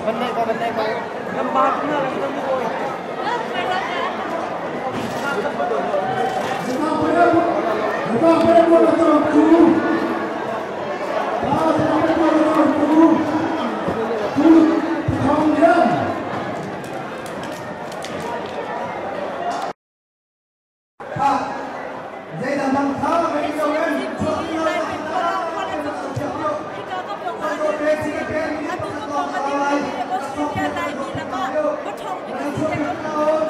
Ghiền Mì Gõ để không bỏ lỡ những video hấp dẫn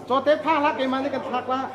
cho tép phá lá cái mà cái thật là